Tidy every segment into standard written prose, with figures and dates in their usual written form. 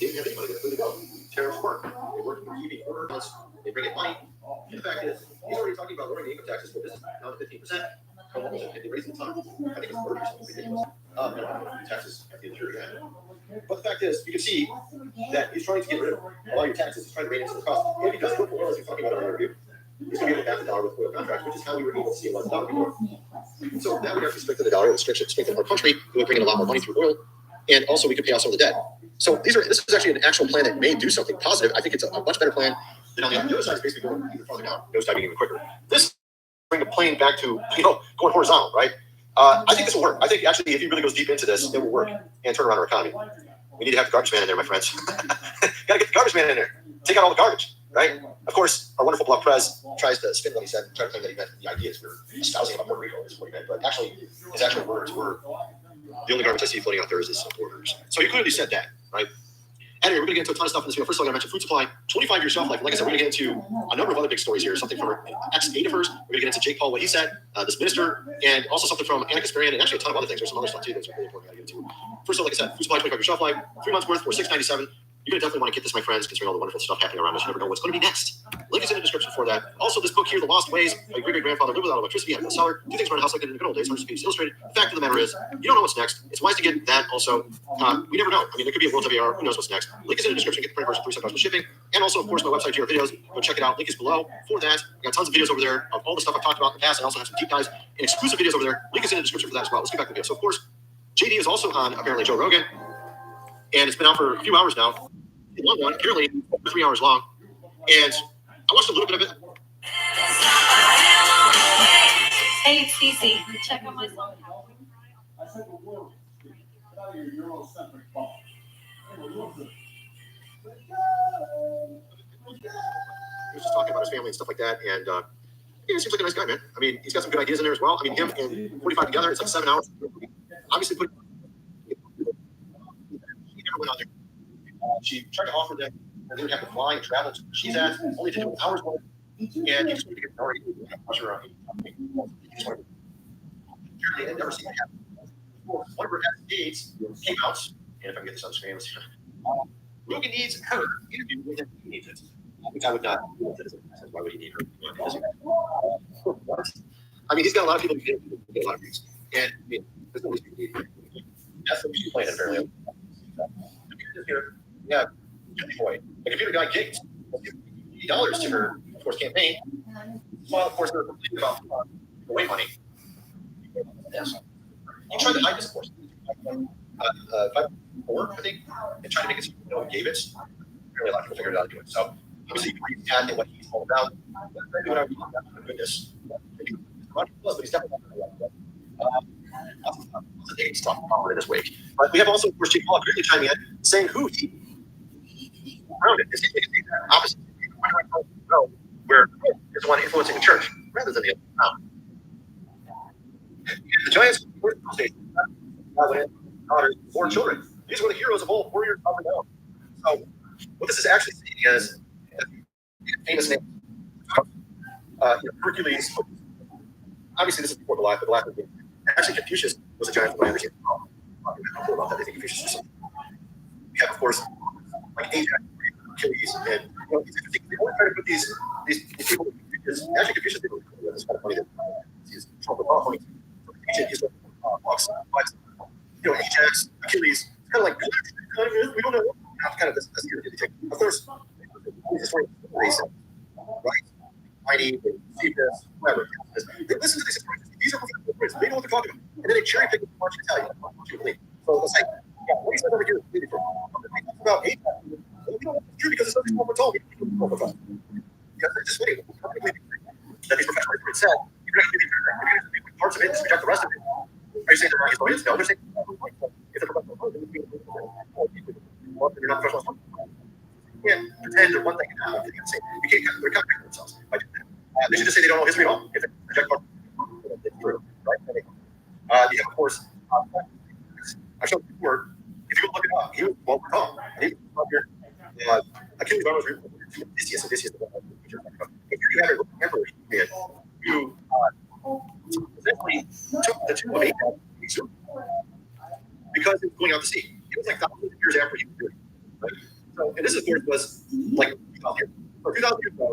They didn't have any money. Where to go? Tariffs work. They work in keeping order. They bring in money. And the fact is, he's already talking about lowering the income taxes for business down to 15%. How long is it? They raised it a ton. I think it's 30 or something ridiculous. Taxes at the end of the year again. But the fact is, you can see that he's trying to get rid of a lot of your taxes. He's trying to rein in some of the costs. And because look, oil, as you're talking about in our review, he's going to be able to back the dollar with oil contracts, which is how we were able to see a lot of dollar before. So now we actually strengthen the dollar and strengthen our country. We would bring in a lot more money through oil. And also we could pay off some of the debt. So this is actually an actual plan that may do something positive. I think it's a much better plan than on the other side is basically going even farther down, nose diving even quicker. This bring the plane back to, going horizontal, right? I think this will work. I think actually if he really goes deep into this, it will work and turn around our economy. We need to have the garbage man in there, my friends. Gotta get the garbage man in there. Take out all the garbage, right? Of course, our wonderful Bluff Prez tries to spin what he said, try to claim that he meant the ideas we were espousing about Puerto Rico is what he meant. But actually, his actual words were, the only garbage I see floating out there is borders. So he clearly said that, right? Anyway, we're going to get into a ton of stuff in this video. First of all, I mentioned food supply, 25-year shelf life. Like I said, we're going to get into a number of other big stories here. Something from our ex-native first. We're going to get into Jake Paul, what he said, this minister, and also something from Anna Kasparian, and actually a ton of other things. There's some other stuff too that's really important to get into. First of all, like I said, food supply, 25-year shelf life, 3 months worth for $6.97. You're going to definitely want to get this, my friends, considering all the wonderful stuff happening around us. You never know what's going to be next. Link is in the description for that. Also, this book here, The Lost Ways, my great-great-grandfather lived without electricity, had no cellar, do things around a house like that in the good old days, 100 pages illustrated. The fact of the matter is, you don't know what's next. It's wise to get that also. We never know. I mean, there could be a World WR. Who knows what's next? Link is in the description. Get the print version, $3 with shipping. And also, of course, my website, GR Videos. Go check it out. Link is below for that. I got tons of videos over there of all the stuff I've talked about in the past. I also have some deep dives and exclusive videos over there. Link is in the description for that as well. Let's get back to the video. So, of course, JD is also on, apparently, Joe Rogan. And it's been out for a few hours now. A long one, apparently 3 hours long. And I watched a little bit of it. Hey, it's Cece. Check out my song. I said the world out of your Eurocentric ball. He was just talking about his family and stuff like that. And yeah, he seems like a nice guy, man. I mean, he's got some good ideas in there as well. I mean, him and 45 together, it's like 7 hours. Obviously, he never went out there. She tried to offer them that they would have to fly and travel to where she's at, only to do an hour's work. And he just wanted to get started. Pressure around. Apparently, they've never seen that happen. One of her ex-dates came out, and if I can get this on the screen, Rogan needs her interview with him. He needs it. Which I would not. Why would he need her? I mean, he's got a lot of people who get a lot of views. And I mean, there's no reason to need him. That's what she's playing, apparently. Here, yeah, boy, the computer guy Gates $80 to her, of course, campaign. Well, of course, they're complaining about away money. Yes. He tried to hide this, of course. 5-4, I think, and tried to make it so no one gave it. Really, a lot of people figured out how to do it. So, obviously, he's at what he's all about. Whatever you want, goodness. But he's definitely not the dating stuff in this week. But we have also, of course, Jake Paul really chiming in, saying who he found it. Is he making the opposite? Where is the one influencing the church rather than the other? The Giants were daughters, 4 children. These were the heroes of old warriors up and down. So, what this is actually saying is famous name, Hercules. Obviously, this is before the last game. Actually, Confucius was a giant from what I understand. About that. They think Confucius was something. We have, of course, like Ajax, Achilles, and it's interesting. They always try to put these people. Actually, Confucius did really cool. It's kind of funny that he's from the PowerPoint. He's like box, but Ajax, Achilles, kind of like we don't know. Kind of this year, of course. Right? Mighty, Cephas, whatever. They listen to these approaches. These are professional approaches. They know what they're talking about. And then they cherry pick what you tell you. So it's like, what he said over here is really different. About 8, we don't know if it's true because it's something more told. They're just waiting. That these professional experts said, you're going to be parts of it, just reject the rest of it. Are you saying they're not historians? No, they're saying if they're professional, you're not professional. You can't pretend that one thing and another thing is the same. You can't, they're contradicting themselves by doing that. They should just say they don't know history at all. If they reject part, it's true, right? You have, of course, I showed you before. If you look it up, he was well wrong. He was up here. Achilles was Odysseus. Odysseus, the one that you're talking about. If you have a emperor who essentially took the two of Ajax because it was going out to sea. It was like thousands of years after he was doing it. Right? So, and this, of course, was like 2,000 years. So 2,000 years ago,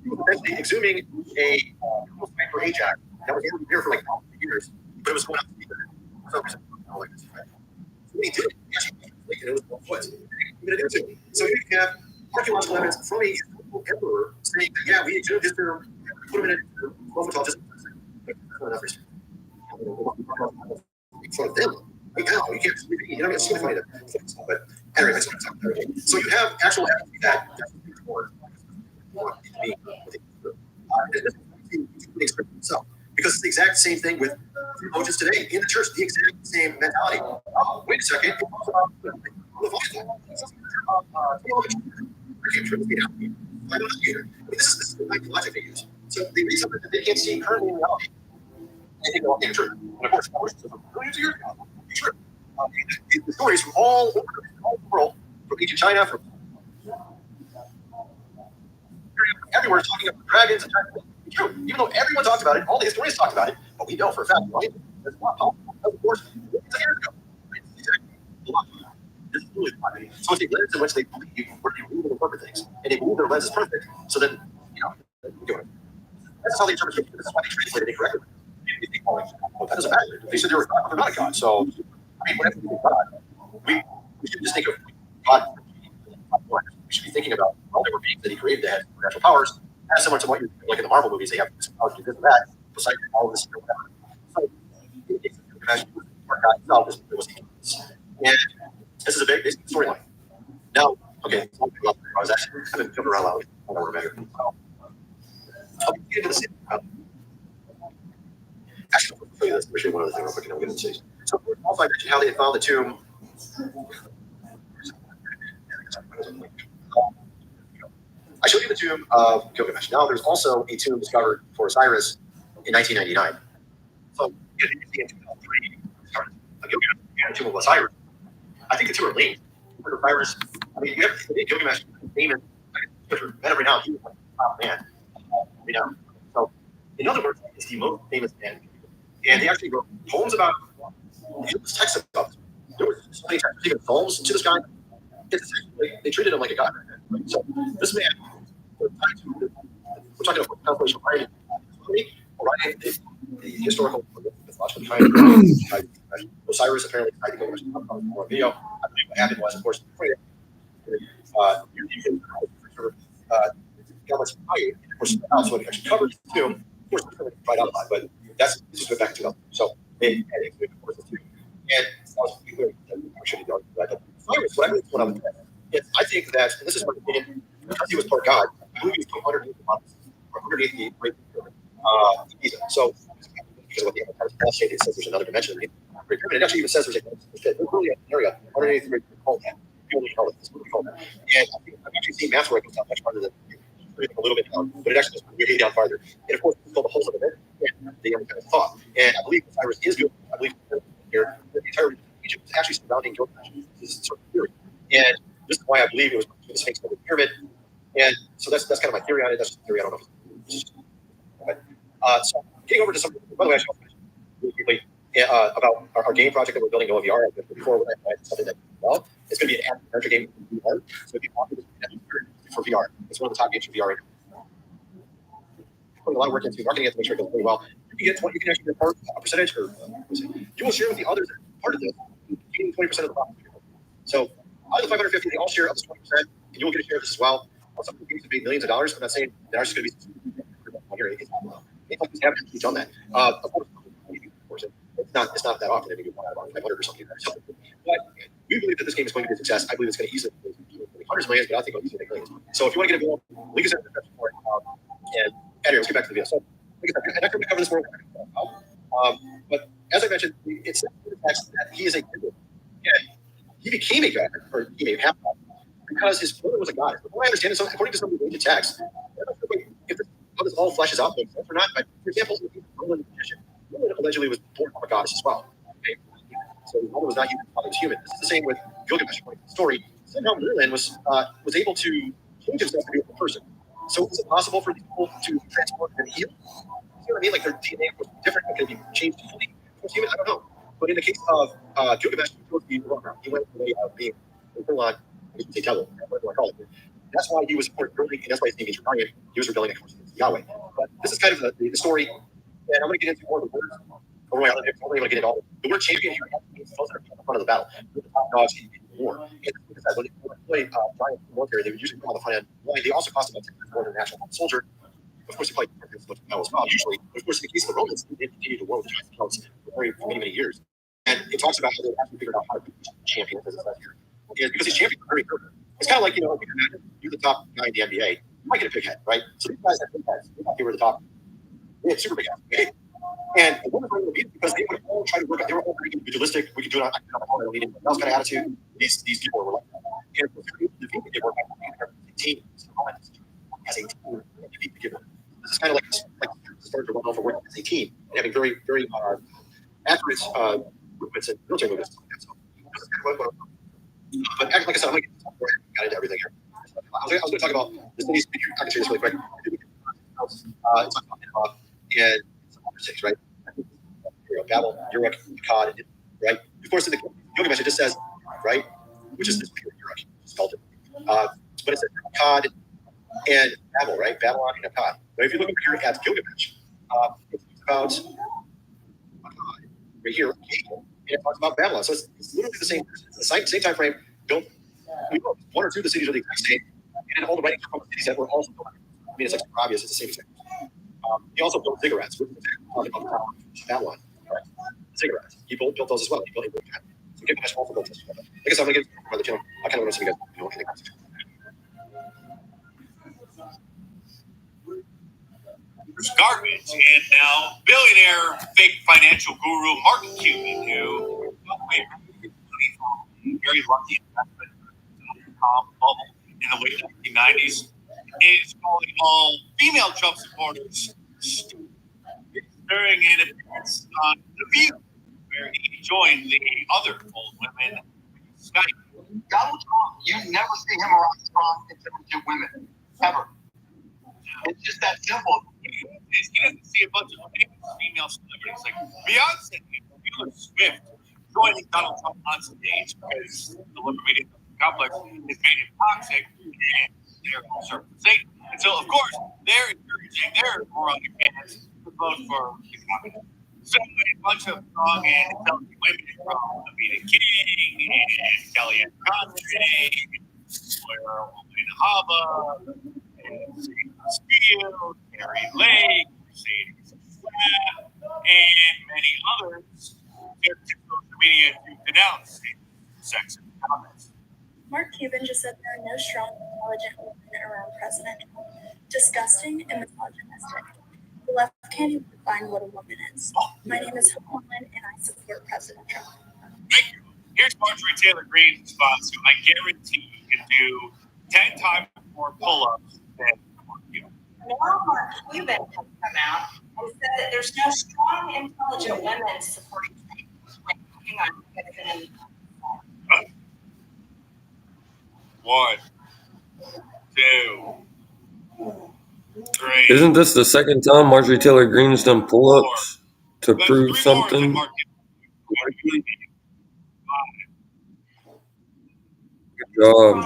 he was essentially exhuming a for Ajax that was here for like years, but it was going out to be there. For some reason, I don't like this. Right? So what he did, he actually like, it was 1 foot. So you can have archaeological evidence from a emperor saying that, yeah, we exhumed his tomb, put him in a 12 foot tall, just enough respect. In front of them. Right now, you can't, it's really funny to but anyway, that's what I'm talking about. So you have actual evidence that's more itself. Because it's the exact same thing with theologians today in the church, the exact same mentality. Oh, wait a second. This is the logic they use. So they read something that they can't see currently in reality. And they go, okay, true. And of course, millions of years ago, true. The stories from all over the world, from ancient China, from everywhere, talking about dragons and dragons. True. Even though everyone talks about it, all the historians talk about it, but we know for a fact, right? That's not powerful. Of course, millions of years ago. Right? Exactly. This is really funny. So it's the lens in which they believe, where they read and interpret things, and they believe their lens is perfect. So then, that's how they interpret it. This is why they translated it correctly. Well, that doesn't matter. They said they were not a god. So, I mean, whenever we think God, we should just think of God. We should be thinking about, well, there were beings that he created that had supernatural powers. Kind of similar to what you're like in the Marvel movies, they have this power to do this and that, besides all of this or whatever. So, in the case of Gilgamesh, God himself was and this is a big storyline. Now, okay, I was actually kind of jumping around loud. I don't remember. I'll get into the same. Actually, I'll tell you this. Let me show you one other thing real quick, and I'll get into it. So, also, I mentioned how they had found the tomb. I showed you the tomb of Gilgamesh. Now, there's also a tomb discovered for Osiris in 1999. So, in 2003, started Gilgamesh and the tomb of Osiris. I think the two are linked. Osiris, I mean, you have Gilgamesh, famous, man every now, he was like a top man. So, in other words, he's the most famous man. And they actually wrote poems about this text about him. There was so many texts, even poems to this guy. They treated him like a god. So this man, we're talking about calculation writing, writing the historical mythological kind. Osiris apparently tried to go more video. I believe what happened was, of course, you can sort of Gilbert's height, of course, so it actually covered the tomb. Of course, it's right out of that, but this is back in 2000. So they of course, the tomb. And I should be arguing that. But Osiris, what I really want to is I think that, and this is my opinion, because he was part God, I believe he was put underneath the mountains, or underneath the Great Pyramid. So, because of what the Paul stated, it says there's another dimension underneath the Great Pyramid. It actually even says there's really an area underneath the Great Pyramid called that. People call it this. Call that. And I've actually seen maps where it goes down much farther than a little bit down, but it actually goes way down farther. And of course, it's called the holes of the bed. And they kind of thought. And I believe Osiris is good. I believe here the entire region of Egypt is actually surrounding Gilgamesh. This is sort of theory. And this is why I believe it was the Sphinx of the pyramid. And so that's kind of my theory on it. That's just a theory. I don't know if it's so getting over to something, by the way, I should also mention really quickly about our game project that we're building in VR. Before something that it's going to be an adventure game for VR. So if you want to for VR, it's one of the top games for VR. Putting a lot of work into marketing it to make sure it goes really well. You can actually get a percentage, or you will share with the others that are part of this, getting 20% of the profit. So out of the 550, they all share up to 20%, and you will get a share of this as well. Also, games have made millions of dollars. I'm not saying that ours is going to be here. It's haven't actually done that. Of course, it's not that often. I mean, you want 500 or something. But we believe that this game is going to be a success. I believe it's going to easily hundreds of millions, but I think it'll easily make millions. So if you want to get involved, link us in the description for it. And anyway, let's get back to the video. So, like I said, I'm not going to cover this more. But as I mentioned, it's the text that he is a god. And he became a god, or he may have god, because his brother was a god. From what I understand, according to some of the ancient texts, if this all fleshes out or not, but for example, Merlin allegedly was born from a goddess as well. Okay? So his mother was not human, his father was human. This is the same with Gilgamesh, according to the story. Somehow Merlin was able to change himself to be a person. So is it possible for these people to transport and heal? You know what I mean? Like their DNA was different, but can be changed fully towards human? I don't know. But in the case of Gilgamesh, he went the way of being a full-on say devil, whatever I call it. That's why he was rebelling, and that's why his name means rebellion. He was rebelling against Yahweh. But this is kind of the story, and I'm going to get into more of the words. I'm only going to get it all. The word champion here means those that are in front of the battle. They're the top dogs in war. And when they play giant military, they would usually put on the front end line. They also cost about 10 times more than an actual soldier. Of course, they played as much as well, usually. But of course, in the case of the Romans, they continued to war with the giant scouts for many, many years. And it talks about how they actually figured out how to be champions, as it says here. And because these champions are very good. It's kind of like, if you imagine you're the top guy in the NBA, you might get a big head, right? So these guys have big heads. They thought they were the top. They had super big heads. Okay? And the women were able to beat it because they would all try to work out. They were all very individualistic. We could do it on my own. I don't need anyone else kind of attitude. These people were like that. And of course, they were able to work out as a team. As a team, defeat the giver. This is kind of like starting to run off of working as a team and having very, very accurate movements and military movements. So this is kind of what but like I said, I'm going to get into everything here. I was going to talk about this. I can say this really quick. It's talking about and some other things, right? Babel, Uruk, Akkad, right? Of course, in the Gilgamesh, it just says, right, which is this pure Uruk, spelled it. But it says Akkad and Babel, right? Babylon and Akkad. But if you look over here at Gilgamesh, it's about Akkad right here, and it talks about Babylon. So it's literally the same. It's the same time frame. Don't we know one or two of the cities are the exact same, and all the writings are from cities that were also built. I mean, it's like obvious. It's the same thing. He also built ziggurats, which is talking about the tower of Babylon. Right? Ziggurats. He built those as well. He built Abraham. So Gilgamesh also built this. Like I said, I'm going to get into the channel. I kind of want to see you guys in the conversation. There's garbage, and now billionaire fake financial guru Mark Cuban, who very lucky investment bubble in the late 1990s, is calling all female Trump supporters during an appearance on The View, where he joined the other old women Skype. Donald Trump, you never see him around strong, intelligent women, ever. It's just that simple. He doesn't see a bunch of female celebrities like Beyonce and Taylor Swift joining Donald Trump on stage because the liberal media complex has made him toxic and they're conservative Satan. And so, of course, they're encouraging their moronic fans to vote for the communist. So a bunch of strong and intelligent women from Amita King and Kellyanne Conway, Blair Haba, and Steele, Carrie Lake, Mercedes Webb, and many others took to social media to denounce sexist comments. Mark Cuban just said there are no strong, intelligent women around President Trump. Disgusting and misogynistic. The left can't even define what a woman is. My name is Helen, and I support President Trump. Thank you. Here's Marjorie Taylor Greene's response, who I guarantee you can do 10 times more pull-ups than Mark Cuban. Now Mark Cuban has come out and said that there's no strong, intelligent women supporting him. Hang on, I'm gonna 1, 2, 3. Isn't this the second time Marjorie Taylor Greene's done pull-ups to prove something? Good job.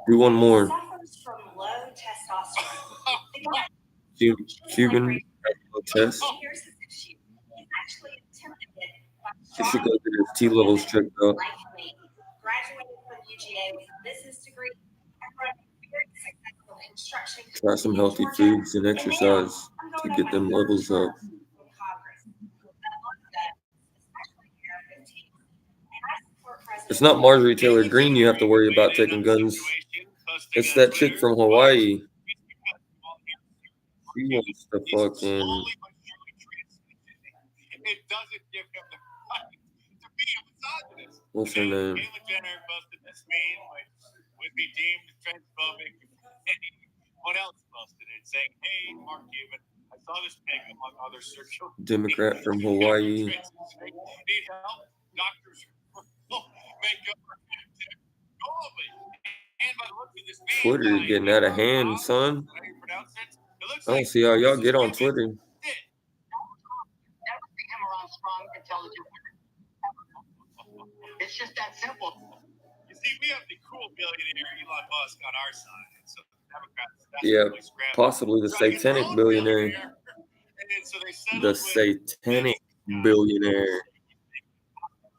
Do one more. Suffers from low testosterone. Cuban has a test. Here's his issue. He's actually attempted by He should go get his T levels checked out. graduated from UGA with a business degree and run a very successful construction. Try some healthy foods and exercise to get them levels up. It's not Marjorie Taylor Greene you have to worry about taking guns. It's that chick from Hawaii. She wants to fucking... It doesn't give him the right to be a misogynist. What's her name? Caitlyn Jenner busted this meme, which would be deemed transphobic. Anyone else busted it, saying, "Hey, Mark Cuban, I saw this pig among other circles." Democrat from Hawaii. Need help? Doctors makeup or call me. And by the look of this meme, Twitter getting out of hand, son. I don't see how y'all get on Twitter. Strong, intelligent women. It's just that simple. You see, we have the cool billionaire Elon Musk on our side. So the Democrats, Yeah, desperately scramble. possibly the Try to get their satanic own billionaire. And then so they settled The with satanic this guy billionaire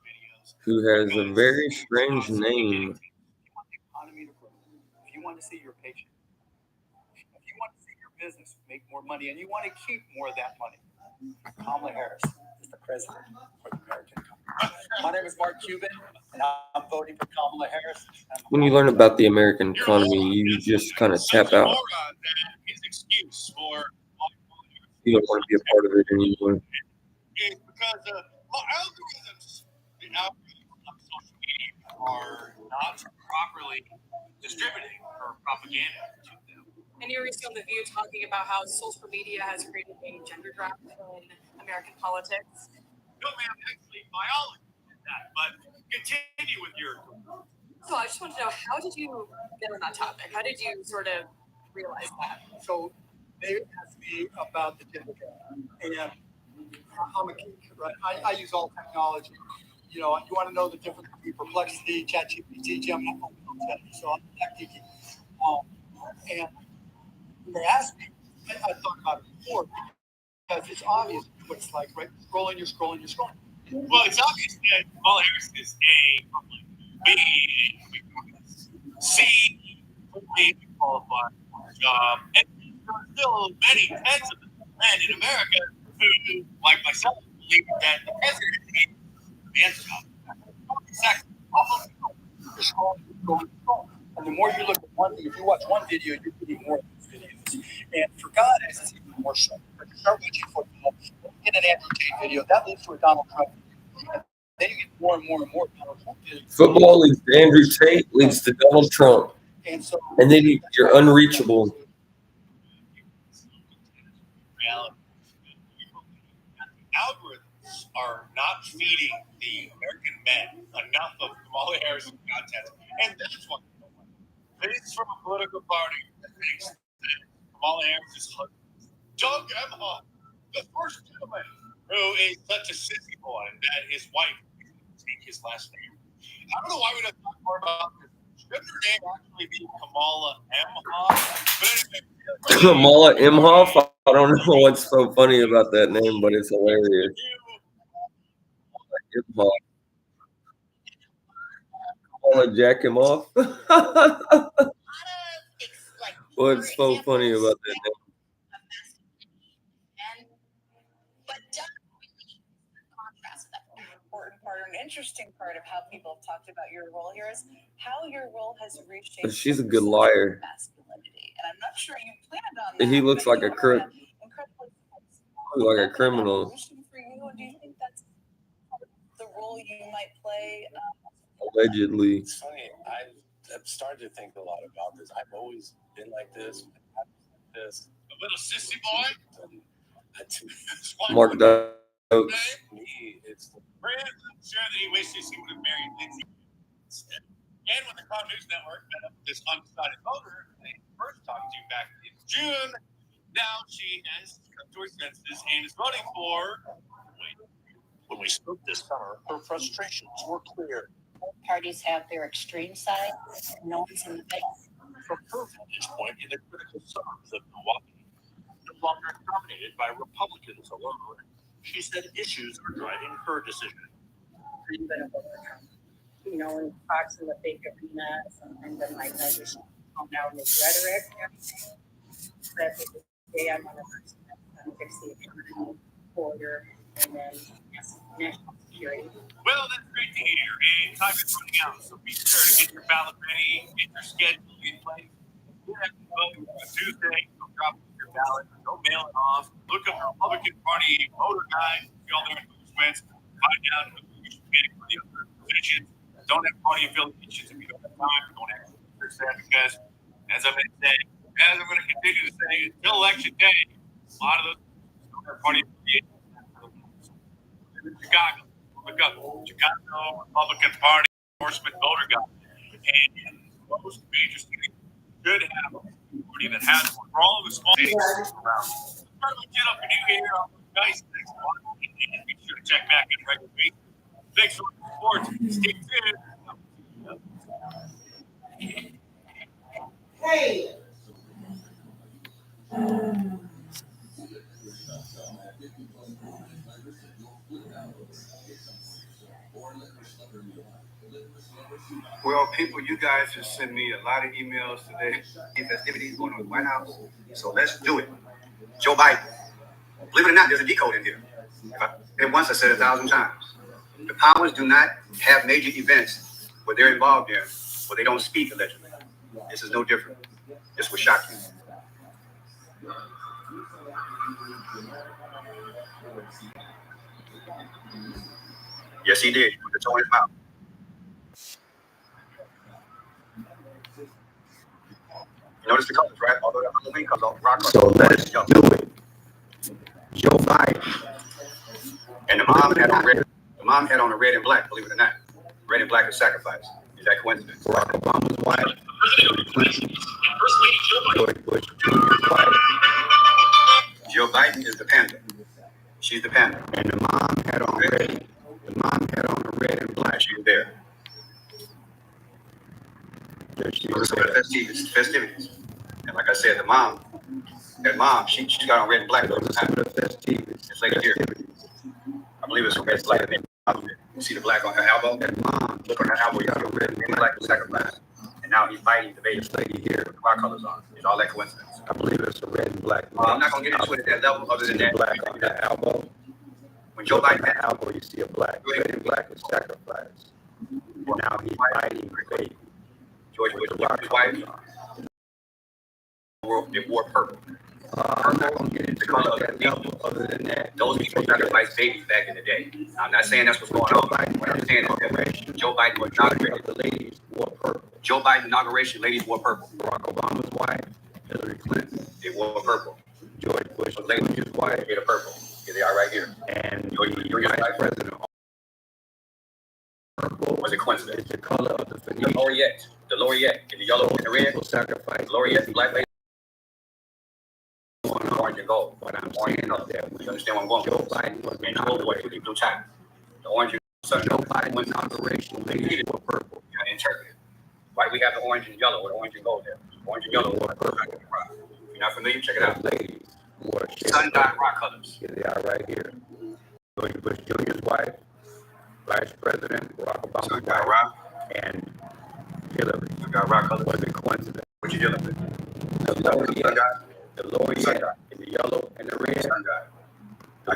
videos who has a because very it's strange constantly name. getting to you want the economy to grow. If you want to see your patient, if you want to see your business make more money, and you want to keep more of that money, Kamala Harris is the president for the American company. My name is Mark Cuban, and I'm voting for Kamala Harris. When you learn about the American economy, you just kind of tap Such a out. moron that his excuse for You don't want to be a part of it anymore. is because the algorithms of social media are not properly distributing or propaganda to them. And you were recently on The View talking about how social media has created a gender gap in American politics. No, ma'am, actually, biology did that, but continue with your. So I just want to know, how did you get on that topic? How did you sort of realize that? So they asked me about the gender gap, and I'm a geek, right? I use all technology. You know, you want to know the difference between Perplexity, ChatGPT, Gemini, I'll tell you. So I'm that geeky. And when they asked me, I thought about it before because it's obvious what it's like, right? You're scrolling. Well, it's obvious that Kamala Harris is a B, C, completely qualified for the job, and there are still many tens of men in America who, like myself, believe that the president is a man's job. You're scrolling. And the more you look at one thing, if you watch one video, you're getting more of these videos. And for God, it's even more so. If you start watching football, you get an Andrew Tate video, that leads to a Donald Trump video. Then you get more and more Donald Trump videos. Football leads to Andrew Tate, leads to Donald Trump. And so, And then you're unreachable. Reality. Algorithms are not feeding the American men enough of Kamala Harris content, and that's why it's from a political party that thinks that Kamala Harris is Doug Emhoff, the first gentleman, who is such a sissy boy that his wife take his last name. I don't know why we don't talk more about this. Should her name actually be Kamala Emhoff? But anyway, Kamala Imhoff. I don't know what's so funny about that name, but it's hilarious. Imhoff. Kamala jack him off. What's so funny about that name? But contrast that important part or an interesting part of how people have talked about your role here is how your role has reshaped. She's a good liar. Masculinity, and I'm not sure you planned on that. He looks like a incredibly like a criminal. For you, and do you think that's the role you might play? Allegedly. It's funny. I've started to think a lot about this. I've always been like this. A little sissy boy. Mark Stokes. Me, it's I'm sure that he wishes he would have married Lindsay instead. And when the Cloud News Network met up with this undecided voter, they first talked to you back in June. Now she has come to her senses and is voting for. when we spoke this summer, her frustrations were clear. Both parties have their extreme side, and no one's in the middle. From her vantage point in the critical suburbs of Milwaukee, no longer dominated by Republicans alone, she said issues are driving her decision. I'm going to vote for Trump. You know, in Fox and the big arena, sometimes I'm like, I just calm down this rhetoric. But at the end of the day, I'm one of the person that's going to fix the economy, border, and then national security. Well, that's great to hear. And time is running out, so be sure to get your ballot ready, get your schedule in place. You have to vote on Tuesday. Go drop your ballot. Go mail it off. Look up the Republican Party voter guide. Get all their endorsements. Find out who you should pick for the other positions. Don't have party affiliations if you don't have time. Don't have to research that because, as I've been saying, as I'm going to continue to say, until election day, a lot of those don't have party affiliations. Chicago. Look up Chicago Republican Party endorsement voter guide. And most major cities should have a party that has one. For all of the small cities around. Certainly get up and you here on the nice things. And be sure to check back in regular basis. Thanks for the support. Stay tuned. Hey. Well, people, you guys just sent me a lot of emails today. Festivities going on in the White House. So let's do it. Joe Biden. Believe it or not, there's a decode in here. And once I said 1,000 times. The powers do not have major events where they're involved in, where they don't speak allegedly. This is no different. This will shock you. Yes, he did. He put the toe in his mouth. You notice the colors, right? Although the Halloween comes off rock. So let's do it. Joe Biden. And the mom had on red. The mom had on a red and black, believe it or not. Red and black is sacrifice. Is that coincidence? Barack Obama's wife. George Bush Jr.'s wife. Joe Biden is the panda. She's the panda. And the mom had on red. The mom had on a red and black. She's there. She was there. Festivities. And like I said, that mom, she got on red and black. It's like here. I believe it's a red black. You see the black on her elbow? That mom, look on her elbow, you got a red and black sacrifice. And now he's biting the baby lady here with our colors on. Is all that coincidence? I believe it's a red and black. I'm not going to get into it at that level other than that. Black on that elbow. When Joe Biden had elbow, you see a black. Red and black is sacrifice. And now he's biting the baby. George Bush's wife. It wore purple. I'm not going to get into that level other than that. Those people sacrificed babies back in the day. I'm not saying that's what's going on. What I'm saying is that Joe Biden was inaugurated. The ladies wore purple. Joe Biden inauguration, ladies wore purple. Barack Obama's wife, Hillary Clinton, they wore purple. George Bush, his wife, get a purple. Here they are right here. And George Bush's vice president. Purple was a coincidence. It's the color of the Phoenician. The laureate. The laureate. In the yellow and the red. Sacrifice. Laureate, black lady. Orange and gold. What I'm saying is that you understand what I'm going. Joe Biden was in the blue tie. The orange and Joe Biden inauguration, ladies were purple. You got to interpret it. Why do we have the orange and yellow or the orange and gold there? Orange and yellow were purple. If you're not familiar, check it out. Ladies wore sun-dyed rock colors. Here they are right here. George Bush Jr.'s wife, Vice President Barack Obama's wife, and Hillary. You got rock colors. Was a coincidence. What you dealing with? The laureate in the yellow and the red. The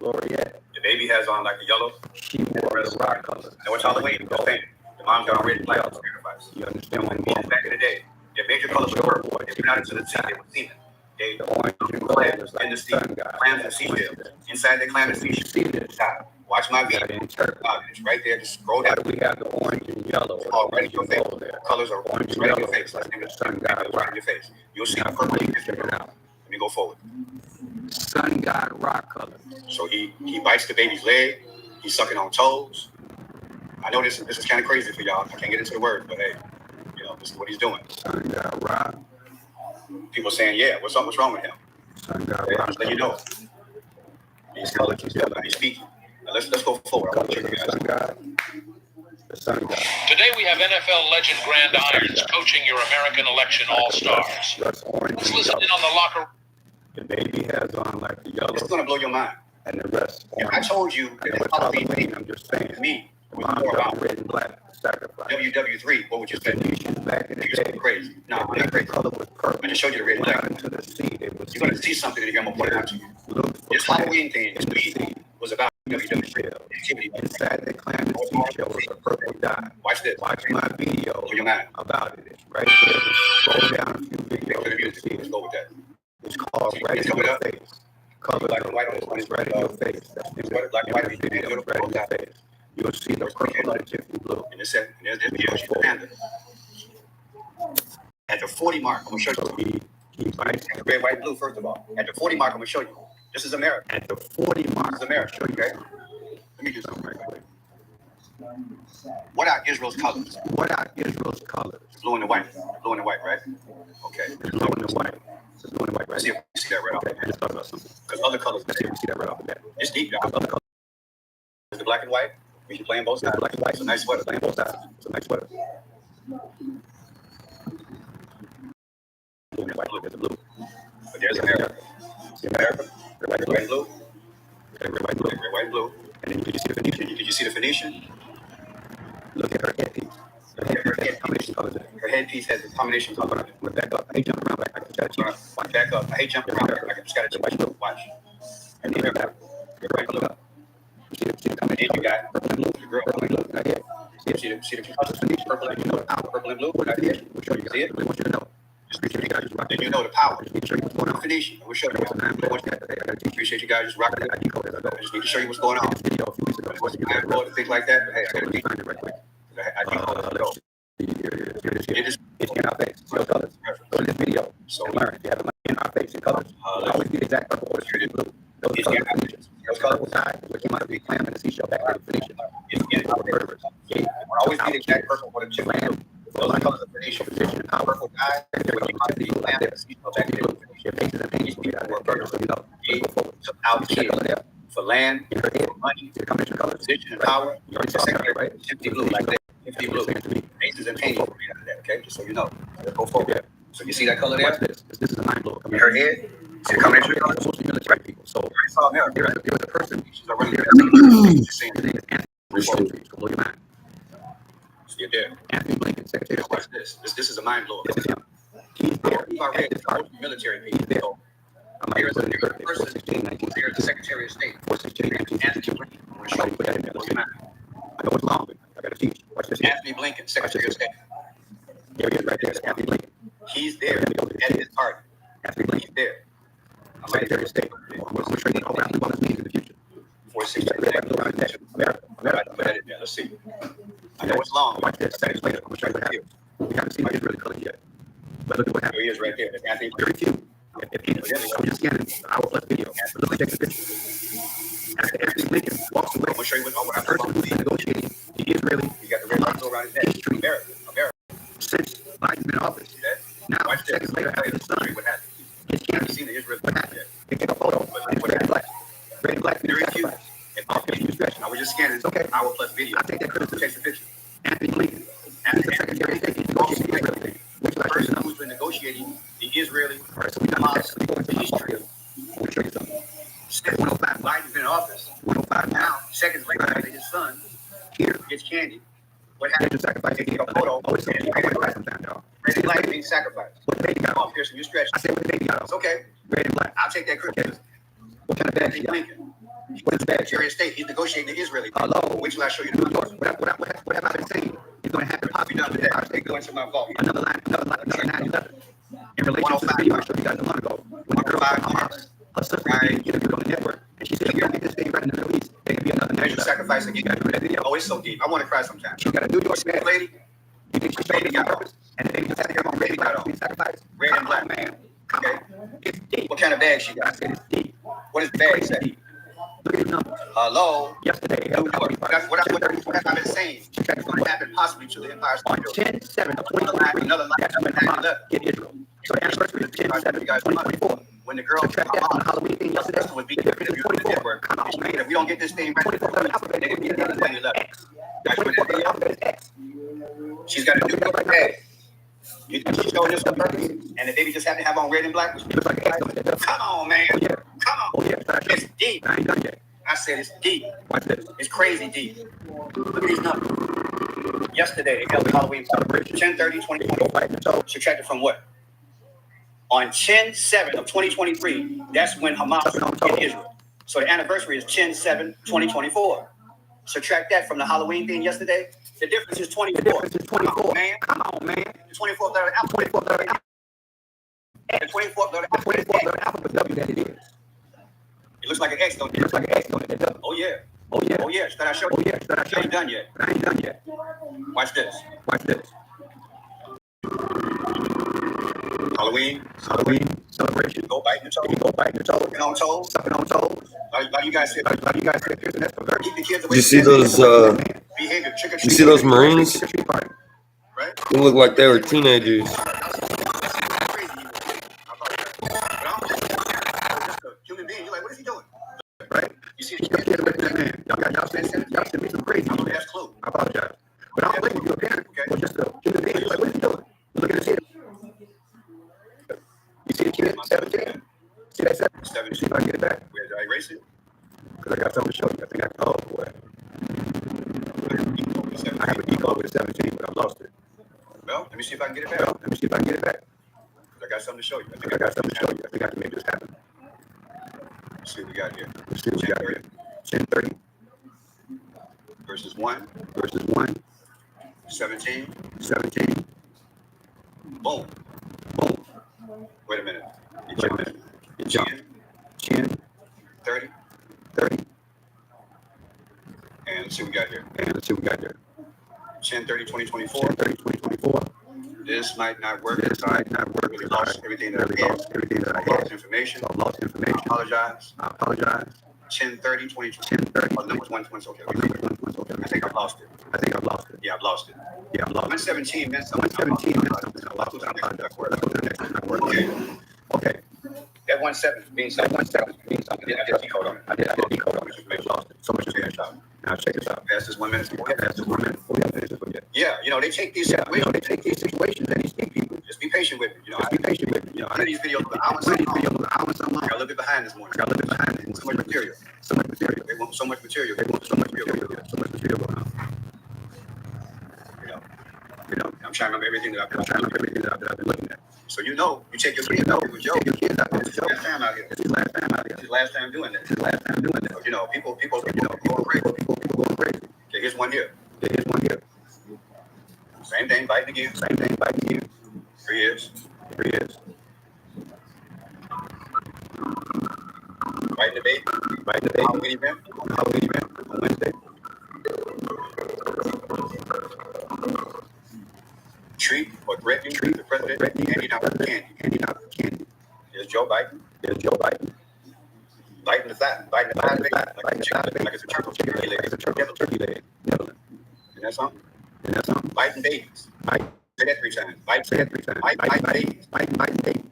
laureate. The baby has on like the yellow. She wore the rock colors. And what's Halloween? The mom's got on red and black sacrifice. You understand what I'm saying? Back in the day, their major colors were purple. If you're not into the sea, they were semen. They clams in the sea, clams and seashells. Inside they clam and seashells. Watch my video. It's right there. Just scroll down. We have the orange and yellow. Oh, right in your face. Colors are orange right in your face. Let's name it sun god right in your face. You'll see the purple. Check it out. Let me go forward. Sun god rock color. So he bites the baby's leg. He's sucking on toes. I know this is kind of crazy for y'all. I can't get into the word, but hey, this is what he's doing. Sun god rock. People saying, yeah, what's wrong with him? Sun god rock. Just let you know. He's colors. He's speaking. Now let's go forward. I want to check you guys. Today we have NFL legend Grand Irons coaching your American election all-stars. Let's listen in on the locker. The baby has on like the yellow. It's going to blow your mind. And the rest. If I told you that Halloween, I'm just saying. Me, more about red and black sacrifice. WW3, what would you say? Back in the day. Crazy. No, I'm not crazy. Color was purple. I just showed you the red and black. Into the sea, you're going to see something in here. I'm going to point it out to you. This Halloween thing to me was about WW3 activity. Inside the clam and seashell was a purple dye. Watch this. Watch my video about it. It's right there. Scroll down a few videos. Let's go with that. It's called right in your face. Color black and white on it's right in your face. That's the black and white video right in your face. You'll see the purple and the blue. And there's this video. She's the panda. At the 40 mark, I'm going to show you. He bites red, white, blue, first of all. At the 40 mark, I'm going to show you. This is America. At the 40 mark, this is America. Show you, okay? Let me do something right quick. What are Israel's colors? What are Israel's colors? Blue and the white. Blue and the white, right? Okay. It's blue and the white. It's blue and the white, right? See that right off. Let's talk about something. Because other colors, let's see that right off the bat. It's deep, y'all. Other colors. Is the black and white? We should play on both sides. Black and white. It's a nice sweater. Play on both sides. It's a nice sweater. Blue and white, look at the blue. But there's America. See America? Red, white, blue. Okay, red, white, blue. Red, white, blue. And then did you see the Phoenician? Did you see the Phoenician? Look at her headpiece. Her headpiece combination colors. Her headpiece has a combination color. I'm gonna back up. I hate jumping around like I just gotta cheat. Watch, back up. I hate jumping around like I just gotta cheat. Watch. And then America. Red, white, blue. See the combination you got. Purple and blue. The girl. Purple and blue. Right here. See the Phoenician. Purple and blue. Purple and blue. Right here. We'll show you. See it? I want you to know. Then you know the power. Just need to show you what's going on. Phoenician. We'll show you what's going on. Appreciate you guys just rocking it. I just need to show you what's going on. This video a few weeks ago. I uploaded things like that, but hey, I gotta find it right quick. I decoded it. It's in our face. No colors. Go to this video. So learn. If you have it in our face in colors, always be the exact purple or the blue. Those colorful side is what came out of the clam and the seashell back to the Phoenician. Always be the exact purple or the blue. Those are colors of Phoenician. Position and power. Purple guy. Your faces and pages will be out there. So you know. Out here for land, for money, position and power. You're right? Empty blue like that. Empty blue. Faces and pages will be out of that. Okay, just so you know. Go forward. So you see that color there? Watch this. This is a mind blower. In her head. See the combination of colors? Mostly military people. So I saw there was a person. She's already there. His name is Anthony. Blow your mind. See it there. Anthony Blinken, Secretary of State. Watch this. This is a mind blower. This is him. He's there. He's already military people. There. Here's a person. Here's the Secretary of State. Anthony Blinken. I'm going to show you what that is. Blow your mind. I know it's long, but I got to teach. Watch this. Anthony Blinken, Secretary of State. There he is right there. It's Anthony Blinken. He's there at his party. Anthony Blinken. He's there. Secretary of State. I'm going to show you what this means in the future. 466. Let's see. I know it's long. Watch this. Seconds later, I'm going to show you what happens. We haven't seen Israeli color yet. But look at what happened. Here he is right there. That's Anthony. Very few. If I'm just scanning the hour plus video. But look, take the picture. After Anthony Blinken walks away, I'm going to show you what I'm person who's negotiating the Israeli. You got the red lines around his neck. History. America. Since Biden's been in office. Now, seconds later, after his son, what happened? His can't see the Israel. What happened? They take a photo. Red and black. Red and black. Very few. If I'm getting you stretch, I was just scanning. It's okay. Hour plus video. I take that criticism. Takes the picture. Anthony Blinken. After the Secretary of State, he's negotiating the Israeli thing. Which person who's been negotiating the Israeli Hamas history. Let me show you something. 105. Biden's been in office. 105 now. Seconds later, after his son here gets candy. What happened? Sacrifice. They take a photo. Oh, it's okay. I want to cry sometime, y'all. Red and black being sacrificed. What the baby got off? Here's some new stretch. I said, what the baby got off? It's okay. Red and black. I'll take that criticism. What kind of bag he got? What is the bag? Secretary of State. He's negotiating the Israeli. Hello. Wait till I show you the New York. What have I been saying? It's going to happen. Possibly done with that. They go into my vault. Another line, another 9/11. In relation to the video I showed you guys a month ago. When the girl got Hamas, her sister interviewed on the network, and she said, if you don't get this thing right in the Middle East, there can be another measure sacrifice again. You got to do that video. Oh, it's so deep. I want to cry sometimes. She got a New York bag lady. You think she's baby got purpose? And the baby just had to have on baby got on. Sacrifice. Red and black, man. Okay. It's deep. What kind of bag she got? I said it's deep. What is the bag say? Look at these numbers. Hello. Yesterday. That's what I've been saying. It's going to happen possibly to the Empire State Building. On 10/7 of 2023. Another line. That's when Hamas get Israel. So the anniversary is 10/7/2024. When the girl subtract that from the Halloween thing yesterday, would be different if you're in the network. Come on, man. If we don't get this thing right, they're going to be another 9/11. That's what the alphabet is X. She's got a new bag. You think she's showing this on purpose? And the baby just had to have on red and black? Come on, man. Come on. It's deep. I ain't done yet. I said it's deep. Watch this. It's crazy deep. Look at these numbers. Yesterday, they held the Halloween celebration. 10/30/2024. Subtracted from what? On 10/7 of 2023, that's when Hamas hit Israel. So the anniversary is 10/7/2024. Subtract that from the Halloween thing yesterday. The difference is 24. The difference is 24. Come on, man. Come on, man. The 24th letter of the alphabet. 24th letter of the alphabet. The 24th letter of the alphabet. 24th letter of the alphabet. W that it is. It looks like an X, don't it? It looks like an X, don't it? Oh, yeah. Oh, yeah. Oh, yeah. Should I show you? Oh, yeah. Should I show you? I ain't done yet. I ain't done yet. Watch this. Watch this. Halloween celebration. Go biting your toes. Go biting your toes. Sucking on toes. Sucking on toes. Like you guys said. Like you guys said. That's perverted. Keep the kids away. You see those? Behavior. You see those Marines? Right. They look like they were teenagers. Human being. You're like, what is he doing? Right. You see the kids with that man. Y'all send me some crazy. That's clue. I apologize. But I don't blame you, a parent. Okay. Or just a human being. it? 17? See that 17? See if I can get it back. Where did I erase it? Because I got something to show you. I think oh boy. I have a decode with 17, but I lost it. Well, let me see if I can get it back. Let me see if I can get it back. I got something to show you. I think I got something to show you. I think I can make this happen. Let's see what we got here. Let's see what we got here. 10:30 versus 1. Versus 1. 17. 17. Boom. Boom. Wait a minute. Wait a minute. It jumped. 10. 30. 30. And let's see what we got here. And let's see what we got here. 10:30, 2024. 10:30, 2024. This might not work. This might not work. Really lost everything that I had. Everything that I Lost had. information. So I lost information. I apologize. I apologize. 10:30, 2020. 10:30. Oh, numbers 1, 20. Okay. Number 1, okay. I think I've lost it. I think I've lost it. Yeah, I've lost it. Yeah, I've lost it. 117 meant something. 117 meant something. I lost it. Let's go to the next one. Okay. Okay. That 17 means That something. 17 means something. I did a decode on it. I did decode on it. I lost it. So much information. Now check this out. Past this 1 minute. Past this 1 minute. We haven't finished this one yet. Yeah, you know, they take these Yeah, they take these situations and these people. Just be patient with me. You know, Just be patient with me. You know, I did these videos for an hour and one of these something. videos was an hour and something long. I got a little bit behind this morning. I got a little bit behind it. So much material. So much material. They want so much material. They want so much material. So much material going on. You know, I'm trying to remember everything that I've been looking at. So you know, you take your kids out here with Joe. Take your kids out here with Joe. Last time out here. This is last time out here. This is last time doing this. This is last time doing this. You know, people People going crazy. Okay, here's one here. Okay, here's one here. Same thing, biting again. Same thing, biting again. 3 years. 3 years. Biting the baby. Biting the baby. Halloween event. Halloween event on Wednesday. Treat or threatening the president. Handing out candy. Handing out candy. Here's Joe Biden. There's Joe Biden. Biting the fat. Biting the fat. Like it's a turtle chicken leg. It's a turkey leg. Netherlands. Isn't that something? Isn't that something? Biting babies. Bite. Say that 3 times. Bite. Say that 3 times. Biting babies. Biting babies.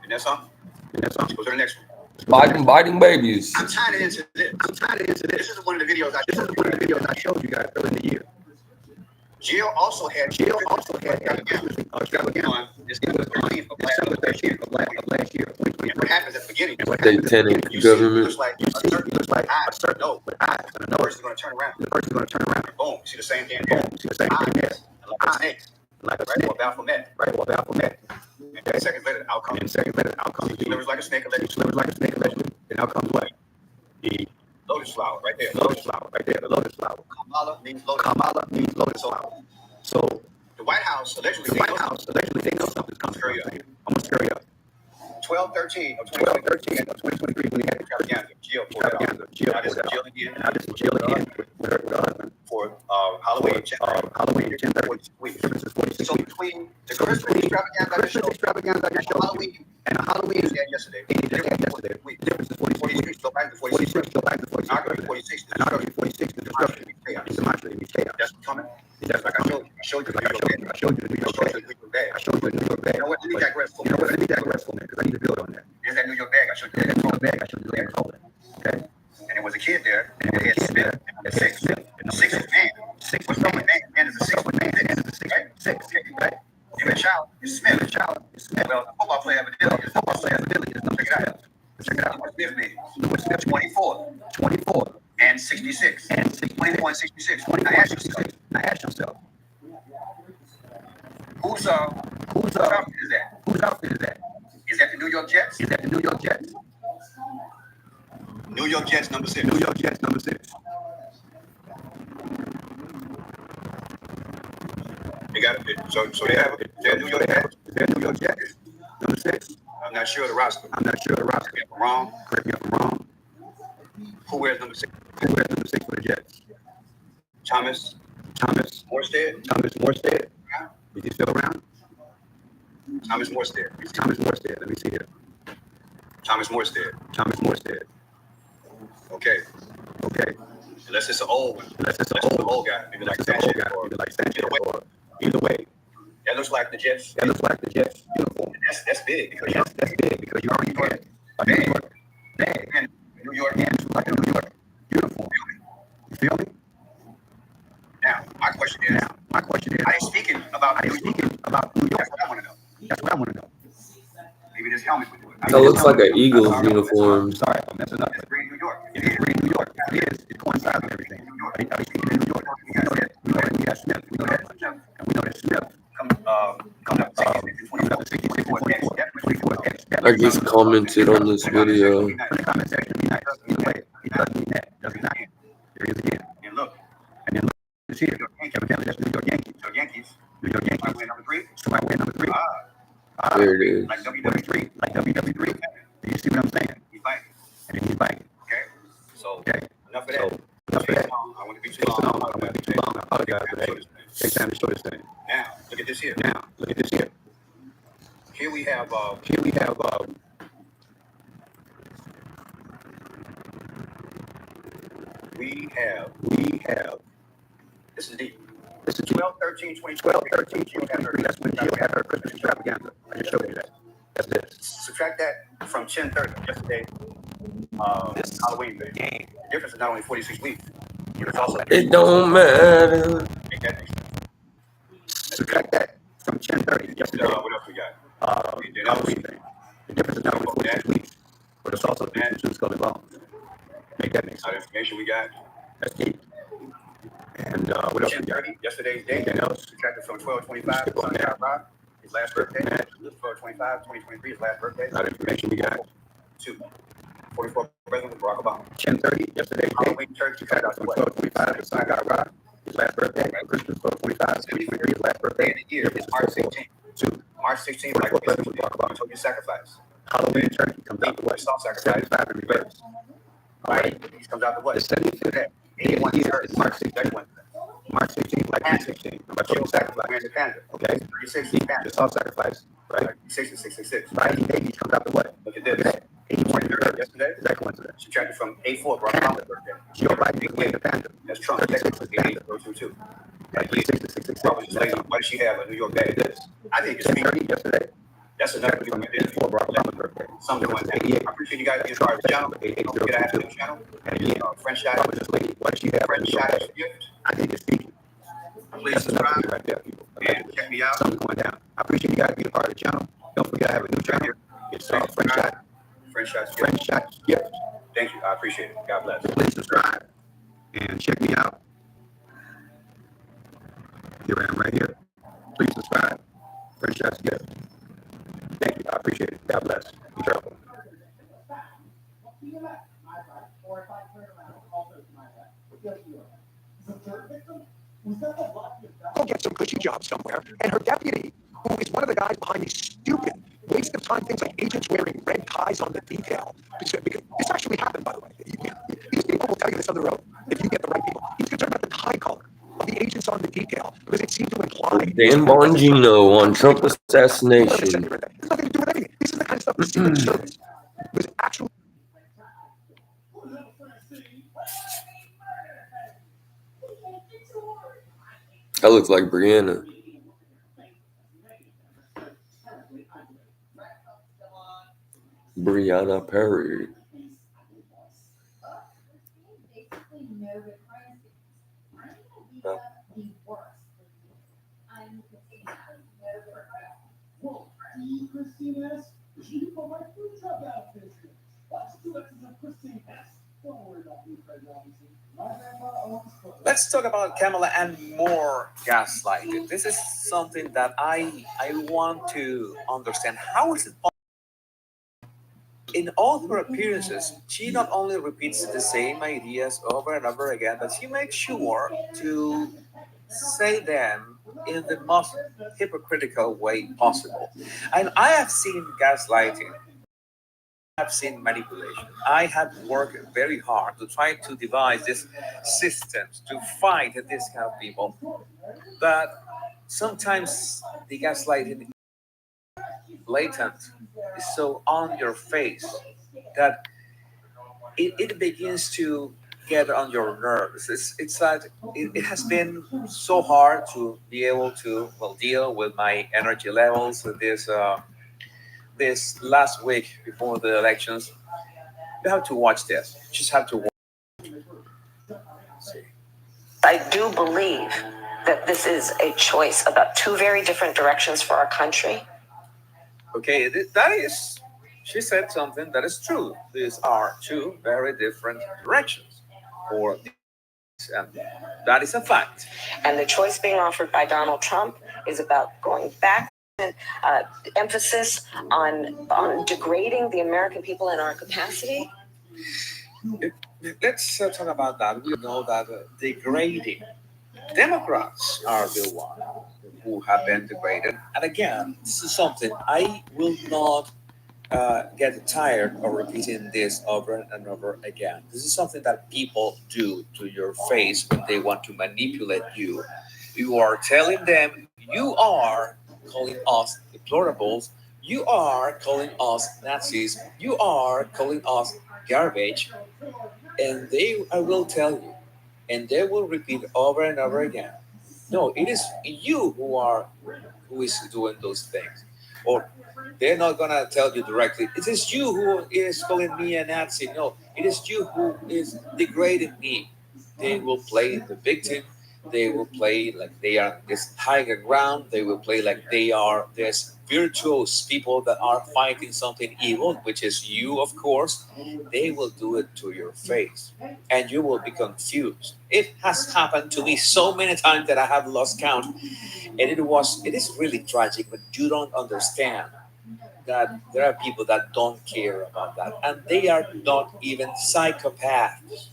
Isn't that something? Isn't that something? Let's go to the next one. Biting babies. I'm trying to answer this. This is one of the videos I showed you guys earlier in the year. Jill also had extravaganza on December 13th of last year. What happens at the beginning? They tenant government. Looks like a certain node. The person's going to turn around. And boom, you see the same thing there. Like a snake. Right? Or Baphomet. And 10 seconds later, the outcome. He delivers like a snake allegedly. And out comes what? The Lotus flower, right there. the lotus flower. Kamala means lotus. Kamala means lotus flower. So The White House allegedly the White House allegedly they know something's coming. I'm gonna scurry up. 12/13 of 12/13 of 2023 when they had the extravaganza. Jill pulled it off. Jill Now this is pulled it Jill off. again And now this is Jill again with her husband for Halloween. Halloween 10:30. 46 weeks. Difference is 46 So weeks. between the Christmas extravaganza I just showed extravaganza I and just showed you, Halloween and the Halloween we had yesterday, they just had the yesterday. weeks. The difference is 46 weeks. Go back to 46. 46 go back to 46. Inaugurated 46. And Inaugurated 46 the destruction. It's demonstrated. It's chaos. That's coming. That's Like I showed you. like I showed you the New York bag. I showed you the New York bag. You know what? Let me digress for You know what? Let me a minute. digress for a minute because I need to build on that. There's that New York bag I showed you. That New York bag I showed you later told it. Okay. And there was a kid there. And And there it was a had kid there. Smith. And the 6. And The 6 is man. 6 What's was wrong man. with man? Man is a 6. With man and it's a 6. Right? 6. Okay. Right. You're a child. It's Smith. The child is Smith. Well, the football player evidently is Football player evidently is number Check it out. Smith. Check it out. What Smith means. Lewis Smith 24 24 and 66. and 66. 24 and 66. 24 Now and ask yourself, 66. Now ask yourself, whose whose outfit is that? whose outfit is that? Is that the New York Jets? Is that the New York Jets? New York Jets number 6. New York Jets number 6. They got it. So they have their New York Jets. Is that New York Jets number 6? I'm not sure of the roster. I'm not sure of the roster. If I'm wrong, Correct me if I'm wrong. who wears number 6? Who wears number 6 for the Jets? Thomas Thomas Morstead. Morstead. Is he still around? Thomas Morstead. Thomas Morstead. Let me see here. Thomas Morstead. Thomas Morstead. Okay. Okay. Unless it's an old one. Unless it's an Unless it's an old old guy. Maybe like Unless it's an old Sanchez guy. or Either like Sanchez either way. or either way. That looks like the Jets. That looks like the Jets uniform. That's big because That's big because you already had a New York bag and New York. and it's like a New York uniform. You feel me? Now, my question is, Are you speaking about New York? That's what I want to know. That's what I want to know. Maybe helmet would do it. That looks like an Eagles uniform. Sorry, I'm messing up. It's Green, New York. It's Green, New York. It is. It coincides with everything. Are you speaking in New York? We know that. We know that we got Smith. We know that. And we know that Smith comes up 66, 24. I just commented on this video. In the comment section, be nice. Either way, it doesn't mean that. Does it not? There is again. And look. And then look. It's here. Evidently, that's New York Yankees. New York Yankees. Somebody win number 3. Somebody win number 3. There it is. Like WW3. Like WW3. Do you see what I'm saying? He's biting. And then he's biting. Okay. So, enough of that. Enough of that. I want to be too long. I apologize for that. Take time to show this thing. Now, look at this here. Here we have, this is deep. This is 12/13/2023. That's when Jill had her Christmas extravaganza. I just showed you that. That's this. Subtract that from 10/30 yesterday. This Halloween day. The difference is not only 46 weeks, but it's also. It don't matter. Make that make sense. Subtract that from 10/30 yesterday. What else we got? Halloween day. The difference is not only 46 weeks, but it's also the skull and bones. Make that make sense. Other information we got. That's deep. And what else we got? Yesterday's date. Anything else? Subtracted from 12/25. His last birthday. 12/25/2023. His last birthday. Other information we got. 2. 44 President Barack Obama. 10/30. Yesterday's date. Halloween church. Subtracted from 12/25. His son got robbed. His last birthday. Christmas 12/25/2023. His last birthday. And the year is March 16th. 2. March 16th. Like President Barack Obama told you sacrifice. Halloween turkey comes out the what? Soft sacrifice. 75 in reverse. All right. He comes out the what? The 75th. 81 years. March 16th. March 16th, like 16. I'm about to sacrifice. Okay. 36 is the soft sacrifice. Right. 66. Right. 80 comes out the what? Look at this. 81 yesterday. Is that coincidence? Subtracted from 84 Barack Obama's birthday. Joe Biden became the panda. That's Trump. 36 is panda. 022. Like 66. Why does she have a New York bag? This. I think it's 30 yesterday. That's another from 84 Barack Obama's birthday. Something like that. I appreciate you guys being part of the channel. Don't forget I have a channel. And again, French shot. Why does she have French shot? I think it's speaking. Please subscribe right there, people. And check me out. Something going down. I appreciate you guys being part of the channel. Don't forget I have a new channel. It's French Shot. French Shot Gift. Thank you. I appreciate it. God bless. Please subscribe and check me out. Here I am right here. Please subscribe. French Shot Gift. Thank you. I appreciate it. God bless. Be careful. Go get some cushy job somewhere. And her deputy, who is one of the guys behind these stupid waste of time things like agents wearing red ties on the detail. Because this actually happened, by the way. These people will tell you this on the road if you get the right people. He's concerned about the tie color of the agents on the detail because it seemed to imply. Dan Bongino on Trump assassination. This has nothing to do with anything. This is the kind of stuff the Secret Service was actually. That looks like Brianna. Brianna Perry. Let's talk about Kamala and more gaslighting. This is something that I want to understand. How is it possible? In all her appearances, she not only repeats the same ideas over and over again, but she makes sure to say them in the most hypocritical way possible. And I have seen gaslighting. I have seen manipulation. I have worked very hard to try to devise these systems to fight this kind of people. But sometimes the gaslighting blatant is so on your face that it begins to get on your nerves. It's like it has been so hard to be able to deal with my energy levels with this last week before the elections. You have to watch this. You just have to watch. I do believe that this is a choice about two very different directions for our country. Okay, that is she said something that is true. These are two very different directions for the, and that is a fact. And the choice being offered by Donald Trump is about going back. Emphasis on degrading the American people and our capacity. Let's talk about that. We know that degrading Democrats are the one who have been degraded. And again, this is something I will not get tired of repeating this over and over again. This is something that people do to your face when they want to manipulate you. You are telling them you are calling us deplorables, you are calling us Nazis, you are calling us garbage, and I will tell you, and they will repeat over and over again. No, it is you who is doing those things, or they're not gonna tell you directly. It is you who is calling me a Nazi. No, it is you who is degrading me. They will play the victim. They will play like they are this higher ground. They will play like they are this virtuous people that are fighting something evil, which is you, of course. They will do it to your face, and you will be confused. It has happened to me so many times that I have lost count, and it is really tragic when you don't understand that there are people that don't care about that, and they are not even psychopaths.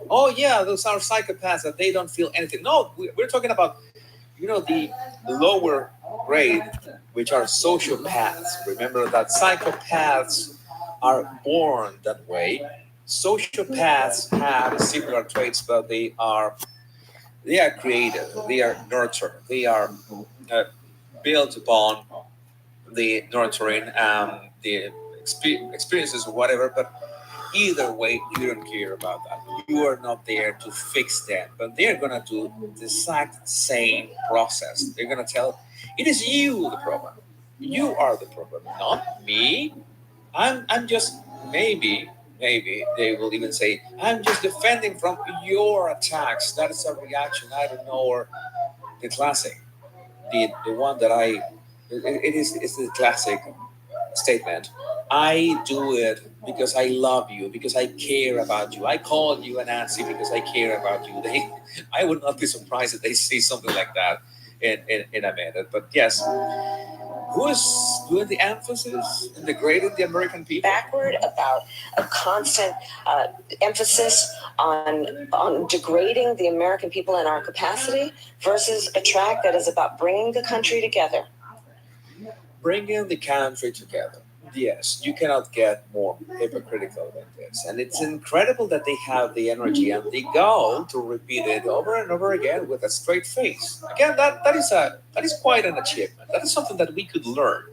Oh yeah, those are psychopaths that they don't feel anything. No, we're talking about the lower grade, which are sociopaths. Remember that psychopaths are born that way. Sociopaths have similar traits, but they are creative, they are nurtured, they are uh, built upon the nurturing, the experiences or whatever. But either way, you don't care about that. You are not there to fix them, but they're gonna do the exact same process. They're gonna tell it is you the problem. You are the problem, not me. I'm just maybe they will even say I'm just defending from your attacks. That is a reaction. I don't know, or the classic, the one that it is it's the classic statement. I do it because I love you, because I care about you. I call you a Nazi because I care about you. I would not be surprised if they say something like that in a minute. But yes, who is doing the emphasis in degrading the American people? Backward about a constant emphasis on degrading the American people and our capacity versus a track that is about bringing the country together. Bringing the country together. Yes, you cannot get more hypocritical than this. And it's incredible that they have the energy and the gall to repeat it over and over again with a straight face. Again, that is quite an achievement. That is something that we could learn.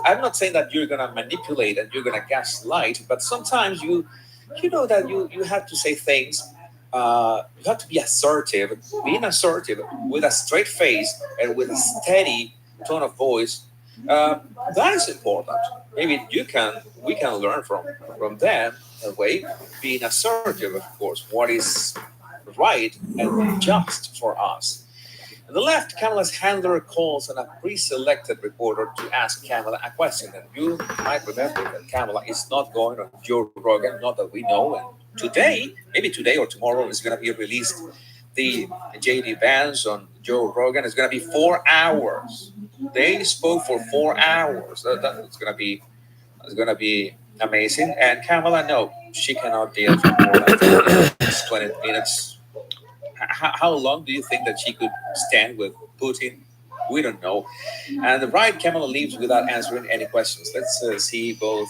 I'm not saying that you're gonna manipulate and you're gonna gaslight, but sometimes you know that you have to say things. You have to be assertive. Being assertive with a straight face and with a steady tone of voice, that is important. Maybe we can learn from them a way, being assertive, of course, what is right and just for us. On the left, Kamala's handler calls on a pre-selected reporter to ask Kamala a question. And you might remember that Kamala is not going on Joe Rogan, not that we know. And today, maybe today or tomorrow, is going to be released the JD Vance on Joe Rogan. It's going to be 4 hours. They spoke for 4 hours. It's going to be amazing. And Kamala, no, she cannot deal for more than 20 minutes. How long do you think that she could stand with Putin? We don't know. And the right, Kamala leaves without answering any questions. Let's see both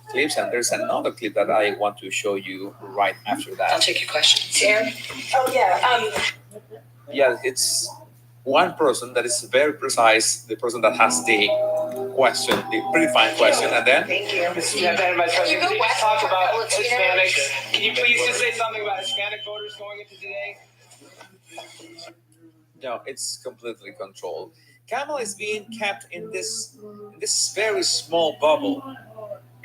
clips. And there's another clip that I want to show you right after that. I'll take your questions. Aaron? Oh, yeah. Yeah, it's one person that is very precise, the person that has the question, the predefined question, and then Thank you. Yeah, my question. Can you just talk about Hispanics? Can you please just say something about Hispanic voters going into today? no, it's completely controlled. Kamala is being kept in this very small bubble,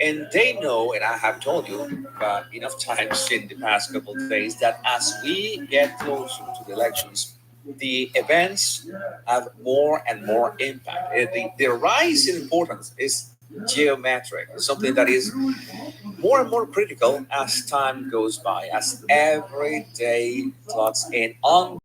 and they know, and I have told you enough times in the past couple of days that as we get closer to the elections, the events have more and more impact. The rise in importance is geometric, something that is more and more critical as time goes by, as every day clocks in on.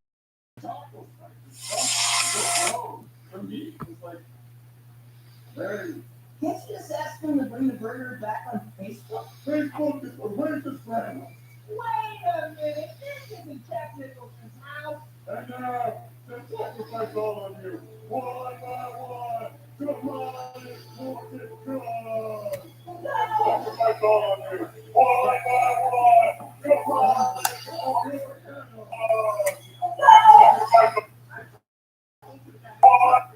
Can't you just ask them to bring the burger back on Facebook? Facebook is the racist friend. Wait a minute, this isn't Jack Nicholson's house. And now, to sacrifice all on you, one by one, tomorrow is morning God. Sacrifice all on you, one by one, tomorrow is morning God. Sacrifice all.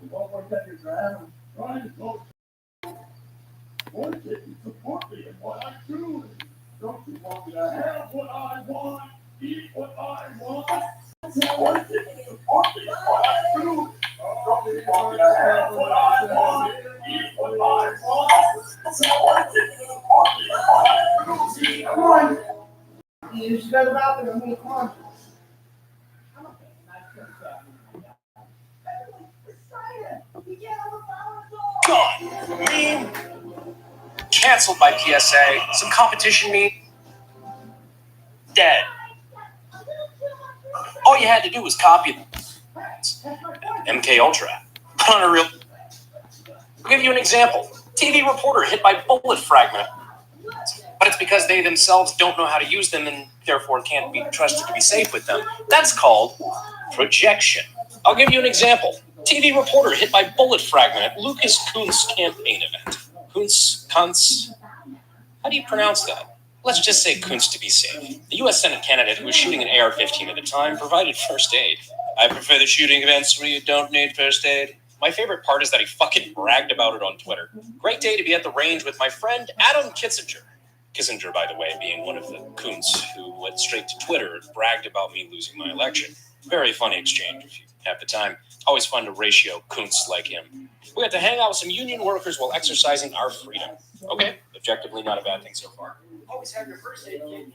What was that you're driving? Trying to go. Why can't you support me in what I do? Don't you want me to have what I want, eat what I want? Why can't you support me in what I do? Don't you want me to have what I want, eat what I want? Why can't you support me in what I do? Come on. You just go to the bathroom and come on. Gone. Meme. Canceled by PSA. Some competition meet. Dead. All you had to do was copy them. MK Ultra. But on a real. I'll give you an example. TV reporter hit by bullet fragment. But it's because they themselves don't know how to use them and therefore can't be trusted to be safe with them. That's called projection. I'll give you an example. TV reporter hit by bullet fragment at Lucas Kuntz's campaign event. Kuntz? How do you pronounce that? Let's just say Kuntz to be safe. The U.S. Senate candidate who was shooting an AR-15 at the time provided first aid. I prefer the shooting events where you don't need first aid. My favorite part is that he fucking bragged about it on Twitter. Great day to be at the range with my friend Adam Kitzinger. Kissinger, by the way, being one of the Kuntz who went straight to Twitter and bragged about me losing my election. Very funny exchange if you have the time. Always fun to ratio Kuntz like him. We had to hang out with some union workers while exercising our freedom. Okay, objectively not a bad thing so far. Always have your first aid kit.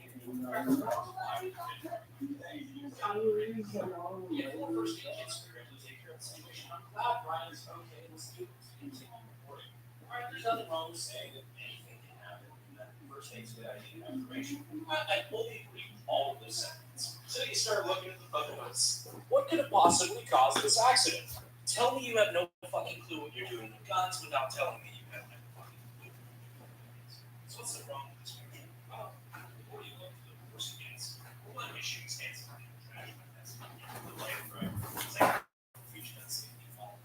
There's nothing wrong with saying that anything can happen and that first aid's a good idea and information. I fully agree with all of those sentiments. So you start looking at the photos. What could have possibly caused this accident? Tell me you have no fucking clue what you're doing with guns without telling me you have no fucking clue. So what's the wrong with this picture? Well, before you look for the first against, one issue stands for trash. That's the life, right? It's like future and safety fall.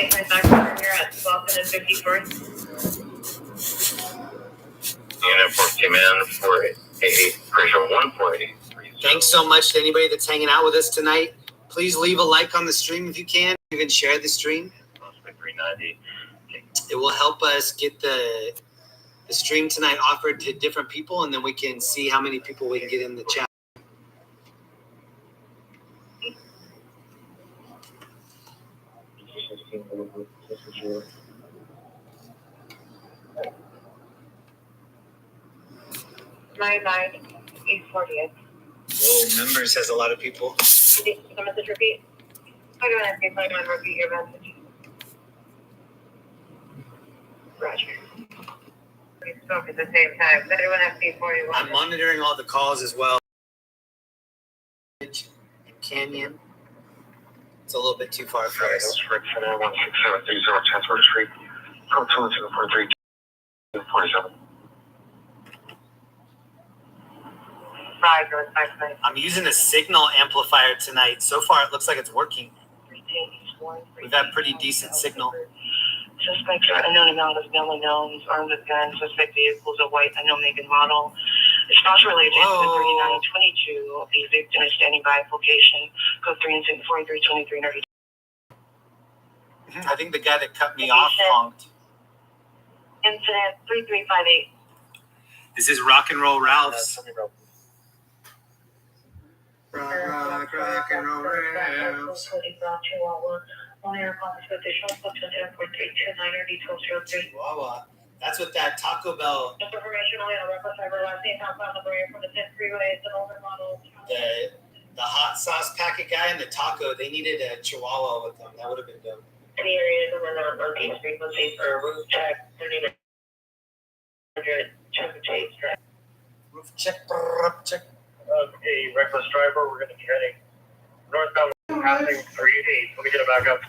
3825, you're at Boston and 54th. Unit 14 man for a pressure 140. Thanks so much to anybody that's hanging out with us tonight. Please leave a like on the stream if you can. Even share the stream. 390. It will help us get the stream tonight offered to different people, and then we can see how many people we can get in the chat. Nine 840th. Whoa, members has a lot of people. The message repeat. I'm going to ask you to repeat your message. Roger. We spoke at the same time. Everyone has P41. I'm monitoring all the calls as well. Canyon. It's a little bit too far for us. Rick Center 16730 Chancellor Street. Code 21243 47. I'm using a signal amplifier tonight. So far, it looks like it's working. We've had pretty decent signal. Suspect unknown amount of known unknowns, armed with guns. Suspect vehicles of white, unknown make and model. It's also related to 3922. The victim is standing by location. Code 3 incident 4323. I think the guy that cut me off honked. Incident 3358. This is Rock and Roll Ralph's. Rock and Roll Ralph's. Chihuahua. That's what that Taco Bell. The hot sauce packet guy and the taco, they needed a Chihuahua with them. That would have been dope. Any areas of the northeast frequency for roof check 3900 Chesapeake Drive. Roof check. Okay, reckless driver, we're going to be heading northbound passing 38. Let me get it back up.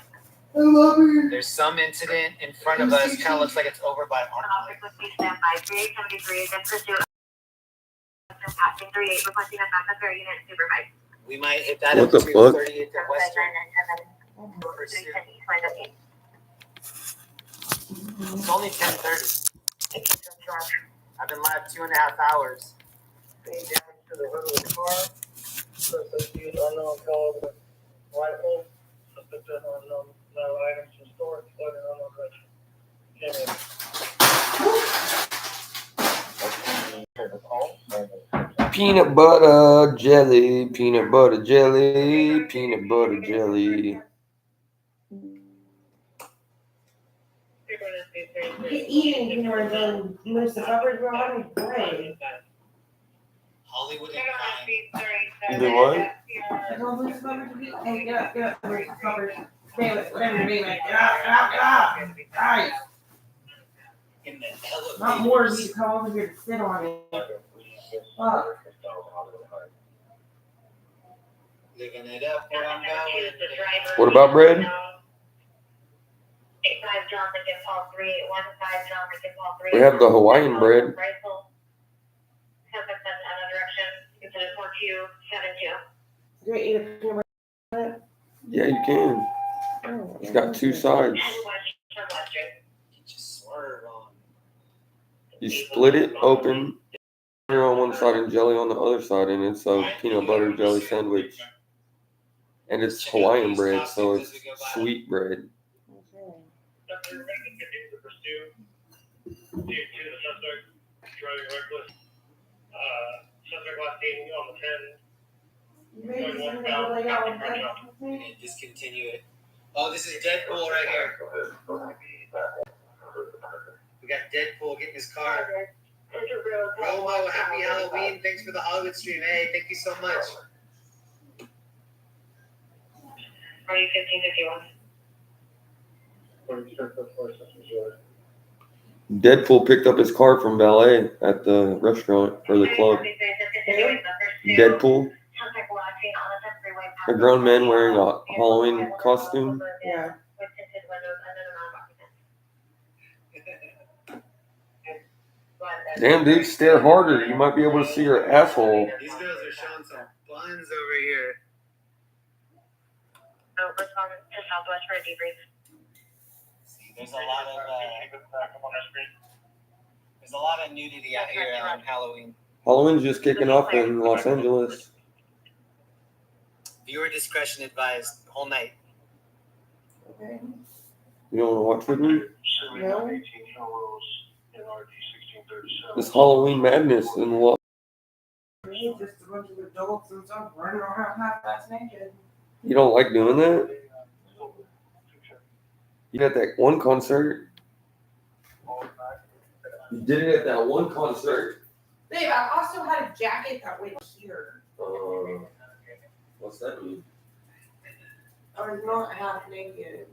There's some incident in front of us. Kind of looks like it's over by Arnold. Stand by 3873 against pursuit. Passing 38, requesting a backup air unit supervised. We might hit that What up the to fuck? 38th and Western. It's only 10:30. I've been live 2.5 hours. Damage to the hood of the car. Suspect used unknown caliber rifle. Suspect unknown items in storage. Floating unknown direction. Peanut butter jelly, peanut butter jelly, peanut butter jelly. Eating peanut butter jelly moves the coverage wrong. Great. Hollywood and You do what? Don't lose coverage. Hey, get up, where's the coverage? Damn it, whatever you're doing, get up. Guys, in the elevator. not more of you to come over here to sit on it. Fuck. Living it up where I'm going. What about bread? 85 John Lincoln Paul 315 John Lincoln Paul 3. We have the Hawaiian bread. Rifle. Suspect in another direction. Incident 4272. You eat a peanut butter? Yeah, you can. It's got two sides. Just swerve on. You split it open, butter on one side and jelly on the other side, and it's a peanut butter jelly sandwich. And it's Hawaiian bread, so it's sweet bread. Driving reckless. Suspect last seen on the 10. And discontinue it. Oh, this is Deadpool right here. We got Deadpool getting his car. Romo, happy Halloween. Thanks for the Hollywood stream. Hey, thank you so much. Are you 1551? Deadpool picked up his car from valet at the restaurant or the club. Deadpool, a grown man wearing a Halloween costume. Yeah. Damn, dude, stare harder. You might be able to see your asshole. These girls are showing some buns over here. So, respond to Southwest for a debrief. There's a lot of nudity out here on Halloween. Halloween's just kicking off in Los Angeles. Viewer discretion advised. Whole night. Okay. You don't want to watch with me? No. It's Halloween madness in Los. Just a bunch of adults and stuff running around half-ass naked. You don't like doing that? You had that one concert. You did it at that one concert. Babe, I also had a jacket that went here. What's that mean? I was not half naked.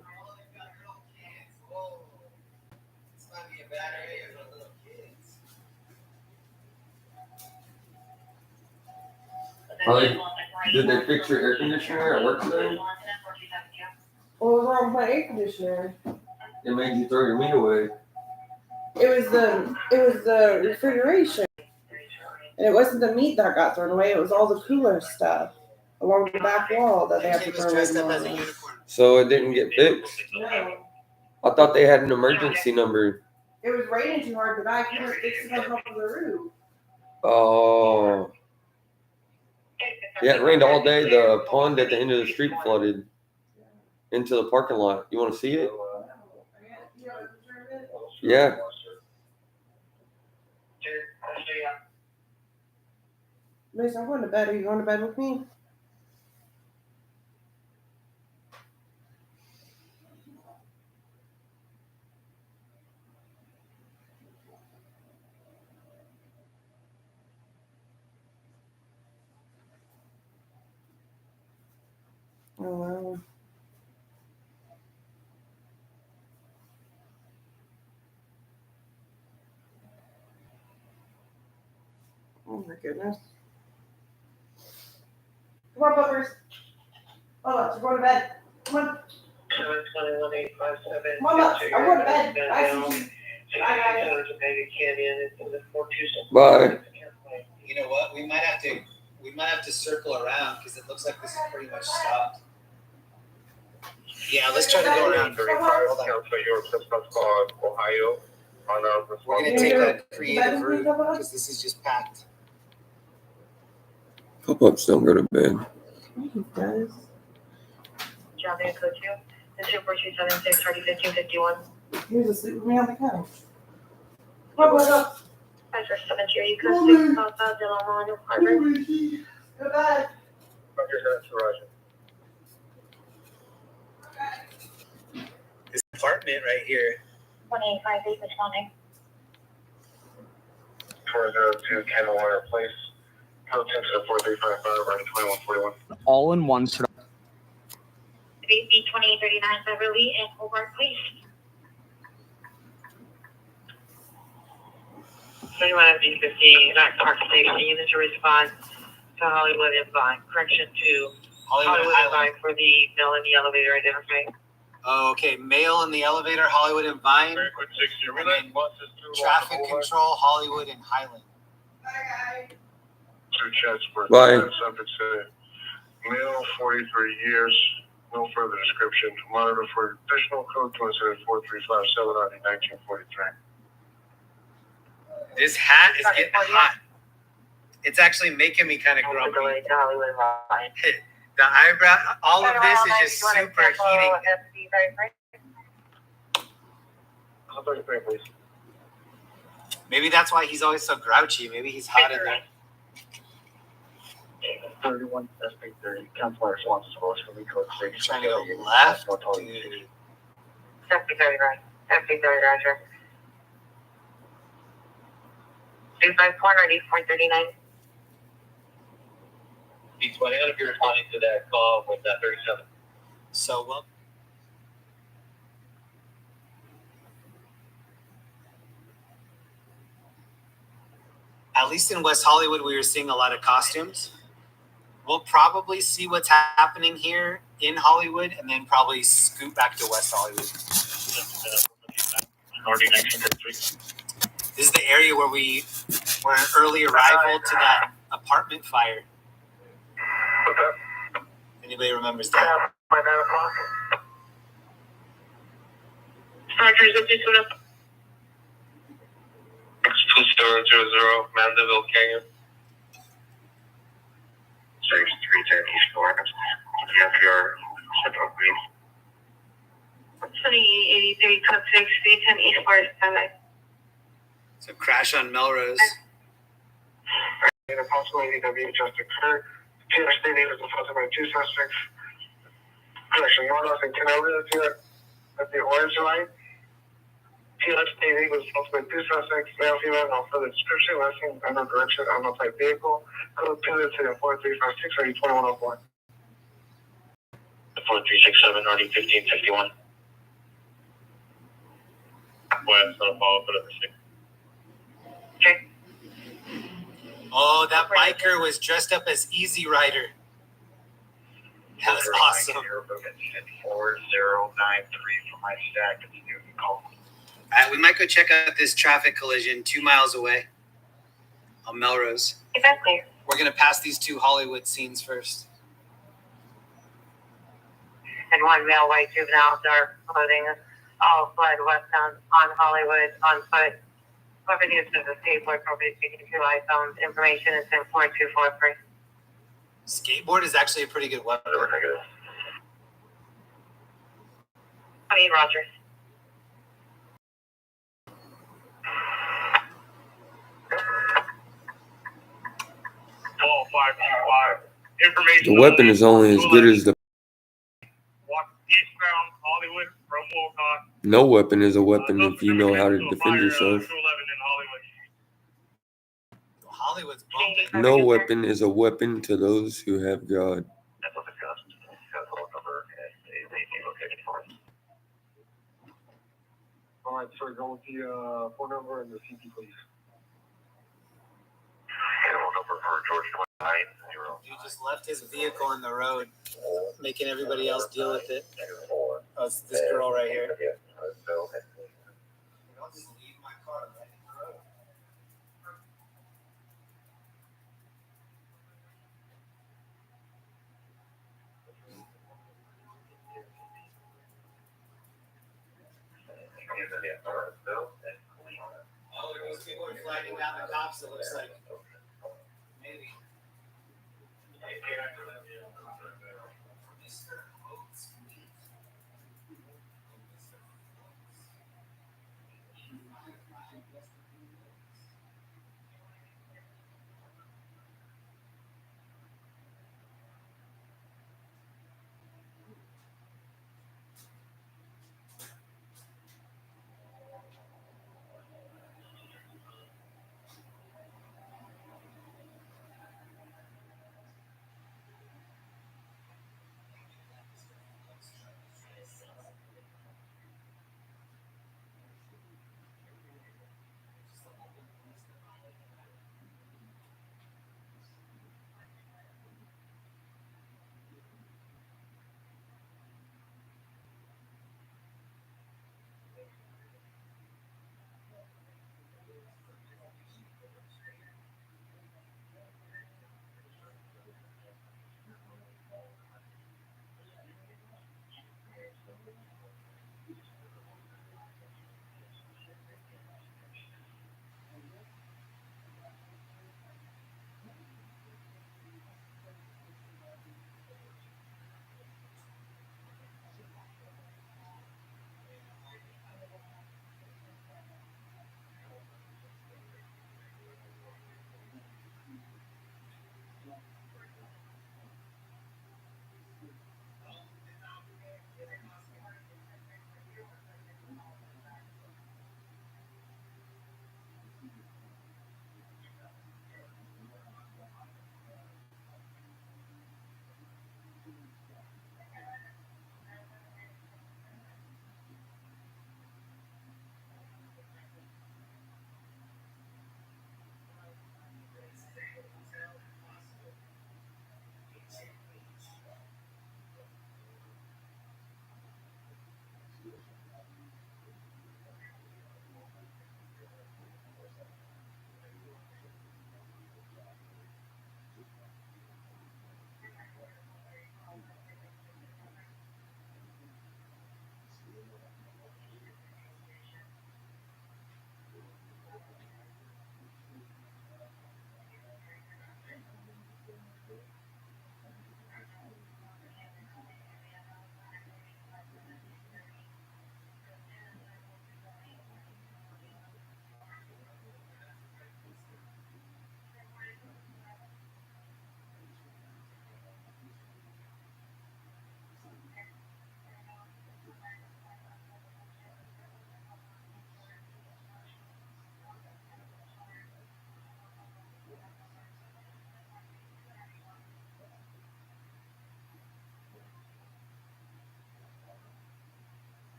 Did they fix your air conditioner at work today? What was wrong with my air conditioner? It made you throw your meat away. It was the refrigeration. And it wasn't the meat that got thrown away, it was all the cooler stuff along the back wall that they had to throw away. So it didn't get fixed? No. I thought they had an emergency number. It was raining too hard, the guy couldn't fix it on top of the roof. Oh. Yeah, it rained all day. The pond at the end of the street flooded into the parking lot. You want to see it? Yeah. Mason, I'm going to bed. Are you going to bed with me? Oh, wow. Oh, my goodness. Come on, buggers. Hold on, we're going to bed. Come on. 721-857. Come on, Lux. I'm going to bed. Bye. You know what? We might have to circle around because it looks like this is pretty much stopped. Yeah, let's try to go around. Hold on. Ohio. We're gonna take a creative route because this is just packed. Pop-ups don't go to bed. He does. John Van Code 2, and 24276, target 1551. He was asleep with me on the couch. Come on, wake up. 547, you code 6, South Delano Harbor. Go to bed. This apartment right here. 1858, responding. 402 Kenmore Place. Code 10 to 4355, running 2141. All in one. 2839 Beverly and Hobart, please. So you want to be 50, not Park Station, unit to respond to Hollywood and Vine. Correction to Hollywood and Vine for the male in the elevator identifying. Oh, okay. Male in the elevator, Hollywood and Vine. Traffic control, Hollywood and Highland. Two chats for Bye. Subject said, male, 43 years. No further description. Monitor for additional code 27435 1943. This hat is getting hot. It's actually making me kind of grumpy. The eyebrow, all of this is just super heating. Maybe that's why he's always so grouchy. Maybe he's hot in there. 31 SP30. Councilor responses for me code 6. Trying to go left. SP30 right. SP30 Roger. 254 9439. B20, I don't know if you're responding to that call with that 37. So, well. At least in West Hollywood, we were seeing a lot of costumes. We'll probably see what's happening here in Hollywood and then probably scoot back to West Hollywood. This is the area where we were an early arrival to that apartment fire. Anybody remembers that? By 9 o'clock. Roger, zip this one up. It's 2700 Mandeville Canyon. 6310 East Florida. GFR, Central Green. 2883 Club 6, 310 East Forest, standby. So crash on Melrose. And approximately EW just occurred. TS stating is assaulted by two suspects. Connection north and Canela here at the orange line. TS stating was assaulted by two suspects, male, female, no further description, last name, unknown direction, unknown type vehicle. Code 2 to 4356 2104. 4367 RD 1551. West, no follow up for the 6. Okay. Oh, that biker was dressed up as Easy Rider. That was awesome. 4093 for my stack. It's new call. We might go check out this traffic collision 2 miles away on Melrose. Exactly. We're going to pass these two Hollywood scenes first. And one male white juvenile, dark clothing, all fled westbound on Hollywood on foot. Whoever uses the skateboard probably speaking to iPhones. Information is in 4243. Skateboard is actually a pretty good weapon. I mean, Roger. The weapon is only as good as the. Eastbound Hollywood from Wolcott. No weapon is a weapon if you know how to defend yourself. Hollywood's bumping. No weapon is a weapon to those who have God. All right, sir, go with the phone number and the CT, please. Phone number for George 29. You just left his vehicle in the road, making everybody else deal with it. Oh, it's this girl right here. I'll just leave my car right in the road. Oh, there goes people are flagging down the cops, it looks like. Maybe.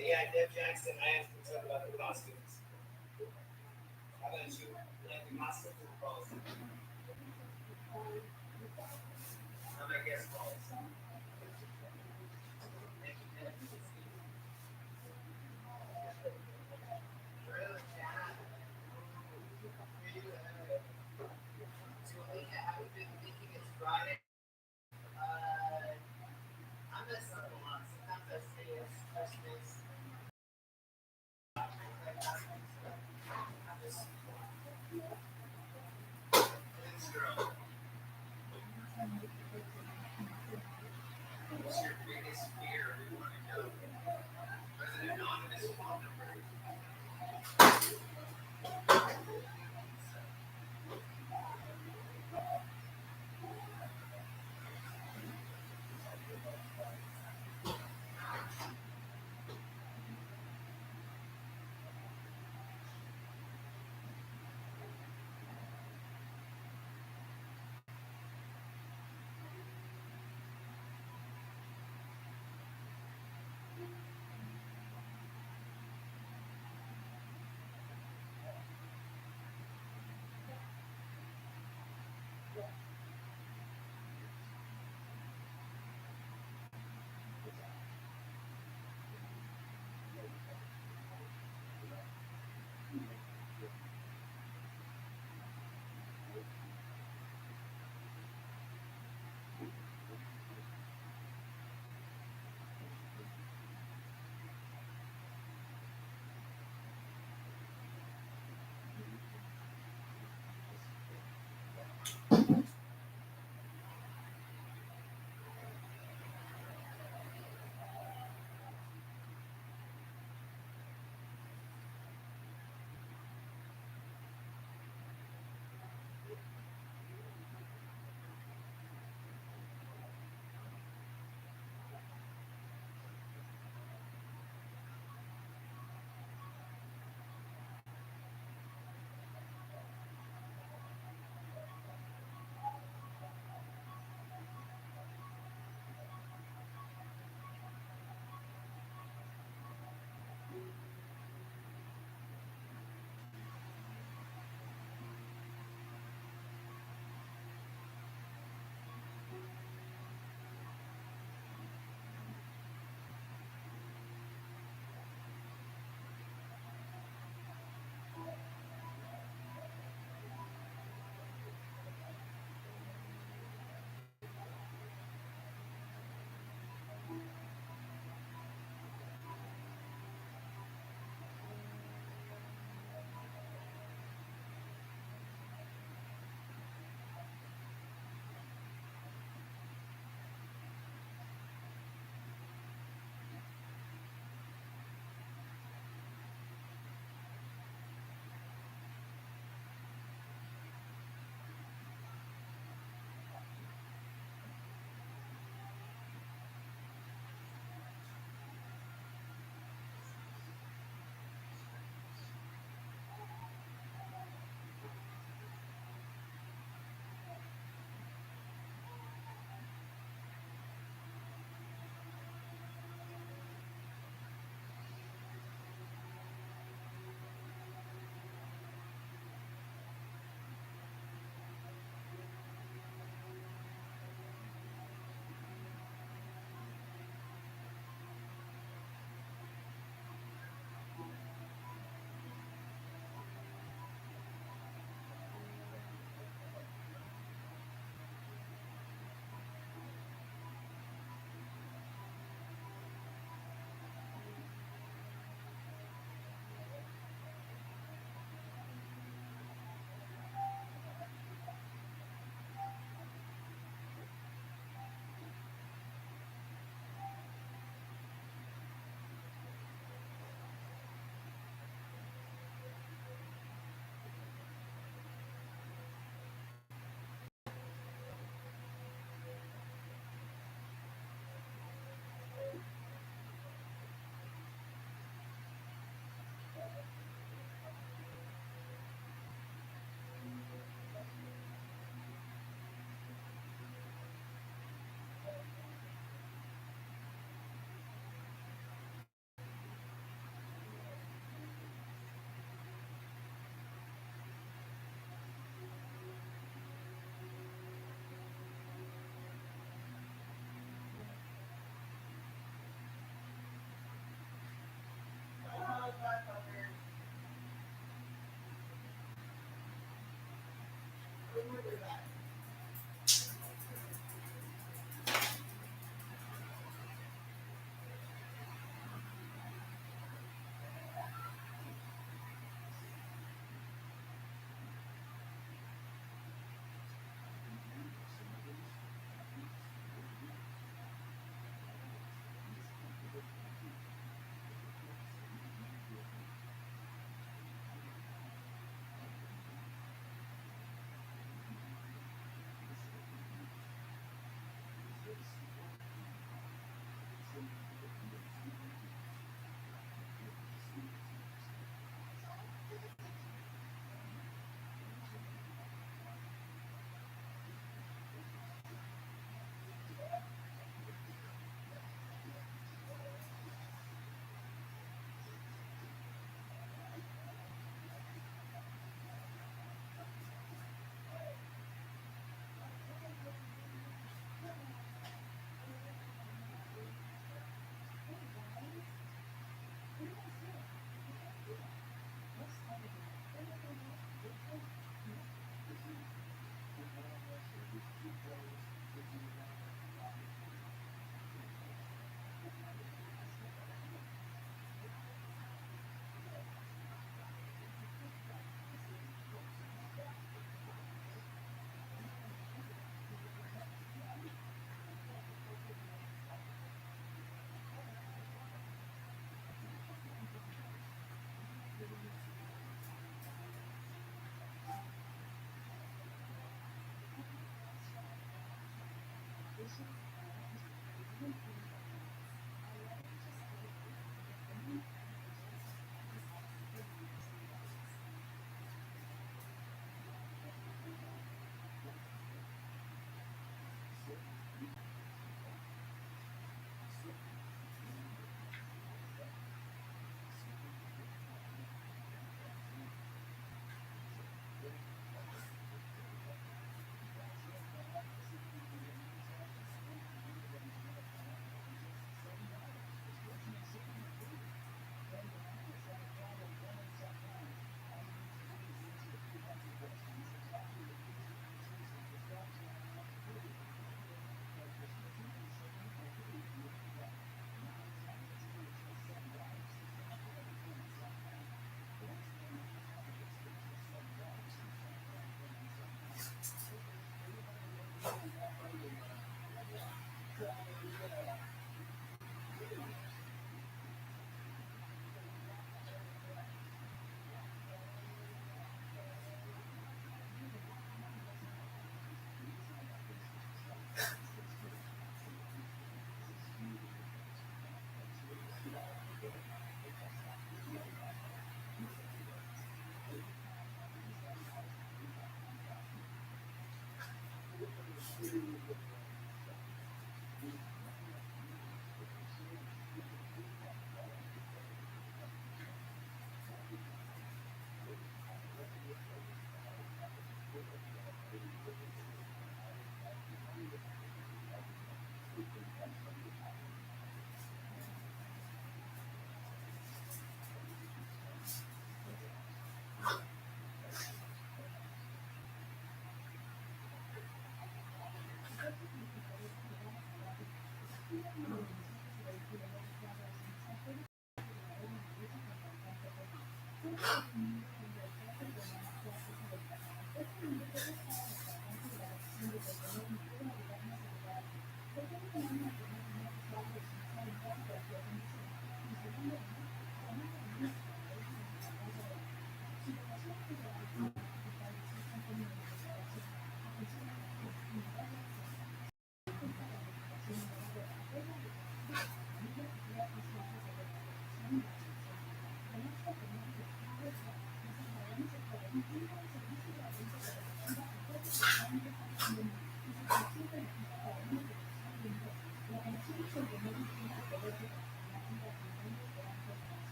So yeah, Deb Jackson, I am concerned about the costumes. I'm gonna shoot like the costumes and balls. I'm gonna guess balls. Julia, have you been thinking it's Friday? I mess up a lot. Sometimes I say it's Christmas.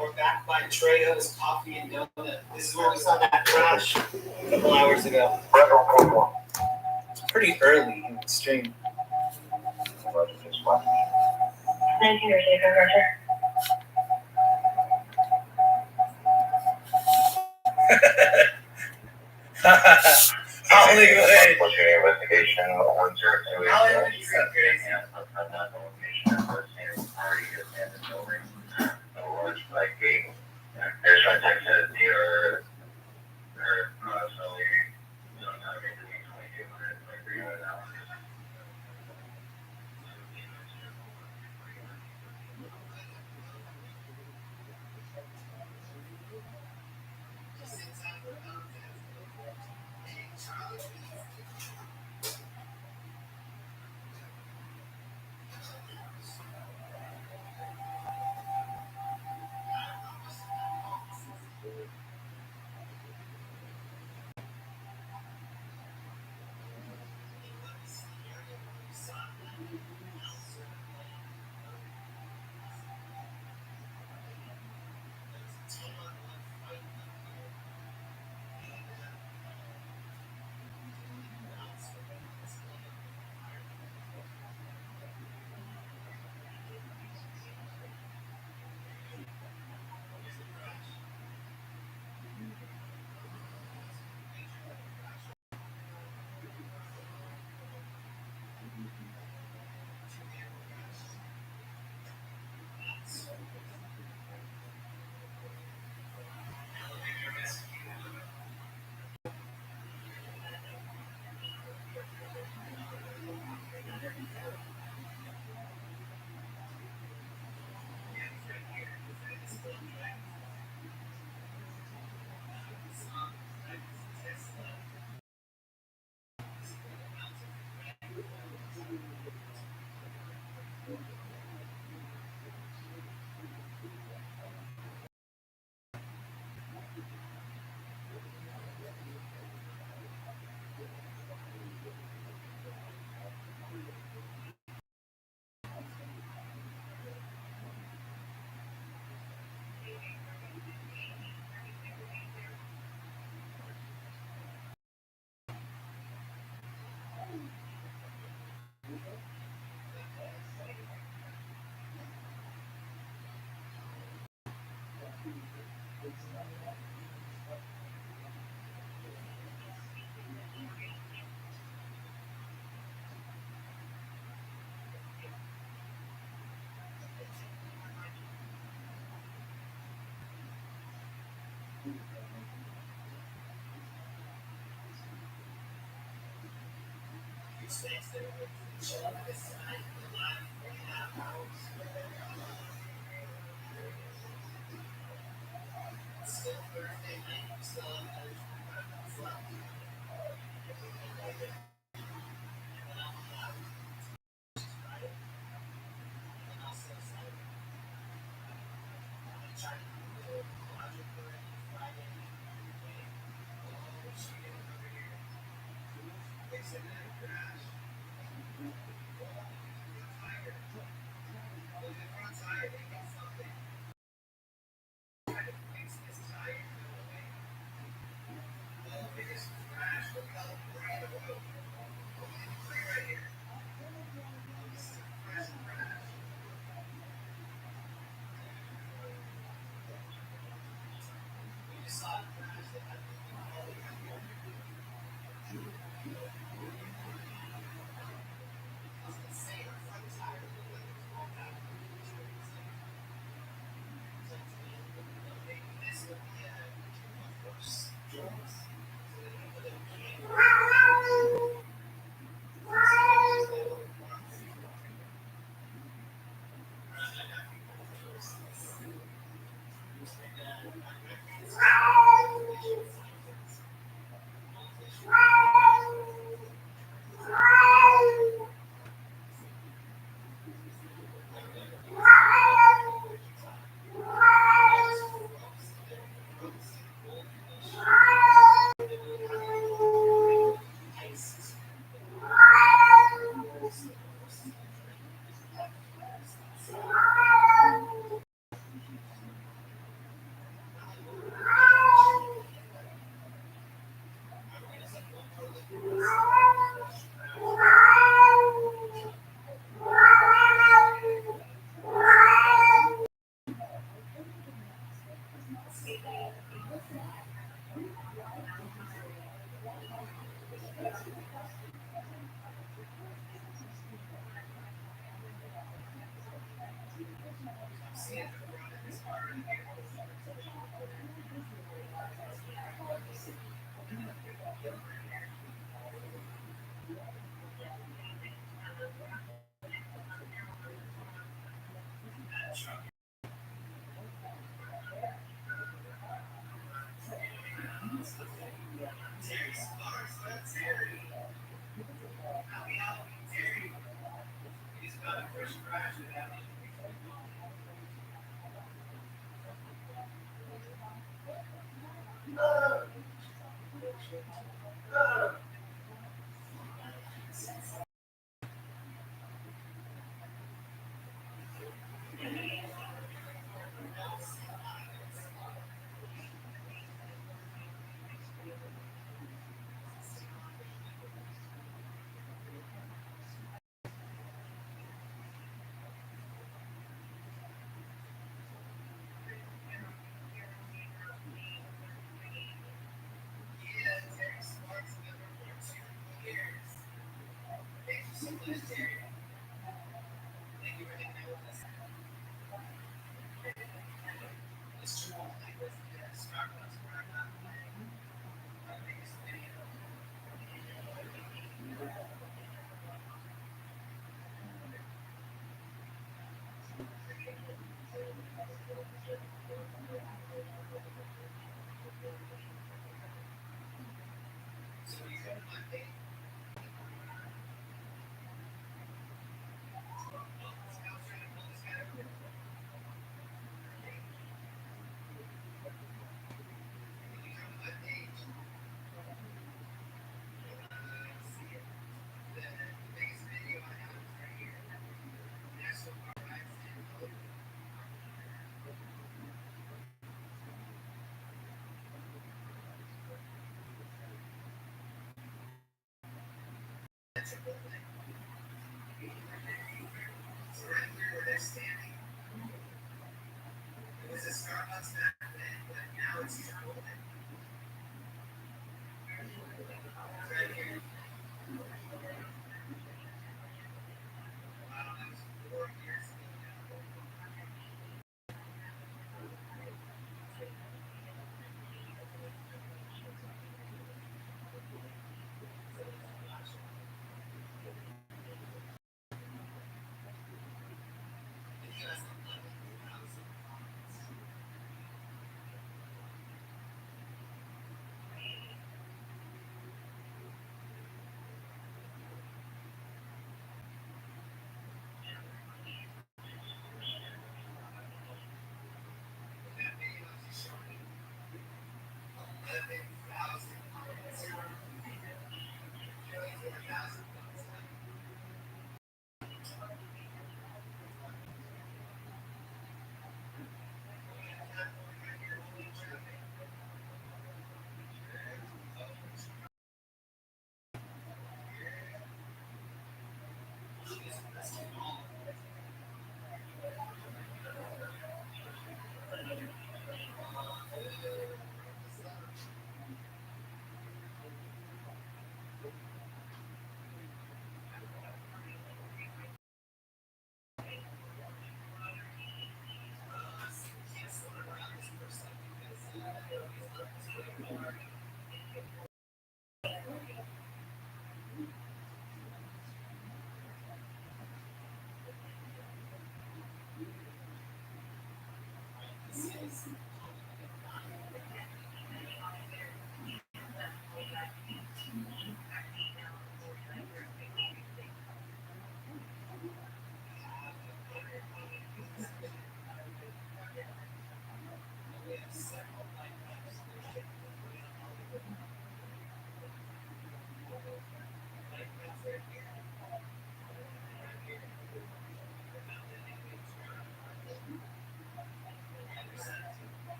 we're back by Trejo's Coffee and Donut. This is where we saw that crash a couple hours ago. It's pretty early in the stream. 19 or safer, Roger. Holy good. What's your investigation? 102. Holy good. There's one Texas near so we don't have anything 2200, 2300 hours.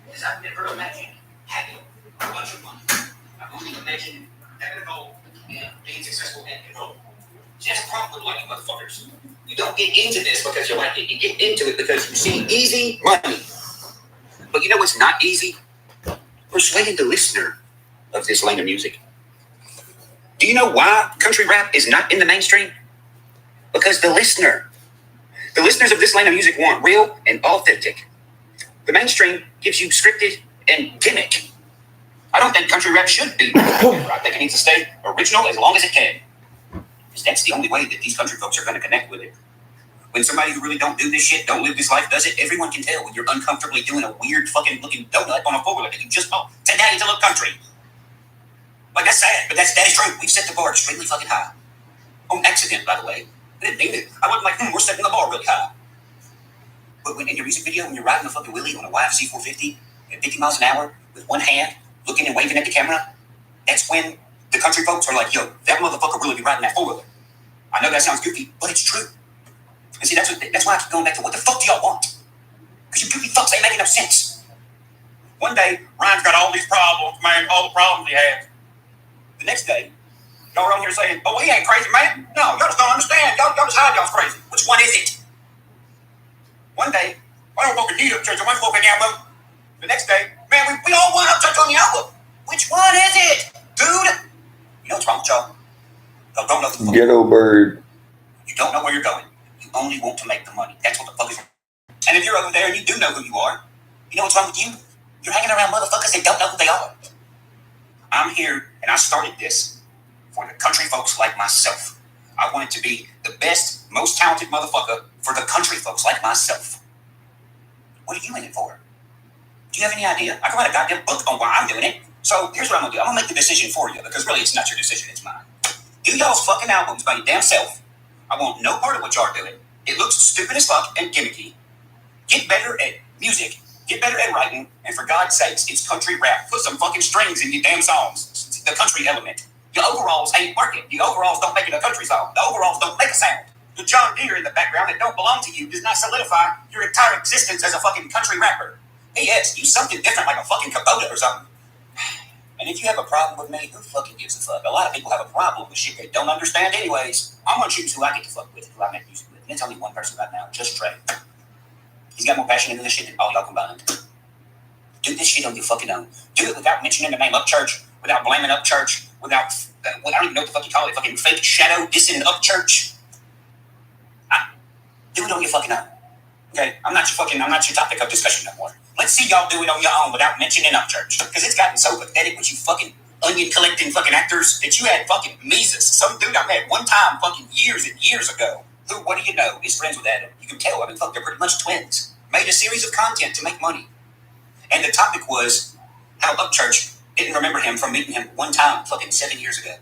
Because I've never imagined having a bunch of money. I've only imagined having a goal and being successful and control. See, that's a problem with a lot of motherfuckers. You don't get into this because you like it. You get into it because you see easy money. But you know what's not easy? Persuading the listener of this lane of music. Do you know why country rap is not in the mainstream? Because the listeners of this lane of music want real and authentic. The mainstream gives you scripted and gimmick. I don't think country rap should be. I think it needs to stay original as long as it can. Because that's the only way that these country folks are going to connect with it. When somebody who really don't do this shit, don't live this life, does it, everyone can tell when you're uncomfortably doing a weird fucking looking donut on a four-wheeler that you just bought. Today it's a little country. Like, that's sad, but that is true. We've set the bar extremely fucking high. On accident, by the way. I didn't mean it. I wasn't like, we're setting the bar really high. But when in your music video, when you're riding a fucking wheelie on a YFC 450 at 50 miles an hour with one hand, looking and waving at the camera, that's when the country folks are like, yo, that motherfucker really be riding that four-wheeler. I know that sounds goofy, but it's true. And see, that's why I keep going back to what the fuck do y'all want? Because you goofy fucks ain't making no sense. One day, Ryan's got all these problems, man, all the problems he has. The next day, y'all are on here saying, oh, he ain't crazy, man. No, y'all just don't understand. Y'all just hide y'all's crazy. Which one is it? One day, I don't fucking need a church. I want to fucking elbow. The next day, man, we all want a church on the elbow. Which one is it? Dude? You know what's wrong with y'all? Y'all don't know the fuck. Ghetto bird. You don't know where you're going. You only want to make the money. That's what the fuck is wrong. And if you're over there and you do know who you are, you know what's wrong with you? You're hanging around motherfuckers that don't know who they are. I'm here, and I started this for the country folks like myself. I wanted to be the best, most talented motherfucker for the country folks like myself. What are you in it for? Do you have any idea? I can write a goddamn book on why I'm doing it. So here's what I'm going to do. I'm going to make the decision for you, because really it's not your decision, it's mine. Do y'all's fucking albums by your damn self. I want no part of what y'all are doing. It looks stupid as fuck and gimmicky. Get better at music. Get better at writing. And for God's sakes, it's country rap. Put some fucking strings in your damn songs. The country element. Your overalls ain't working. The overalls don't make it a country song. The overalls don't make a sound. The John Deere in the background that don't belong to you does not solidify your entire existence as a fucking country rapper. P.S. Use something different like a fucking Kubota or something. And if you have a problem with me, who fucking gives a fuck? A lot of people have a problem with shit they don't understand anyways. I'm gonna choose who I get to fuck with, who I make music with. And it's only one person right now, just Trey. He's got more passion into this shit than all y'all combined. Do this shit on your fucking own. Do it without mentioning the name Upchurch, without blaming Upchurch, without, I don't even know what the fuck you call it, fucking fake shadow dissing Upchurch. Do it on your fucking own. Okay? I'm not your topic of discussion no more. Let's see y'all do it on your own without mentioning Upchurch. Because it's gotten so pathetic with you fucking onion collecting fucking actors that you had fucking Mises, some dude I met one time fucking years and years ago, who, what do you know, is friends with Adam. You can tell, I mean, fuck, they're pretty much twins. made a series of content to make money. And the topic was how Upchurch didn't remember him from meeting him one time fucking 7 years ago.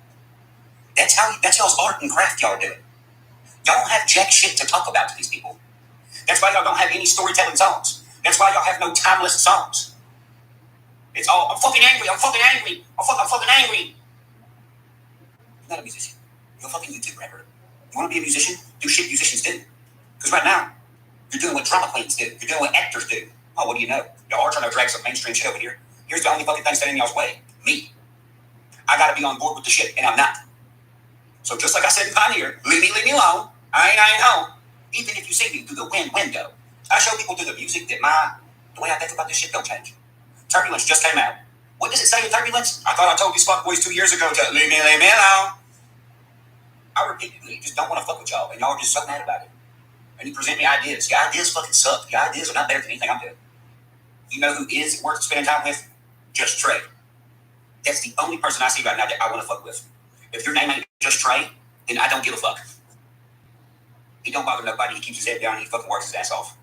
That's y'all's art and craft y'all are doing. Y'all don't have jack shit to talk about to these people. That's why y'all don't have any storytelling songs. That's why y'all have no timeless songs. It's all, I'm fucking angry, I'm fucking angry, I'm fucking angry. You're not a musician. You're a fucking YouTube rapper. You want to be a musician? Do shit musicians do. Because right now, you're doing what drama queens do. You're doing what actors do. Oh, what do you know? Y'all are trying to drag some mainstream shit over here. Here's the only fucking thing standing in y'all's way. Me. I gotta be on board with the shit, and I'm not. So just like I said in Pioneer, leave me alone. I ain't home. Even if you see me through the window, I show people through the music that the way I think about this shit don't change. Turbulence just came out. What does it say in Turbulence? I thought I told these fuckboys 2 years ago to leave me alone. I repeatedly just don't want to fuck with y'all, and y'all are just so mad about it. And you present me ideas. Your ideas fucking suck. Your ideas are not better than anything I'm doing. You know who is worth spending time with? Just Trey. That's the only person I see right now that I want to fuck with. If your name ain't Just Trey, then I don't give a fuck. He don't bother nobody. He keeps his head down and he fucking works his ass off.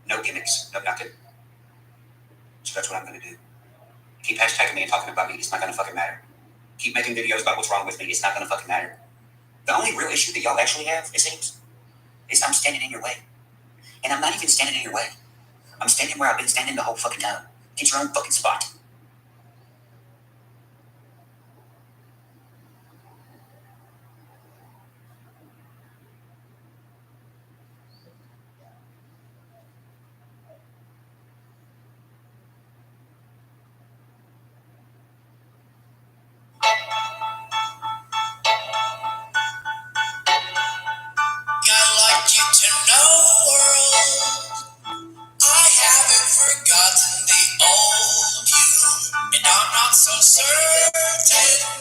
No gimmicks. No nothing. So that's what I'm going to do. Keep hashtagging me and talking about me. It's not going to fucking matter. Keep making videos about what's wrong with me. It's not going to fucking matter. The only real issue that y'all actually have, it seems, is I'm standing in your way. And I'm not even standing in your way. I'm standing where I've been standing the whole fucking time. Get your own fucking spot. I'd like you to know, world, I haven't forgotten the old you, and I'm not so certain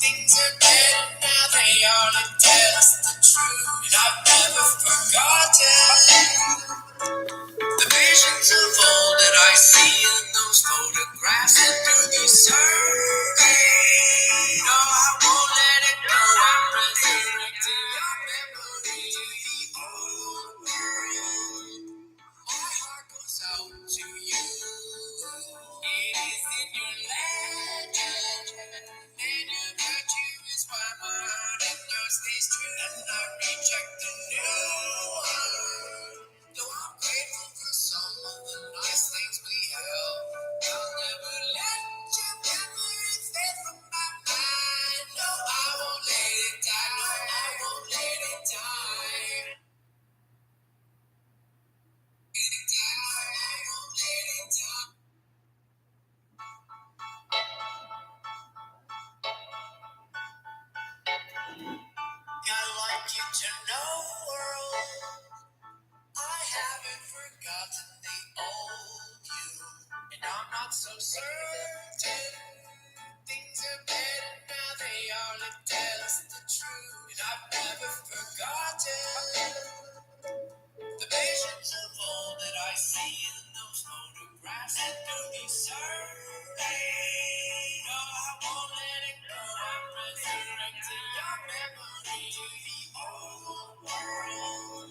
things are better now. They are to tell us the truth, and I've never forgotten the visions of old that I see in those photographs and through these surveys. No, I won't let it go. I'm resurrecting your memory to the old world. My heart goes out to you. It is in your legend, and your virtue is why my heart and yours stays true. And I reject the new one. Though I'm grateful for some of the nice things we held, I'll never let your memories fade from my mind. No, I won't let it die. No, I won't let it die. I'd like you to know, world, I haven't forgotten the old you, and I'm not so certain things are better now. They are to tell us the truth, and I've never forgotten the visions of old that I see in those photographs and through these surveys. No, I won't let it go. I'm resurrecting your memory to the old world.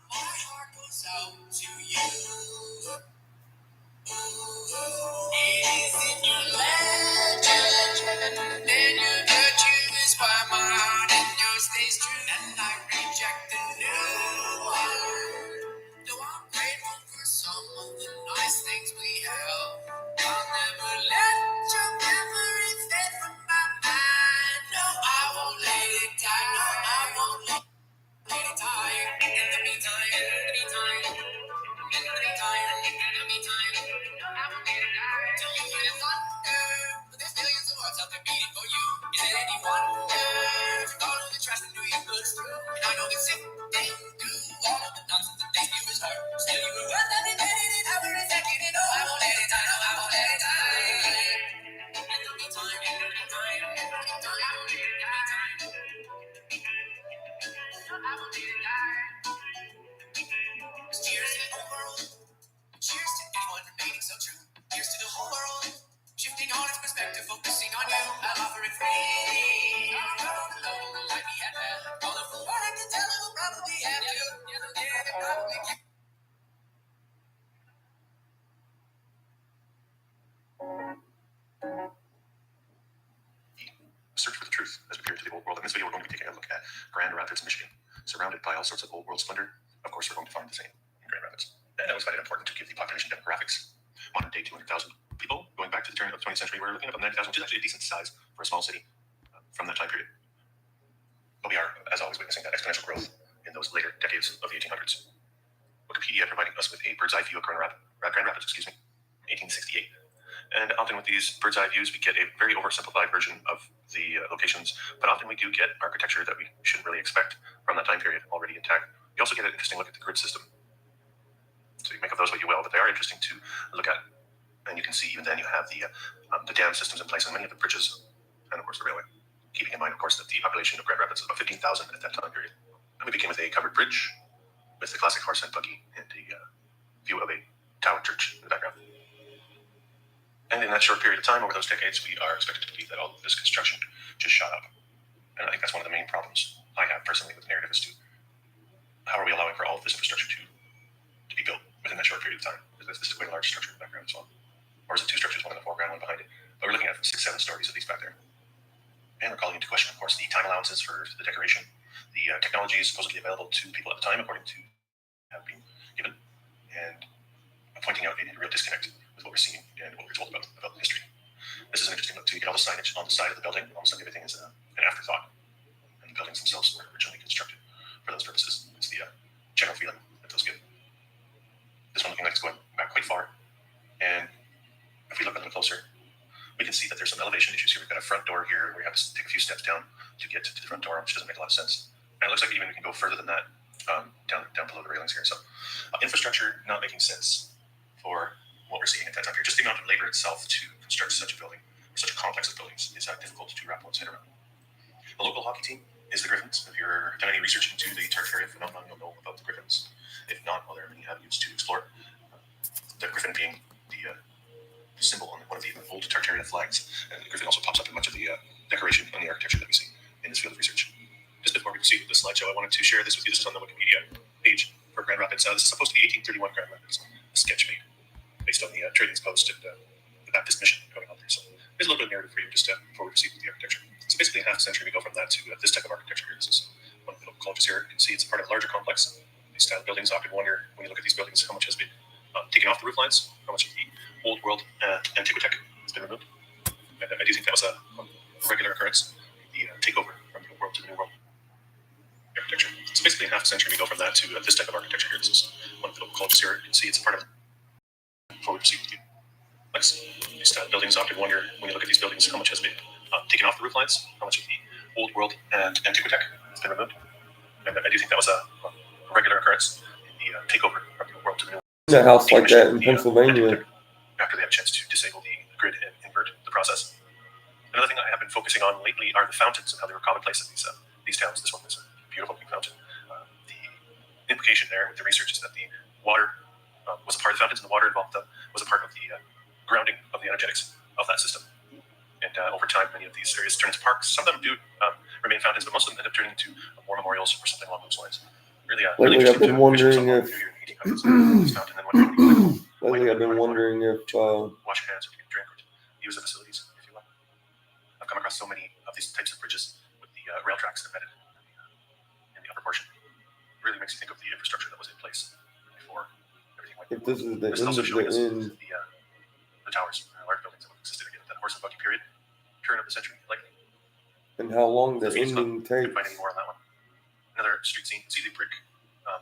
My heart goes out to you. It is in your legend, and your virtue is why my heart and yours stays true. And I reject the new one. Though I'm grateful for some of the nice things we held, I'll never let your memory fade from my mind. No, I won't let it die. No, I won't let it die. In the meantime, in the meantime, in the meantime, in the meantime, I won't let it die. Don't you ever wonder, but there's millions of hearts out there beating for you. Is it any wonder? All of the trust and knew you could through, and I in this video, we're going to be taking a look at Grand Rapids, Michigan, surrounded by all sorts of old world splendor. Of course, we're going to find the same in Grand Rapids. And I always find it important to give the population demographics. Modern day, 200,000 people. Going back to the turn of the 20th century, we're looking at about 90,000, which is actually a decent size for a small city from that time period. But we are, as always, witnessing that exponential growth in those later decades of the 1800s. Wikipedia providing us with a bird's eye view of Grand Rapids, 1868. And often with these bird's eye views, we get a very oversimplified version of the locations, but often we do get architecture that we shouldn't really expect from that time period already intact. You also get an interesting look at the grid system. So you make of those what you will, but they are interesting to look at. And you can see even then you have the dam systems in place and many of the bridges, and of course the railway. Keeping in mind, of course, that the population of Grand Rapids is about 15,000 at that time period. And we begin with a covered bridge with the classic horse and buggy and a view of a tower church in the background. And in that short period of time, over those decades, we are expected to believe that all of this construction just shot up. And I think that's one of the main problems I have personally with the narrative is to how are we allowing for all of this infrastructure to be built within that short period of time? Because this is quite a large structure in the background as well. Or is it two structures, one in the foreground, one behind it? But we're looking at 6, 7 stories at least back there. And we're calling into question, of course, the time allowances for the decoration, the technologies supposedly available to people at the time, according to have been given, and pointing out a real disconnect with what we're seeing and what we're told about history. This is an interesting look too. You get all the signage on the side of the building. All of a sudden, everything is an afterthought, and the buildings themselves were originally constructed for those purposes. It's the general feeling that those give. This one looking like it's going back quite far, and if we look a little closer, we can see that there's some elevation issues here. We've got a front door here where we have to take a few steps down to get to the front door, which doesn't make a lot of sense. And it looks like even we can go further than that down below the railings here. So infrastructure not making sense for what we're seeing at that time here. Just the amount of labor itself to construct such a building, such a complex of buildings, is difficult to wrap one's head around. The local hockey team is the Griffins. If you're done any research into the Tartarian phenomenon, you'll know about the Griffins. If not, well, there are many avenues to explore. The Griffin being the symbol on one of the old Tartarian flags, and the Griffin also pops up in much of the decoration and the architecture that we see in this field of research. Just before we proceed with the slideshow, I wanted to share this with you. This is on the Wikipedia page for Grand Rapids. This is supposed to be 1831 Grand Rapids, a sketch made based on the Trading's Post and the Baptist mission going on there. So there's a little bit of narrative for you just before we proceed with the architecture. So basically in half a century, we go from that to this type of architecture here. This is one of the local colleges here. You can see it's part of a larger complex. These style buildings, I often wonder when you look at these buildings, how much has been taken off the roof lines, how much of the old world antiquitech has been removed. And I do think that was a regular occurrence, the takeover from the old world to the new world architecture. So basically in half a century, we go from that to this type of architecture here. This is one of the local colleges here. You can see it's a part of before we proceed with you. Next, these style buildings, I often wonder when you look at these buildings, how much has been taken off the roof lines, how much of the old world and antiquitech has been removed. And I do think that was a regular occurrence, the takeover from the old world to the new world. A house like that in Pennsylvania. After they had a chance to disable the grid and invert the process. Another thing I have been focusing on lately are the fountains and how they were commonplace in these towns. This one is a beautiful looking fountain. The implication there with the research is that the water was a part of the fountains, and the water involved was a part of the grounding of the energetics of that system. And over time, many of these areas turn into parks. Some of them do remain fountains, but most of them end up turning into war memorials or something along those lines. Really, lately I've been wondering if lately I've been wondering if wash your hands or take a drink or use the facilities, if you like. I've come across so many of these types of bridges with the rail tracks embedded in the upper portion. It really makes you think of the infrastructure that was in place before everything went. if this is the This is end also of showing the us end. the towers, large buildings that existed again in that horse and buggy period, turn of the century, likely. And how long the Phoenix Club, ending couldn't takes. find any more on that one. Another street scene, see the brick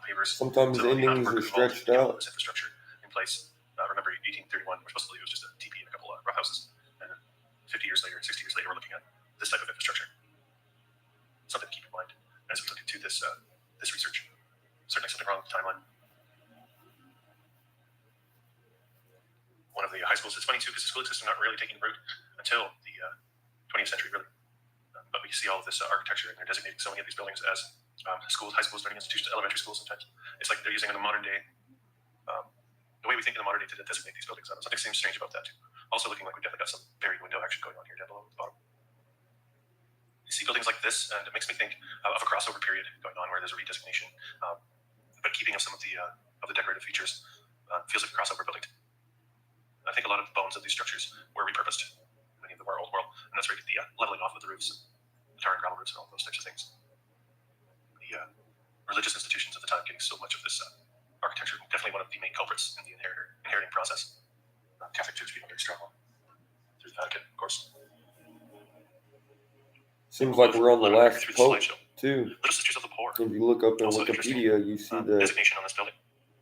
pavers. Sometimes So the endings are stretched out. this infrastructure in place. Remember 1831, we're supposed to believe it was just a teepee and a couple of rough houses. And then 50 years later, 60 years later, we're looking at this type of infrastructure. Something to keep in mind as we look into this this research. Certainly something wrong with the timeline. One of the high schools, it's funny too, because the school system not really taking root until the 20th century, really. But we see all of this architecture, and they're designating so many of these buildings as schools, high schools, learning institutions, elementary schools sometimes. It's like they're using in the modern day, the way we think in the modern day to designate these buildings. Something seems strange about that too. Also looking like we definitely got some buried window action going on here down below at the bottom. You see buildings like this, and it makes me think of a crossover period going on where there's a redesignation, but keeping of some of the decorative features. Feels like a crossover building. I think a lot of the bones of these structures were repurposed in many of the old world, and that's where you get the leveling off of the roofs. tar and gravel roads and all those types of things. The religious institutions of the time getting so much of this architecture, definitely one of the main culprits in the inheriting process. Catholic Church being very strong through the Vatican, of course. Seems like we're on the last pope too. Little Sisters of the Poor. If you look up in Also Wikipedia, you see the designation on this building.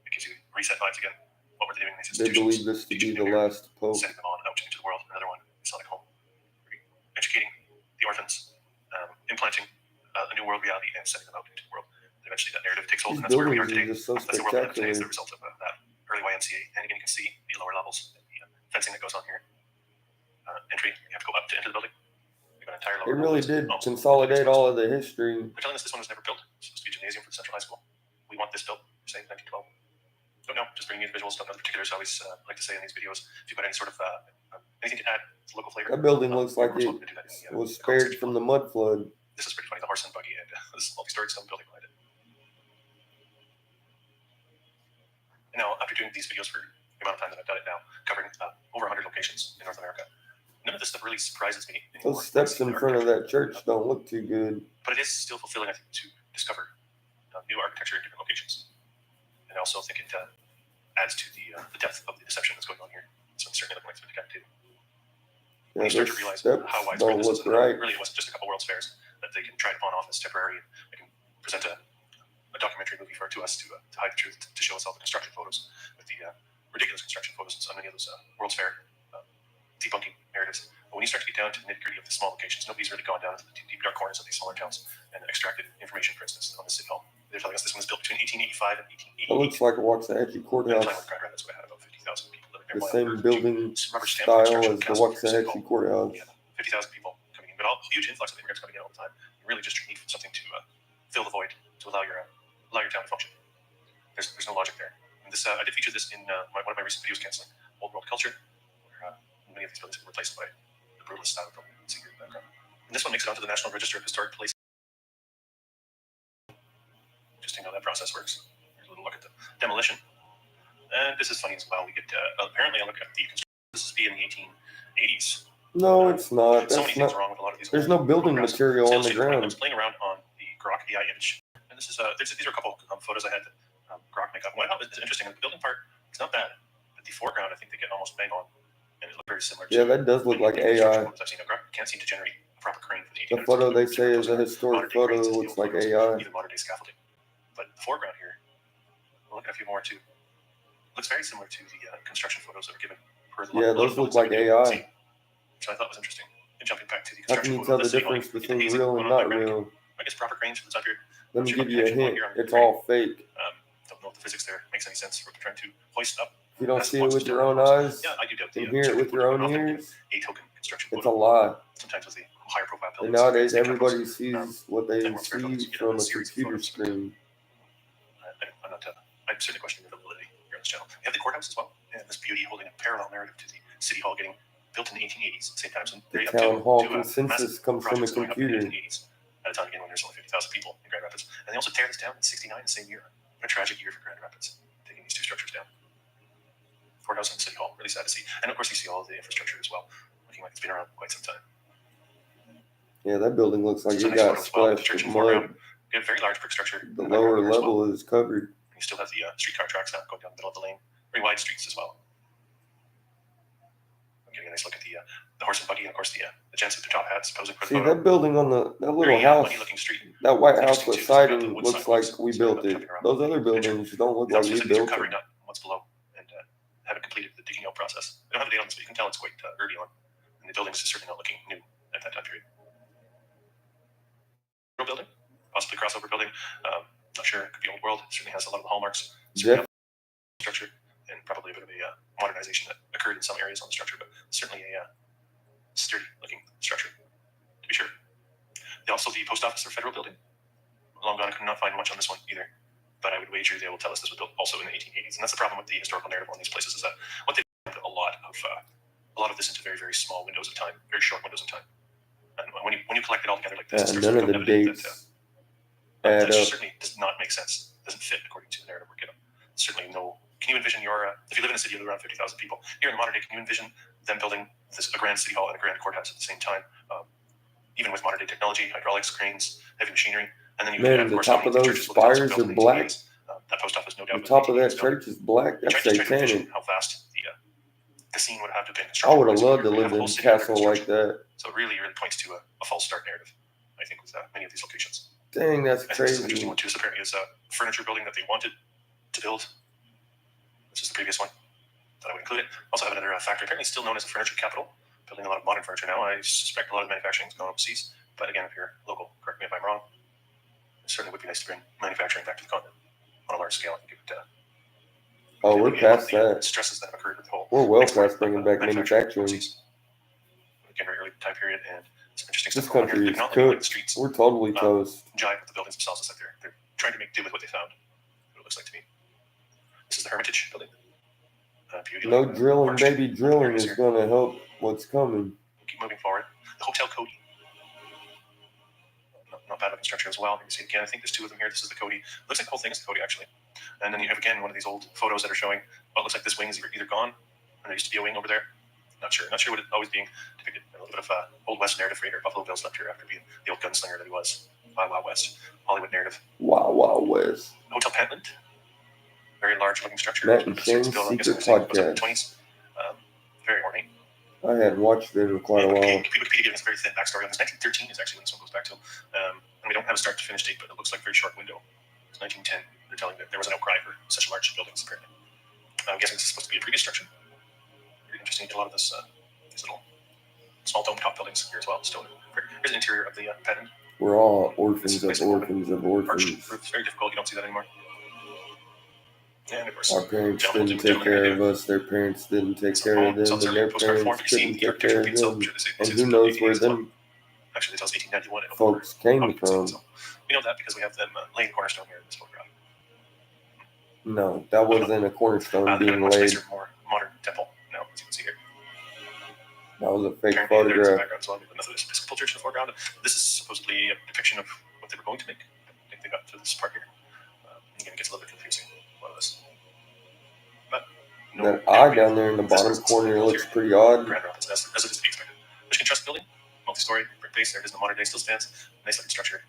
It gives you reset vibes again. What were they doing in these they institutions? believe this to be the last pope. Sending them on out into the world. Another one, Masonic home. Educating the orphans, implanting a new world reality, and sending them out into the world. Eventually, that narrative takes hold, and These that's where we are buildings today. are just so That's the world we have today as the spectacular. result of that early YMCA. And again, you can see the lower levels, the fencing that goes on here. Entry, you have to go up to enter the building. You've got an entire It lower really level. did consolidate all of the history. They're telling us this one was never built. It's supposed to be a gymnasium for the Central High School. We want this built, you're saying 1912. Don't know, just bringing you the visuals, don't know the particulars. I always like to say in these videos, if you've got any sort of anything to add to local flavor. That building looks like we're it welcome to do that in the, was spared from the mud flood. This is pretty funny, the horse and buggy and this multi-storied stone building behind it. And now, after doing these videos for the amount of time that I've done it now, covering over 100 locations in North America, none of this stuff really surprises me anymore. Those steps in front of that church don't look too good. But it is still fulfilling, I think, to discover new architecture in different locations. And I also think it adds to the depth of the deception that's going on here. So it's certainly looking like it's been decapitated. Yeah, When you start those to realize steps how widespread don't this is, look right. really it wasn't just a couple World's Fairs that they can try to pawn off as temporary. They can present a documentary movie to us to hide the truth, to show us all the construction photos with the ridiculous construction photos on many of those World's Fair debunking narratives. But when you start to get down to the nitty-gritty of the small locations, nobody's really gone down into the deep dark corners of these smaller towns and extracted information, for instance, on the city hall. They're telling us this one was built between 1885 and 1888. It looks like a Waxahachie courthouse. Grand Rapids would have had about 50,000 people living there. The while same under building rubber stamp style construction as the castle for City Waxahachie Hall. courthouse. Yeah, 50,000 people coming in, but all huge influx of immigrants coming in all the time. You really just need something to fill the void, to allow your town to function. There's no logic there. And this I did feature this in one of my recent videos canceling old world culture, where many of these buildings were replaced by the brutalist style of building. See here in the background. And this one makes it onto the National Register of Historic Places. Interesting how that process works. Here's a little look at the demolition. And this is funny as well. We get apparently a look at the construction. This is in the 1880s. No, it's not. So That's many things not. wrong with a lot of these. There's no building photographs. material on the I ground. was playing around on the Grok AI image, and this is these are a couple photos I had that Grok make up. What I thought was interesting, the building part, it's not bad, but the foreground, I think they get almost bang on, and it looked very similar. Yeah, to that does look like construction AI. photos I've seen. Grok can't seem to generate a proper crane for the 1800s. The photo they say is a historic photo looks like AI. Even modern day scaffolding, but the foreground here, we'll look at a few more too. Looks very similar to the construction photos that were given. Yeah, those look like AI. Which I thought was interesting. And jumping back to the How can construction you tell photo, the difference between real and not real? I guess proper cranes from the top here. Let me give you a hint. It's all fake. Don't know if the physics there makes any sense. We're trying to hoist up. If you don't see it with your own eyes, Yeah, I do doubt and hear it with your own ears, a token construction it's a photo. lie. Sometimes with the higher profile And buildings. nowadays, they come everybody close. sees what they and see buildings, you get from a series of computer photos. screen. I'm not. I'm certainly questioning the validity here on this channel. We have the courthouse as well, and this beauty holding a parallel narrative to the city hall getting built in the 1880s, same time. So The they town hall two consensus massive comes from a projects going up in the computer. 1880s at a time again when there's only 50,000 people in Grand Rapids, and they also tear this down in '69, the same year. A tragic year for Grand Rapids, taking these two structures down. Courthouse and city hall, really sad to see, and of course you see all of the infrastructure as well, looking like it's been around quite some time. Yeah, that building looks like This is it a nice got photo as well with the splashed church with in the foreground. mud. We have a very large brick structure. The lower level is covered. You still have the streetcar tracks now going down the middle of the lane. Very wide streets as well. I'm getting a nice look at the horse and buggy, and of course the gents with their top hats posing for the See, photo. that building on that little Very house, muddy-looking street. that white It's house interesting, with too, 'cause they've got the siding wood looks sidewalks, like we so built they're it. jumping around Those the other picture. buildings don't look It like also we says that you're built covering it. up what's below and haven't completed the digging out process. They don't have a date on this, but you can tell it's quite early on. And the buildings are certainly not looking new at that time period. Building, possibly crossover building. Not sure. It could be old world. It certainly has a lot of the hallmarks. Jeff, Structure and probably a bit of a modernization that occurred in some areas on the structure, but certainly a sturdy looking structure to be sure. Also, the post office or federal building. Long gone, I could not find much on this one either, but I would wager they will tell us this was built also in the 1880s, and that's the problem with the historical narrative on these places is that what they put a lot of this into very, very small windows of time, very short windows of time. And when you collect it all together like this, it starts none to of the become evident dates that add up. certainly does not make sense. Doesn't fit according to the narrative we're given. Certainly no. Can you envision if you live in a city of around 50,000 people here in the modern day? Can you envision them building a grand city hall and a grand courthouse at the same time? even with modern day technology, hydraulics, cranes, heavy machinery. And then you Man, have, of the course, top of those churches look like spires built are in the black. 1880s. That post office, no doubt, The was top of in the that 1880s. church is black. I That's tried to envision satanic. how fast the scene would have to have been I constructed. would have loved to We live have a in whole a city under castle like construction. that. So it really points to a false start narrative, I think, with many of these locations. Dang, that's I think this is an crazy. interesting one too. This apparently is a furniture building that they wanted to build. This is the previous one. Thought I would include it. Also have another factory, apparently still known as a furniture capital, building a lot of modern furniture now. I suspect a lot of manufacturing is going overseas. But again, if you're local, correct me if I'm wrong. It certainly would be nice to bring manufacturing back to the continent on a large scale. I think it would, Oh, we're past that. stresses that have occurred with the whole We're well export past bringing back manufacturing. overseas. Again, very early time period, and some interesting This stuff going on country here. is They're not living like the cooked. streets. We're totally toast. Jive with the buildings themselves. It's like they're trying to make do with what they found. What it looks like to me. This is the Hermitage building. Beauty. No drilling, baby. Drilling is here. going to help what's coming. Keep moving forward. The Hotel Cody. Not bad looking structure as well. You can see it again. I think there's two of them here. This is the Cody. Looks like the whole thing is the Cody actually. And then you have again one of these old photos that are showing what looks like this wing is either gone, and there used to be a wing over there. Not sure. Not sure what it's always being depicted. A little bit of Old West narrative right here. Buffalo Bill slept here after being the old gunslinger that he was. Wild Wild West. Hollywood narrative. Wow, wow, West. Hotel Pentland. Very large looking structure. Matt and Shane's Secret Podcast. Very ornate. I hadn't watched it in quite a while. Wikipedia gives a very thin backstory on this. 1913 is actually when this one goes back to. And we don't have a start to finish date, but it looks like a very short window. It's 1910. They're telling that there was an outcry for such large buildings, apparently. I'm guessing this is supposed to be a previous structure. Very interesting. A lot of this, these little small dome top buildings here as well. Stone. Here's an interior of the pattern. We're all orphans of orphans of orphans. It's very difficult. You don't see that anymore. And of course, Our parents didn't take care of us. Their parents didn't take care of them, and their parents couldn't take care of them. And who knows where them actually tells 1891 folks came from? We know that because we have them laying cornerstone here in this photograph. No, that wasn't a cornerstone being much laid. nicer, more modern temple. Now, as you can see here. That was a fake Apparently, there's a photograph. background, so I'm Methodist Episcopal Church in the foreground. This is supposedly a depiction of what they were going to make. I think they got to this part here. Again, it gets a little bit confusing. A lot of this. But That eye down there in the bottom corner looks pretty odd. Grand Rapids, as it is to be expected. Michigan Trust Building, multi-story, brick base. There it is in the modern day, still stands. Nice looking structure.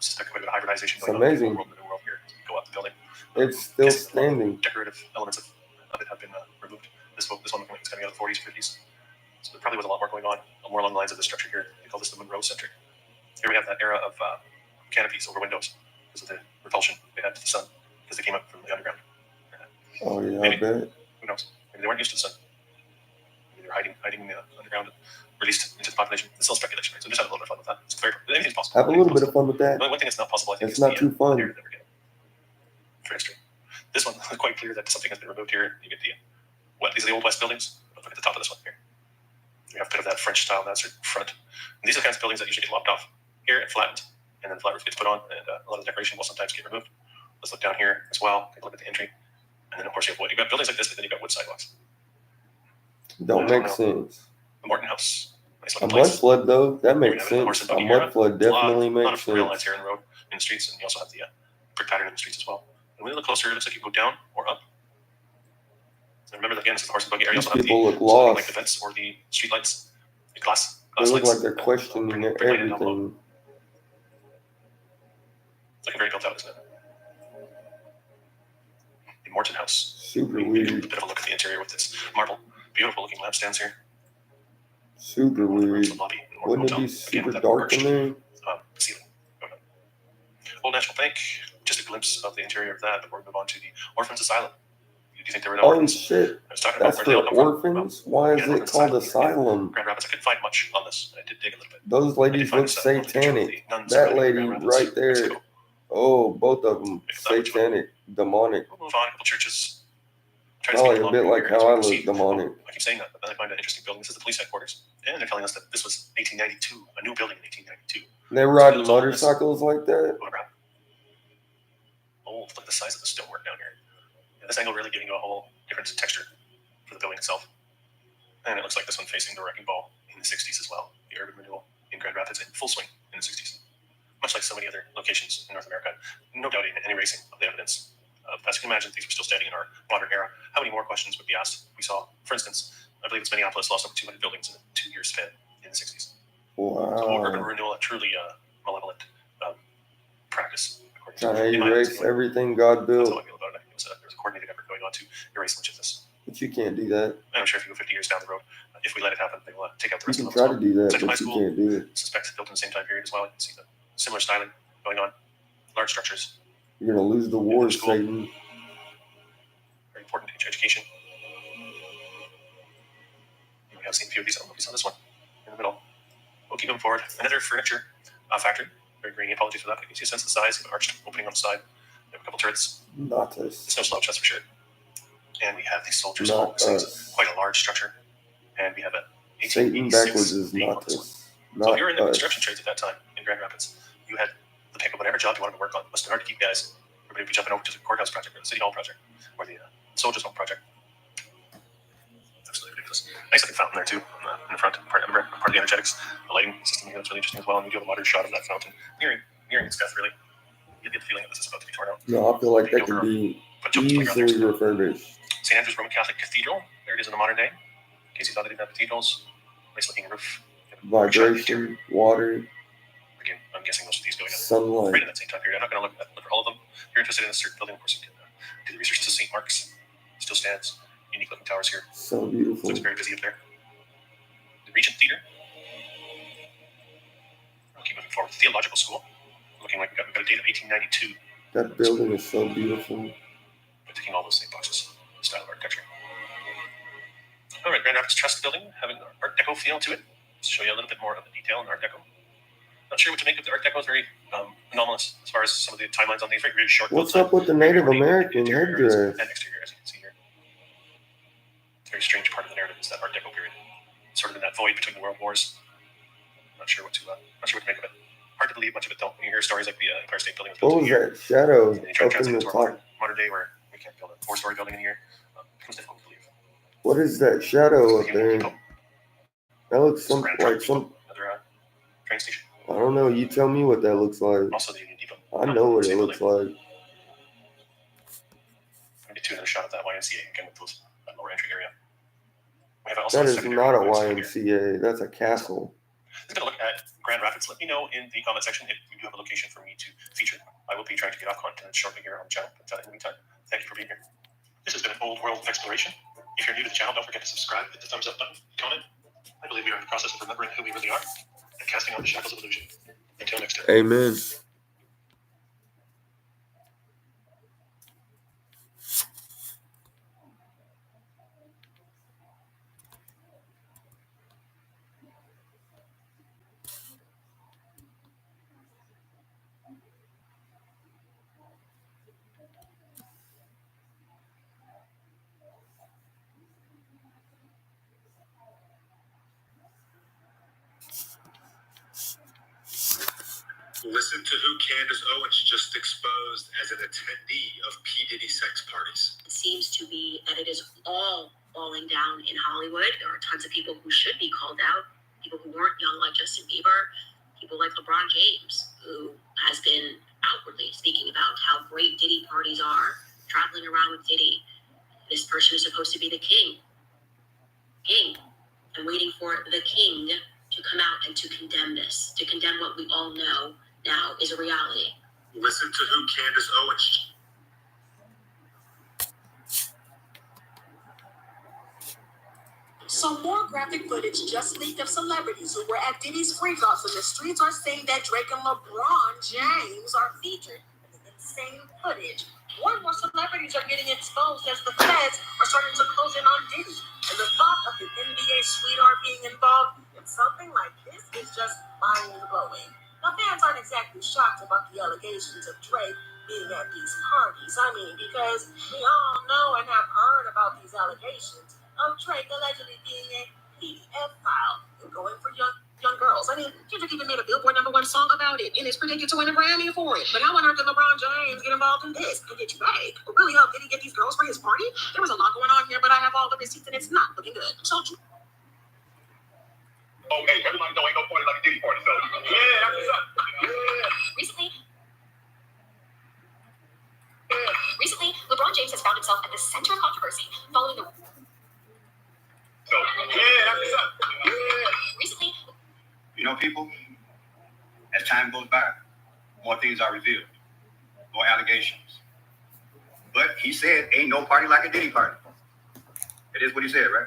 Suspect quite a bit of hybridization going on in the amazing. world here. Go up the building. It's still standing. Decorative elements of it have been removed. This one looking like it's coming out of the 40s, 50s. So there probably was a lot more going on, more along the lines of the structure here. They call this the Monroe Center. Here we have that era of canopies over windows because of the repulsion they had to the sun because they came up from the underground. Oh yeah, Maybe. I bet. Who knows? Maybe they weren't used to the sun. Maybe they were hiding in the underground and released into the population. It's still speculation, right? So just have a little bit of fun with that. It's very anything's possible. Have a little bit of fun with that. The only one thing that's not possible, I think, It's is not too fun. narrative that we're getting for history. This one is quite clear that something has been removed here. You get the these are the Old West buildings. Look at the top of this one here. You have a bit of that French style mansard front. And these are the kinds of buildings that usually get lopped off here and flattened, and then the flat roof gets put on, and a lot of decoration will sometimes get removed. Let's look down here as well. Take a look at the entry, and then of course you have wood. You've got buildings like this, but then you've got wood sidewalks. Don't make sense. The Morton House. Nice A looking mud place. flood though, that We makes have the horse sense. and A buggy mud era. flood A lot definitely of makes rail lines sense. here in the road, in the streets, and you also have the brick pattern in the streets as well. And when you look closer, it looks like you go down or up. And remember that again, this is the horse and buggy area. You These also have people the look something like lost. the vents or the street lights, the glass They look lights. like they're questioning brick lighted down below. everything. It's looking very built out, isn't it? The Morton House. Super A weird. bit of a look at the interior with this marble, beautiful looking lampstands here. Super weird. The lobby, the Morton Wouldn't it Hotel. be Again, super with that dark in arched, there? ceiling. Old National Bank. Just a glimpse of the interior of that before we move on to the Orphans Asylum. Do you think there were no Oh orphans? shit. I was talking about That's where for they all come from. orphans? Why is Yeah, it called asylum? Grand Rapids. I couldn't find much on this. I did dig a little bit. Those ladies look satanic. That lady right there. Oh, both of them. Satanic. Demonic. We'll move on. A couple churches. Try to Probably speak a bit along like here how as we I proceed. look demonic. I keep saying that, but then I find an interesting building. This is the police headquarters. And they're telling us that this was 1892, a new building in 1892. They riding motorcycles like that? Photograph. Oh, look at the size of the stonework down here. Yeah, this angle really giving you a whole different texture for the building itself. And it looks like this one facing the wrecking ball in the 60s as well. The urban renewal in Grand Rapids in full swing in the 60s. Much like so many other locations in North America. No doubting any erasing of the evidence. As you can imagine, if these were still standing in our modern era, how many more questions would be asked? We saw, for instance, I believe it's Minneapolis lost over 200 buildings in a 2-year span in the 60s. Wow. Urban renewal, a truly malevolent practice. Trying to erase everything God built. That's how I feel about it. There's a coordinated effort going on to erase much of this. But you can't do that. I'm sure if you go 50 years down the road, if we let it happen, they will take out the You rest can of them. try to do that, Central but High you School, can't do it. suspect built in the same time period as well. You can see the similar styling going on. Large structures. You're going to lose the war, Satan. Very important education. We have seen a few of these movies on this one in the middle. We'll keep moving forward. Another furniture factory. Very grainy. Apologies for that. But you see a sense of the size. You have an arched opening on the side. You have a couple turrets. Not us. It's no slouch, that's for sure. And we have these soldiers. Not us. Quite a large structure. And we have a Satan backwards is not us. So if you were in the construction trades at that time in Grand Rapids, you had the pick of whatever job you wanted to work on. It must have been hard to keep guys. Everybody would be jumping over to the courthouse project or the city hall project or the soldiers home project. Absolutely ridiculous. Nice looking fountain there too in the front. Part of the energetics. The lighting system here, that's really interesting as well. And we do have a modern shot of that fountain nearing its death, really. You get the feeling that this is about to be torn out. No, I feel like that can be easily refurbished. St. Andrew's Roman Catholic Cathedral. There it is in the modern day. In case you thought they didn't have cathedrals. Nice looking roof. Vibration, water. Again, I'm guessing most of these going up Sunlight. right in that same time period. I'm not going to look for all of them. If you're interested in a certain building, of course, you can do the research. This is St. Mark's. Still stands. Unique looking towers here. So beautiful. Looks very busy up there. The Regent Theater. I'll keep moving forward. The Theological School. Looking like we've got a date of 1892. That building is so beautiful. But ticking all those same boxes. The style of architecture. All right, Grand Rapids Trust Building, having an Art Deco feel to it. Just show you a little bit more of the detail in Art Deco. Not sure what to make of the Art Deco. It's very anomalous as far as some of the timelines on these. Very, very short. What's up with the Native American headdress? And exterior, as you can see here. It's a very strange part of the narrative is that Art Deco period. Sort of in that void between the world wars. Not sure what to make of it. Hard to believe much of it though. When you hear stories like the Empire State Building was built What was here. that shadow And they try to up in translate the it to our top? modern day where we can't build a 4-story building in here. It becomes difficult to believe. What is that shadow up there? That looks like some. Another train station. I don't know. You tell me what that looks like. Also the Union Depot. I know what it looks like. We get to another shot of that YMCA again with those that lower entry area. We have also That a is secondary not a YMCA here. YMCA. That's a castle. I'm going to look at Grand Rapids. Let me know in the comment section if you do have a location for me to feature. I will be trying to get off content shortly here on the channel. But in the meantime, thank you for being here. This has been an old world exploration. If you're new to the channel, don't forget to subscribe, hit the thumbs up button, comment. I believe we are in the process of remembering who we really are and casting out the shackles of illusion. Until next time. Amen. Listen to who Candace Owens just exposed as an attendee of P. Diddy sex parties. It seems to be that it is all falling down in Hollywood. There are tons of people who should be called out, people who weren't young like Justin Bieber, people like LeBron James, who has been outwardly speaking about how great Diddy parties are, traveling around with Diddy. This person is supposed to be the king. I'm waiting for the king to come out and to condemn this, to condemn what we all know now is a reality. Listen to who Candace Owens. Some more graphic footage just leaked of celebrities who were at Diddy's freak-offs, and the streets are saying that Drake and LeBron James are featured in the insane footage. More and more celebrities are getting exposed as the feds are starting to close in on Diddy. And the thought of the NBA sweetheart being involved in something like this is just mind-blowing. Now, fans aren't exactly shocked about the allegations of Drake being at these parties. I mean, because we all know and have heard about these allegations of Drake allegedly being a PDF file and going for young girls. I mean, Kendrick even made a Billboard #1 song about it and is predicted to win a Grammy for it. But how on earth did LeBron James get involved in this? And did you beg? Or really help? Did he get these girls for his party? There was a lot going on here, but I have all the receipts and it's not looking good. So Oh, hey, everybody know ain't no party like a Diddy party, so. Yeah, that's what's up. Yeah. Recently, LeBron James has found himself at the center of controversy following the... So, yeah, that's what's up. Yeah. Recently... You know, people, as time goes by, more things are revealed, more allegations. But he said, ain't no party like a Diddy party. It is what he said, right?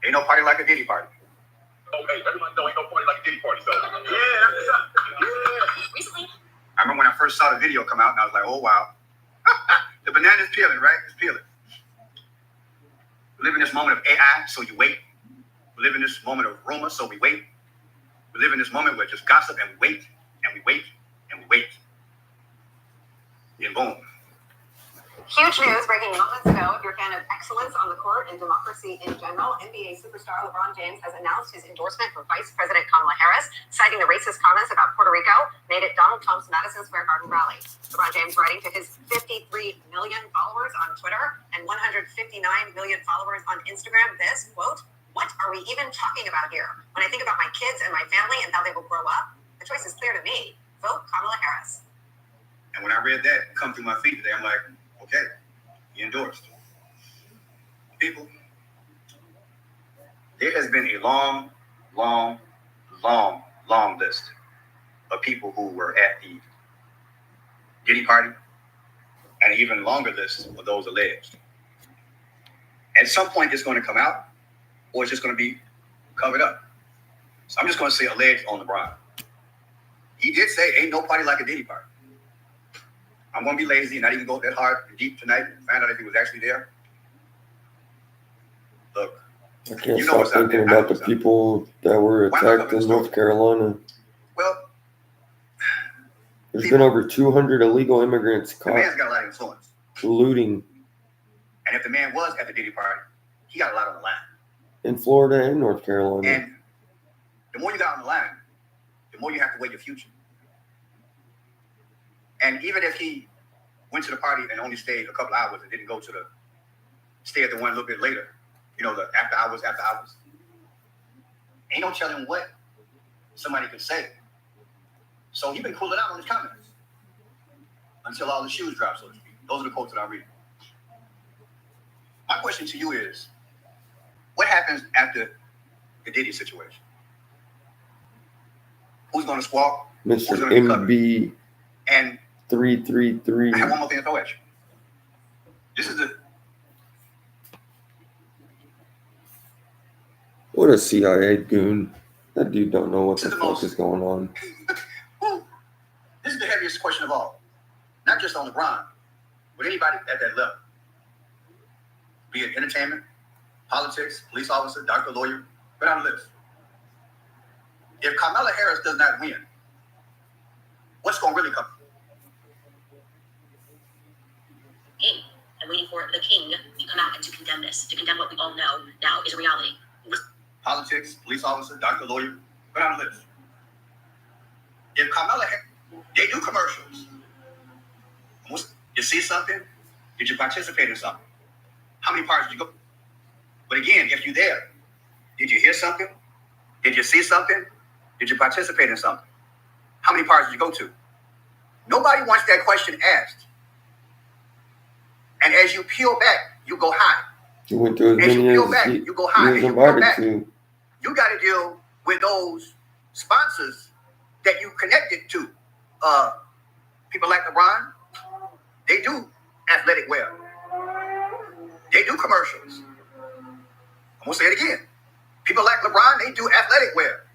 Ain't no party like a Diddy party. Okay, everybody know ain't no party like a Diddy party, so. Yeah, that's what's up. Yeah. Recently. I remember when I first saw the video come out, and I was like, oh, wow. The banana's peeling, right? It's peeling. We live in this moment of AI, so you wait. We live in this moment of rumor, so we wait. We live in this moment where just gossip, and we wait, and we wait, and we wait. And boom. Huge news breaking moments ago. If you're a fan of excellence on the court and democracy in general, NBA superstar LeBron James has announced his endorsement for Vice President Kamala Harris, citing the racist comments about Puerto Rico made at Donald Trump's Madison Square Garden rally. LeBron James, writing to his 53 million followers on Twitter and 159 million followers on Instagram, this, quote, "What are we even talking about here? When I think about my kids and my family and how they will grow up, the choice is clear to me. Vote Kamala Harris." And when I read that come through my feed today, I'm like, okay, he endorsed. People, there has been a long list of people who were at the Diddy party, and an even longer list of those alleged. At some point, it's going to come out, or it's just going to be covered up. So I'm just going to say alleged on LeBron. He did say, ain't no party like a Diddy party. I'm going to be lazy and not even go that hard and deep tonight and find out if he was actually there. Look, I can't stop thinking about the people that were attacked in North Carolina. Well, there's been over 200 illegal immigrants the caught man's got a lot of influence. looting And if the man was at the Diddy party, he got a lot on the line. in Florida and North Carolina. And the more you got on the line, the more you have to weigh your future. And even if he went to the party and only stayed a couple hours and didn't go to stay at the one a little bit later, you know, the after hours, ain't no telling what somebody could say. So he's been cooling out on his comments until all the shoes drop, so to speak. Those are the quotes that I'm reading. My question to you is, what happens after the Diddy situation? Who's going to squawk? Mr. MB And 333. I have one more thing to throw at you. This is What a CIA goon. That dude don't know what the fuck is going on. This is the heaviest question of all. Not just on LeBron, but anybody at that level. Be it entertainment, politics, police officer, doctor, lawyer, go down the list. If Kamala Harris does not win, what's going to really come? King. I'm waiting for the king to come out and to condemn this, to condemn what we all know now is a reality. Politics, police officer, doctor, lawyer, go down the list. If Kamala Harris, they do commercials. You see something? Did you participate in something? How many parts did you go? But again, if you're there, did you hear something? Did you see something? Did you participate in something? How many parts did you go to? Nobody wants that question asked. And as you peel back, you go high. You went to as As you many peel as back, he you go high. was As you peel invited back, to. you got to deal with those sponsors that you connected to. People like LeBron, they do athletic wear. They do commercials. I'm going to say it again. People like LeBron, they do athletic wear.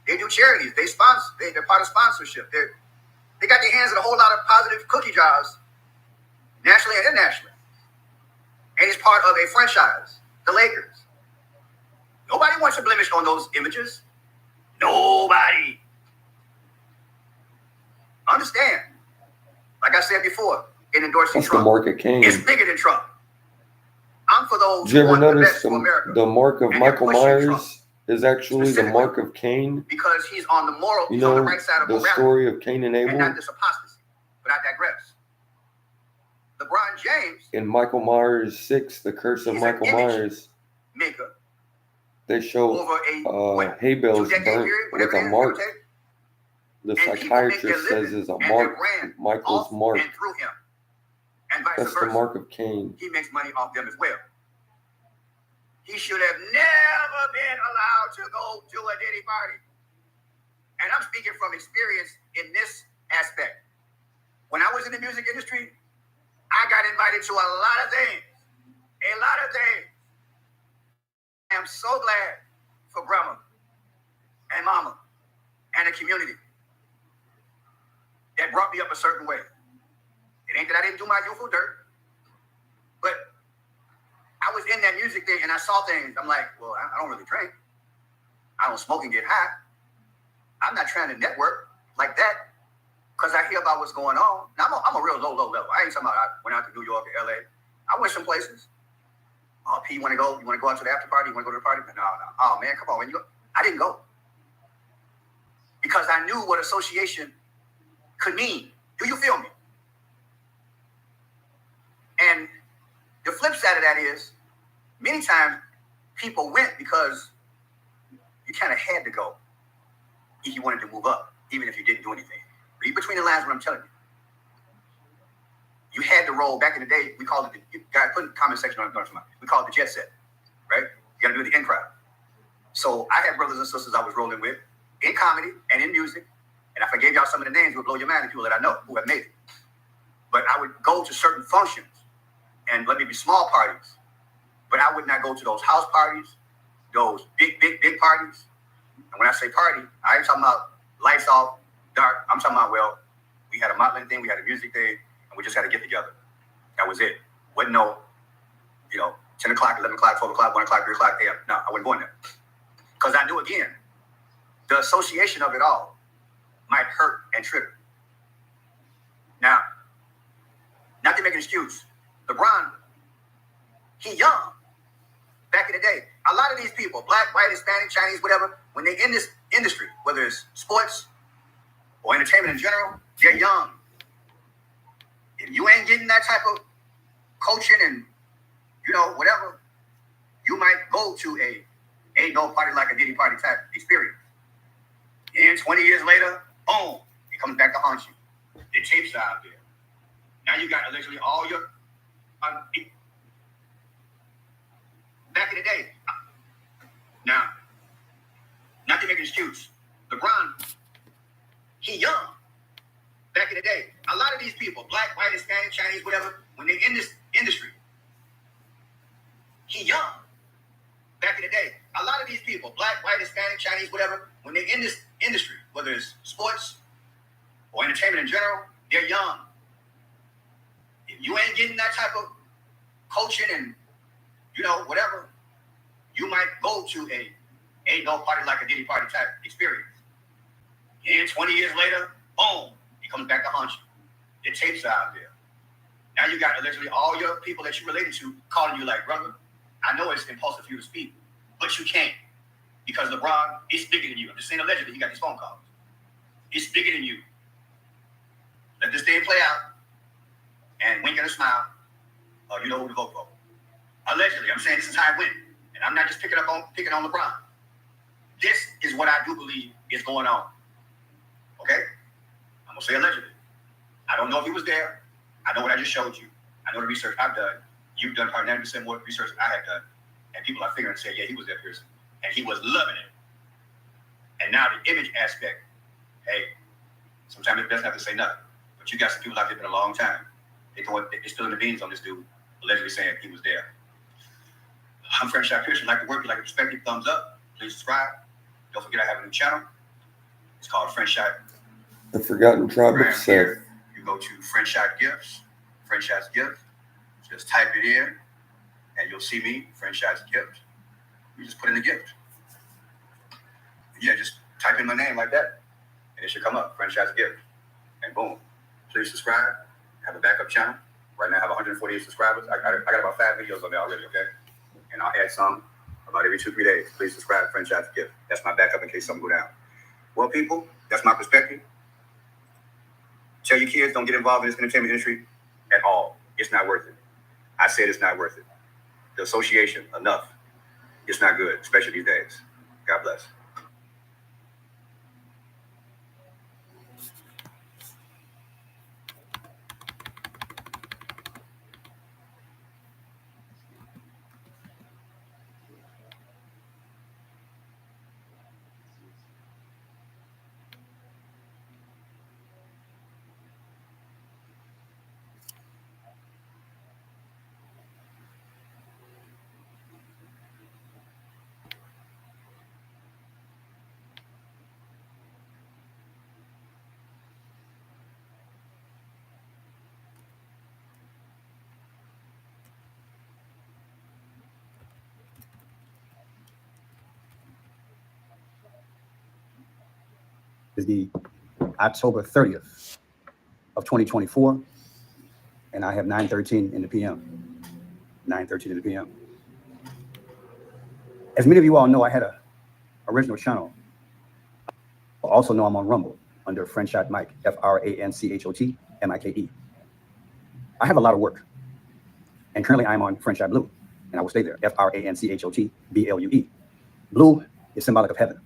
They do charities. They sponsor. They're part of sponsorship. They got their hands in a whole lot of positive cookie jars, nationally and internationally. And it's part of a franchise, the Lakers. Nobody wants a blemish on those images. Nobody. Understand. Like I said before, in endorsing That's Trump, the mark of Cain. it's bigger than Trump. I'm for those Did you who ever want the notice best for America. the mark of And they're Michael pushing Myers Trump is actually the mark of Cain? because he's on the moral, You he's on the know right side of the morality story of Cain and and Abel? not this apostasy. But I digress. LeBron James, In Michael Myers 6, The Curse of He's an Michael image Myers, maker, they show over a hay bales 2-decade burnt period, with whatever a it is, mark. give or take, The and people make psychiatrist their says living is a and mark, their brand Michael's off mark. and through him, and vice That's the versa. mark of Cain. He makes money off them as well. He should have never been allowed to go to a Diddy party. And I'm speaking from experience in this aspect. When I was in the music industry, I got invited to a lot of things. A lot of things. I am so glad for Grandma and Mama and the community that brought me up a certain way. It ain't that I didn't do my youthful dirt, but I was in that music thing and I saw things. I'm like, well, I don't really drink. I don't smoke and get high. I'm not trying to network like that because I hear about what's going on. Now, I'm a real low level. I ain't talking about I went out to New York or LA. I went some places. Oh, P, you want to go? You want to go out to the after party? You want to go to the party? No. Oh, man, come on. When you go? I didn't go because I knew what association could mean. Do you feel me? And the flip side of that is many times people went because you kind of had to go if you wanted to move up, even if you didn't do anything. Read between the lines what I'm telling you. You had to roll. Back in the day, we called it, you guys put in the comment section on it, we called it the jet set, right? You got to do the in crowd. So I had brothers and sisters I was rolling with in comedy and in music. And if I gave y'all some of the names, it would blow your mind, the people that I know who have made it. But I would go to certain functions and let me be small parties. But I would not go to those house parties, those big parties. And when I say party, I ain't talking about lights off, dark. I'm talking about, well, we had a modeling thing, we had a music thing, and we just had to get together. That was it. Wasn't no, 10 o'clock, 11 o'clock, 12 o'clock, 1 o'clock, 3 o'clock a.m. No, I wasn't going there. Because I knew, again, the association of it all might hurt and trigger. Now, not to make an excuse, LeBron, he young. Back in the day, a lot of these people, black, white, Hispanic, Chinese, whatever, when they in this industry, whether it's sports or entertainment in general, they're young. If you ain't getting that type of coaching and, whatever, you might go to ain't no party like a Diddy party type experience. And 20 years later, boom, it comes back to haunt you. The tapes are out there. Now you got literally all your, back in the day. Now, not to make an excuse, LeBron, he young. Back in the day, a lot of these people, black, white, Hispanic, Chinese, whatever, when they're in this industry, he young. Back in the day, a lot of these people, black, white, Hispanic, Chinese, whatever, when they're in this industry, whether it's sports or entertainment in general, they're young. If you ain't getting that type of coaching and, whatever, you might go to ain't no party like a Diddy party type experience. And 20 years later, boom, it comes back to haunt you. The tapes are out there. Now you got literally all your people that you related to calling you like, brother, I know it's impulsive for you to speak, but you can't. Because LeBron is bigger than you. I'm just saying allegedly, he got these phone calls. It's bigger than you. Let this day play out and wink and a smile, or you know who to vote for. Allegedly, I'm saying this is how it went. And I'm not just picking on LeBron. This is what I do believe is going on. Okay? I'm going to say allegedly. I don't know if he was there. I know what I just showed you. I know the research I've done. You've done probably 90% more research than I have done. And people are figuring and say, yeah, he was that person. And he was loving it. And now the image aspect, hey, sometimes it doesn't have to say nothing. But you got some people out there been a long time. They're spilling the beans on this dude, allegedly saying he was there. I'm French Shot Pearson. Like the work, you like the perspective, thumbs up. Please subscribe. Don't forget I have a new channel. It's called French Shot. The Forgotten Tribe of Seth. Here, you go to French Shot Gifts, French Shot's Gift. Just type it in, and you'll see me, French Shot's Gift. You just put in the gift. Yeah, just type in my name like that, and it should come up, French Shot's Gift. And boom. Please subscribe. I have a backup channel. Right now I have 148 subscribers. I got about 5 videos on there already, okay? And I'll add some about every 2-3 days. Please subscribe, French Shot's Gift. That's my backup in case something go down. Well, people, that's my perspective. Tell your kids don't get involved in this entertainment industry at all. It's not worth it. I said it's not worth it. The association, enough. It's not good, especially these days. God bless. is the October 30th of 2024, and I have 9:13 in the PM. 9:13 in the PM. As many of you all know, I had a original channel. Also know I'm on Rumble under Friendshot Mike, FRANCHOT MIKE. I have a lot of work, and currently I'm on Friendshot Blue, and I will stay there, FRANCHOT BLUE. Blue is symbolic of heaven.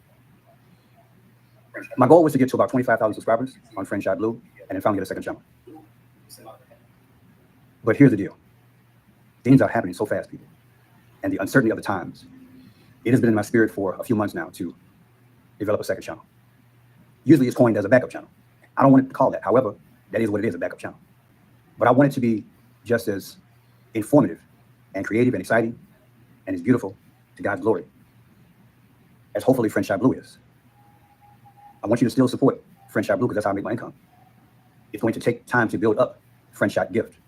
My goal was to get to about 25,000 subscribers on Friendshot Blue, and then finally get a second channel. But here's the deal. Things are happening so fast, people, and the uncertainty of the times. It has been in my spirit for a few months now to develop a second channel. Usually it's coined as a backup channel. I don't want it to call that. However, that is what it is, a backup channel. But I want it to be just as informative and creative and exciting and as beautiful to God's glory as hopefully Friendshot Blue is. I want you to still support Friendshot Blue because that's how I make my income. It's going to take time to build up Friendshot Gift.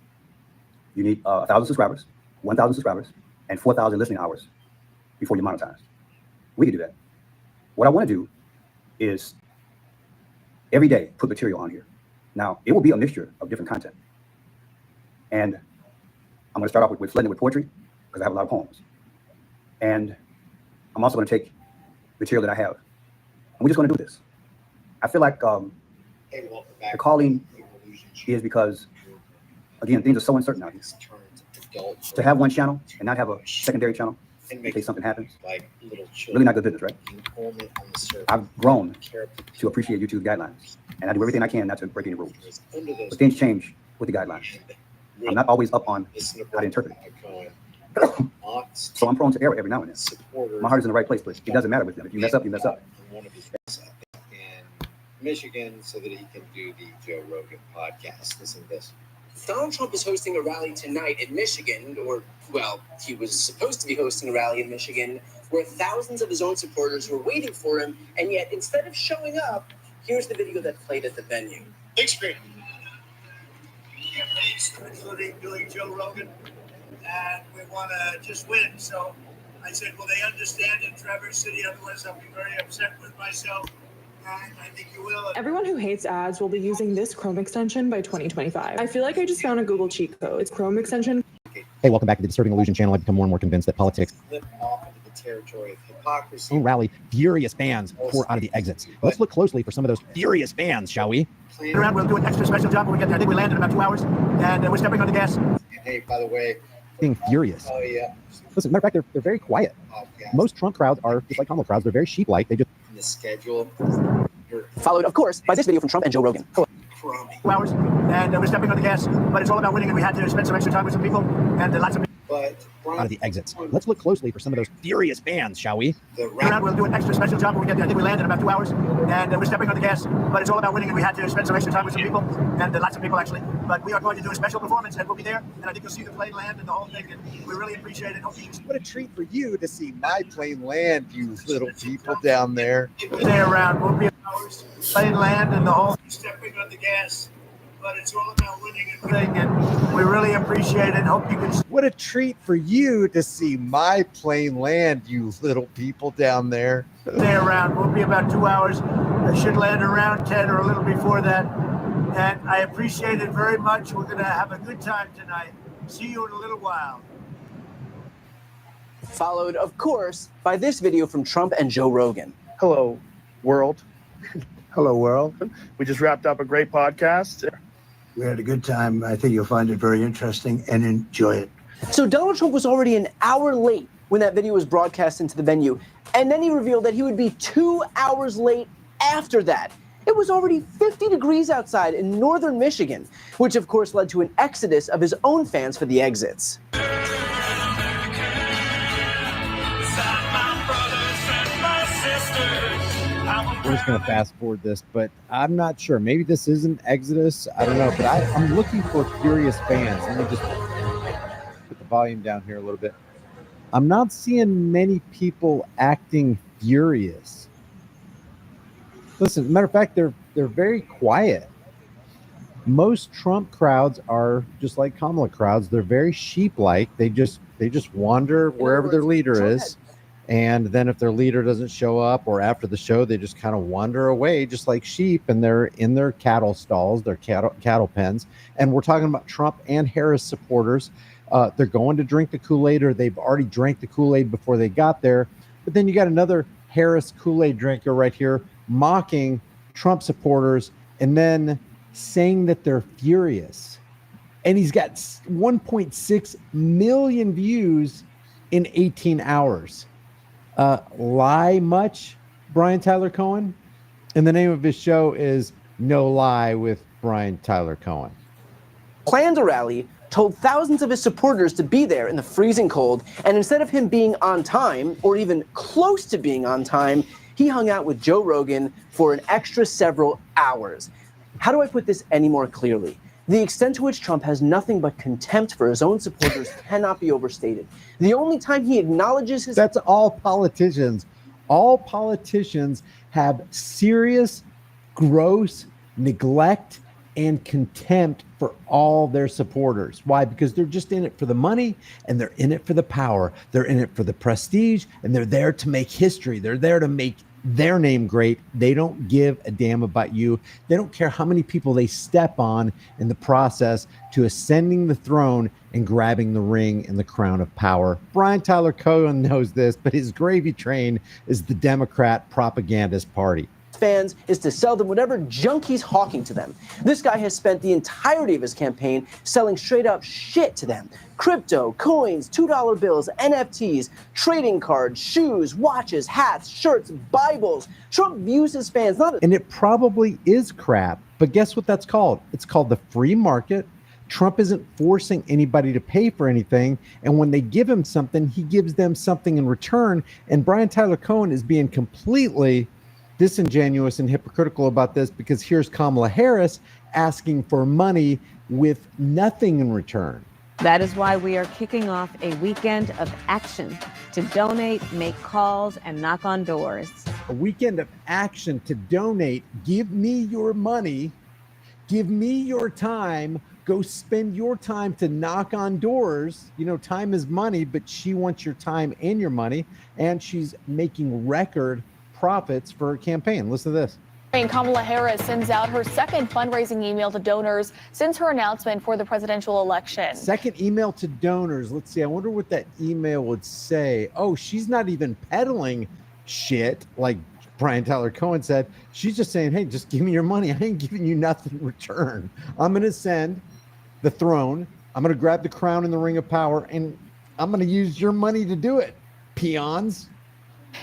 You need 1,000 subscribers, 1,000 subscribers, and 4,000 listening hours before you monetize. We can do that. What I want to do is every day put material on here. Now, it will be a mixture of different content. And I'm going to start off with flooding it with poetry because I have a lot of poems. And I'm also going to take material that I have. And we're just going to do this. I feel like the calling is because, again, things are so uncertain out here. To have one channel and not have a secondary channel in case something happens, really not good business, right? I've grown to appreciate YouTube guidelines, and I do everything I can not to break any rules. But things change with the guidelines. I'm not always up on how to interpret it. So I'm prone to error every now and then. My heart is in the right place, but it doesn't matter with them. If you mess up, you mess up. In Michigan so that he can do the Joe Rogan podcast. Listen to this. Donald Trump is hosting a rally tonight in Michigan, or, well, he was supposed to be hosting a rally in Michigan, where thousands of his own supporters were waiting for him, and yet instead of showing up, here's the video that played at the venue. Big screen. Including doing Joe Rogan, and we want to just win. So I said, well, they understand in Traverse City, otherwise I'll be very upset with myself. And I think you will. Everyone who hates ads will be using this Chrome extension by 2025. I feel like I just found a Google cheat code. It's Chrome extension. Hey, welcome back to the Disturbing Illusion channel. I've become more and more convinced that politics Slip off into the territory of hypocrisy. rally furious fans pour out of the exits. Let's look closely for some of those furious fans, shall we? Around, we'll do an extra special job when we get there. I think we land in about 2 hours, and we're stepping on the gas. And hey, by the way, Being furious. oh yeah, Listen, matter of fact, they're very quiet. Most Trump crowds are just like Kamala crowds. They're very sheep-like. They just in the schedule. Followed, of course, by this video from Trump and Joe Rogan. 2 hours, and we're stepping on the gas, but it's all about winning, and we had to spend some extra time with some people, and lots of people. But out of the exits. Let's look closely for some of those furious fans, shall we? Around, we'll do an extra special job when we get there. I think we land in about 2 hours, and we're stepping on the gas, but it's all about winning, and we had to spend some extra time with some people, and lots of people actually. But we are going to do a special performance, and we'll be there, and I think you'll see the plane land and the whole thing, and we really appreciate it. Hope you what a treat for you to see my plane land, you little people down there. stay around. We'll be hours, plane land, and the whole stepping on the gas. But it's all about winning and thing, and we really appreciate it. Hope you can. What a treat for you to see my plane land, you little people down there. Stay around. We'll be about 2 hours. I should land around 10 or a little before that. And I appreciate it very much. We're going to have a good time tonight. See you in a little while. Followed, of course, by this video from Trump and Joe Rogan. Hello, world. Hello, world. We just wrapped up a great podcast. We had a good time. I think you'll find it very interesting and enjoy it. So Donald Trump was already an hour late when that video was broadcast into the venue, and then he revealed that he would be 2 hours late after that. It was already 50 degrees outside in northern Michigan, which of course led to an exodus of his own fans for the exits. We're just going to fast forward this, but I'm not sure. Maybe this isn't Exodus. I don't know, but I'm looking for furious fans. Let me just put the volume down here a little bit. I'm not seeing many people acting furious. Listen, matter of fact, they're very quiet. Most Trump crowds are just like Kamala crowds. They're very sheep-like. They just wander wherever their leader is. And then if their leader doesn't show up, or after the show, they just kind of wander away, just like sheep, and they're in their cattle stalls, their cattle pens. And we're talking about Trump and Harris supporters. They're going to drink the Kool-Aid, or they've already drank the Kool-Aid before they got there. But then you got another Harris Kool-Aid drinker right here mocking Trump supporters and then saying that they're furious. And he's got 1.6 million views in 18 hours. Lie much, Brian Tyler Cohen? And the name of his show is No Lie with Brian Tyler Cohen. Planned a rally, told thousands of his supporters to be there in the freezing cold, and instead of him being on time, or even close to being on time, he hung out with Joe Rogan for an extra several hours. How do I put this any more clearly? The extent to which Trump has nothing but contempt for his own supporters cannot be overstated. The only time he acknowledges his... That's all politicians. All politicians have serious, gross neglect and contempt for all their supporters. Why? Because they're just in it for the money, and they're in it for the power. They're in it for the prestige, and they're there to make history. They're there to make their name great. They don't give a damn about you. They don't care how many people they step on in the process to ascending the throne and grabbing the ring and the crown of power. Brian Tyler Cohen knows this, but his gravy train is the Democrat propagandist party. Fans is to sell them whatever junk he's hawking to them. This guy has spent the entirety of his campaign selling straight up shit to them. Crypto, coins, $2 bills, NFTs, trading cards, shoes, watches, hats, shirts, Bibles. Trump views his fans not... And it probably is crap, but guess what that's called? It's called the free market. Trump isn't forcing anybody to pay for anything. And when they give him something, he gives them something in return. And Brian Tyler Cohen is being completely disingenuous and hypocritical about this, because here's Kamala Harris asking for money with nothing in return. That is why we are kicking off a weekend of action to donate, make calls, and knock on doors. A weekend of action to donate. Give me your money. Give me your time. Go spend your time to knock on doors. You know, time is money, but she wants your time and your money. And she's making record profits for her campaign. Listen to this. Kamala Harris sends out her second fundraising email to donors since her announcement for the presidential election. Second email to donors. Let's see. I wonder what that email would say. Oh, she's not even peddling shit like Brian Tyler Cohen said. She's just saying, hey, just give me your money. I ain't giving you nothing in return. I'm going to send the throne. I'm going to grab the crown and the ring of power, and I'm going to use your money to do it, peons.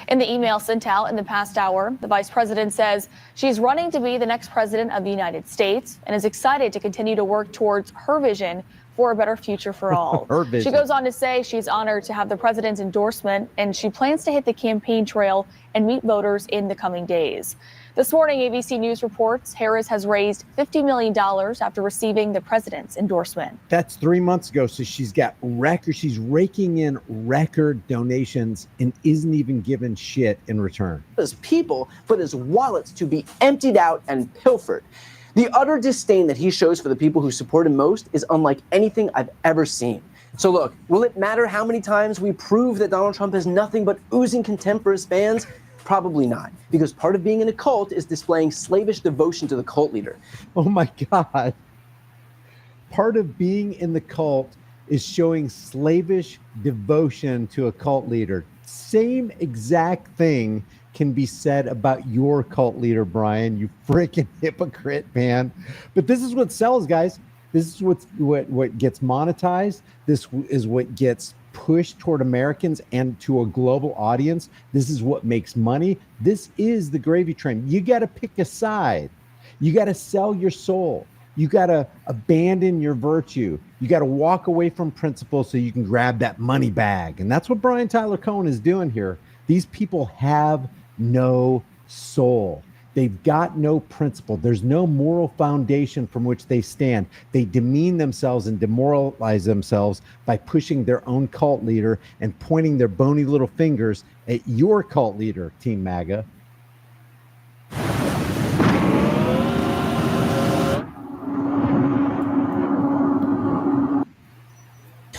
In the email sent out in the past hour, the vice president says she's running to be the next president of the United States and is excited to continue to work towards her vision for a better future for all. Her vision. She goes on to say she's honored to have the president's endorsement, and she plans to hit the campaign trail and meet voters in the coming days. This morning, ABC News reports Harris has raised $50 million after receiving the president's endorsement. That's 3 months ago. So she's got record. She's raking in record donations and isn't even given shit in return. His people for his wallets to be emptied out and pilfered. The utter disdain that he shows for the people who support him most is unlike anything I've ever seen. So look, will it matter how many times we prove that Donald Trump has nothing but oozing contempt for his fans? Probably not, because part of being in a cult is displaying slavish devotion to the cult leader. Oh my God. Part of being in the cult is showing slavish devotion to a cult leader. Same exact thing can be said about your cult leader, Brian, you freaking hypocrite, man. But this is what sells, guys. This is what gets monetized. This is what gets pushed toward Americans and to a global audience. This is what makes money. This is the gravy train. You got to pick a side. You got to sell your soul. You got to abandon your virtue. You got to walk away from principles so you can grab that money bag. And that's what Brian Tyler Cohen is doing here. These people have no soul. They've got no principle. There's no moral foundation from which they stand. They demean themselves and demoralize themselves by pushing their own cult leader and pointing their bony little fingers at your cult leader, Team MAGA.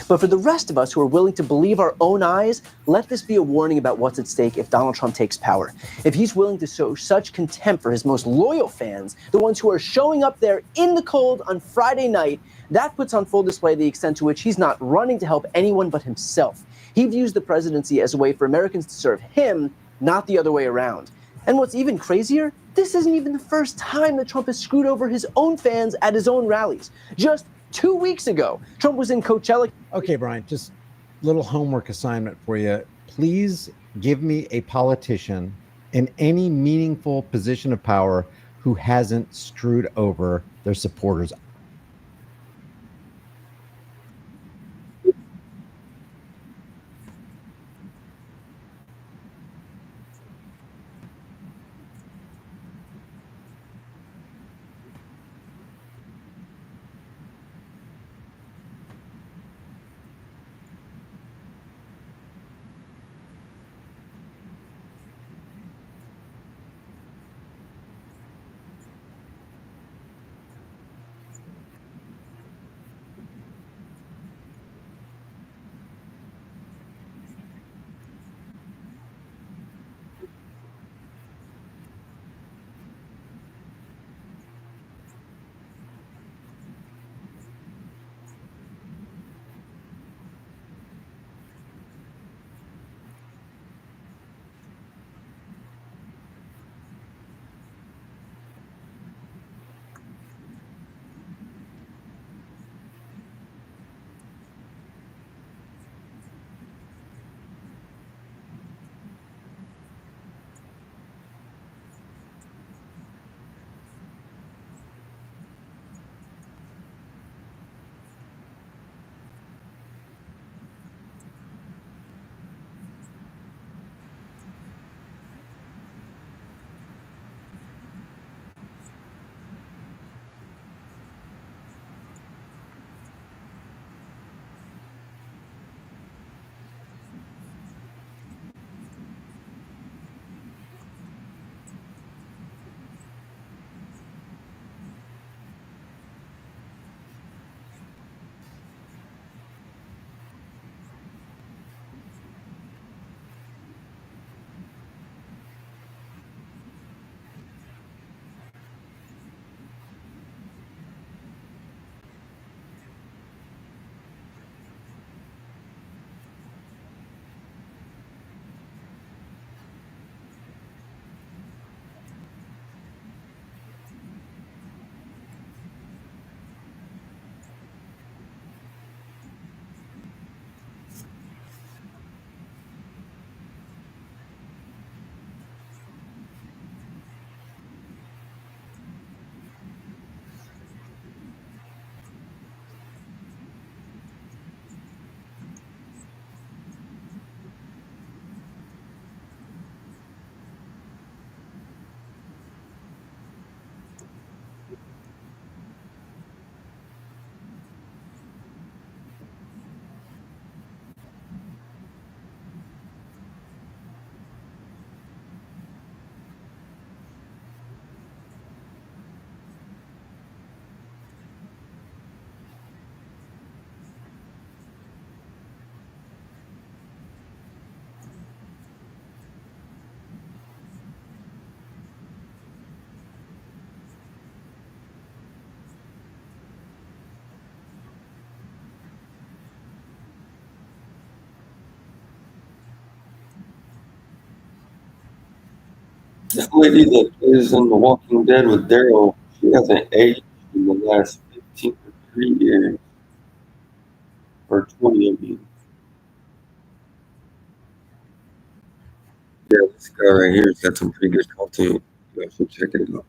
But for the rest of us who are willing to believe our own eyes, let this be a warning about what's at stake if Donald Trump takes power. If he's willing to show such contempt for his most loyal fans, the ones who are showing up there in the cold on Friday night, that puts on full display the extent to which he's not running to help anyone but himself. He views the presidency as a way for Americans to serve him, not the other way around. And what's even crazier, this isn't even the first time that Trump has screwed over his own fans at his own rallies. Just 2 weeks ago, Trump was in Coachella. Okay, Brian, just little homework assignment for you. Please give me a politician in any meaningful position of power who hasn't screwed over their supporters. This lady that is in The Walking Dead with Daryl, she hasn't aged in the last 15 or 3 years. Or 20, I mean. Yeah, this guy right here has got some pretty good content. You guys should check it out.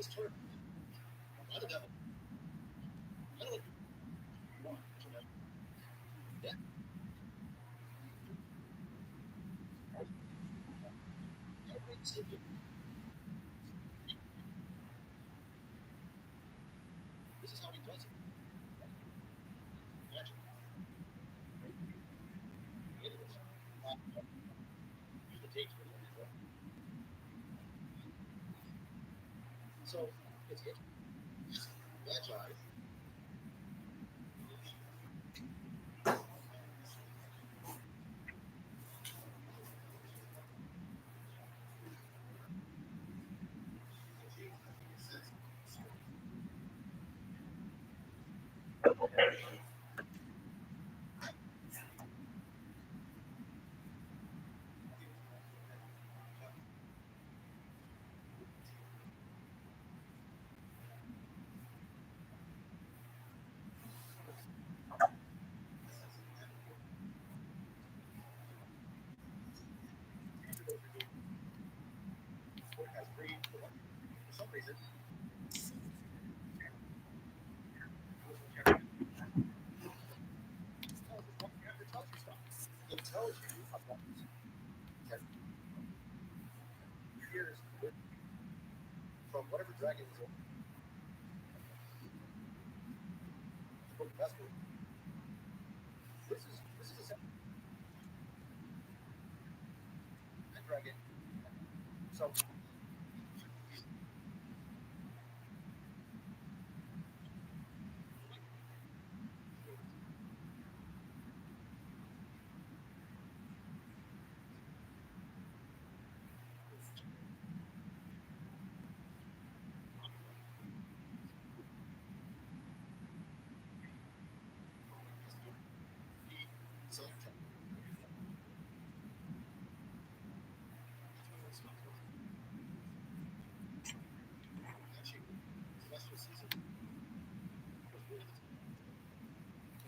this term. Why the devil? I don't. Yeah. This is how he does it. Magic. It is. Use the tapes with it. So it's magi. Has three. For some reason. It tells you stuff. It tells you about that here's from whatever dragon is from the best. This is a that dragon. So so actually celestial season.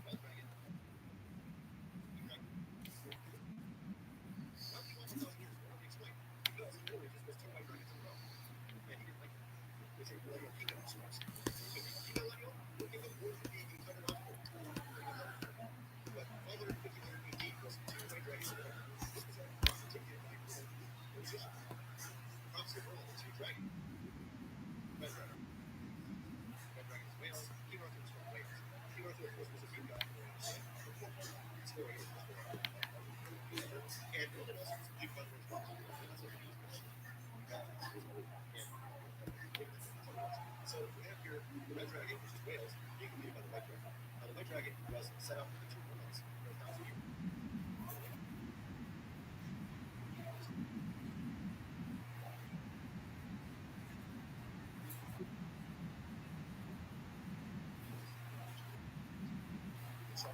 That dragon. Why do you want to know here? Let me explain. Because he literally just was two white dragons in a row. And he didn't like it. Which is like a kingdom so much. You know what, yo? Looking at the would be eternal. But 550 AD was two white dragons in a row. This was a particular like position. Prophecy of all the two dragons. Red dragon. Red dragon is Wales. King Arthur was from Wales. King Arthur, of course, was a Greek god. Story is and no one else was a big brother as well. That's what he was. So we have here the red dragon, which is Wales, being defeated by the white dragon. Now the white dragon was set up for the two worlds for 1,000 years. So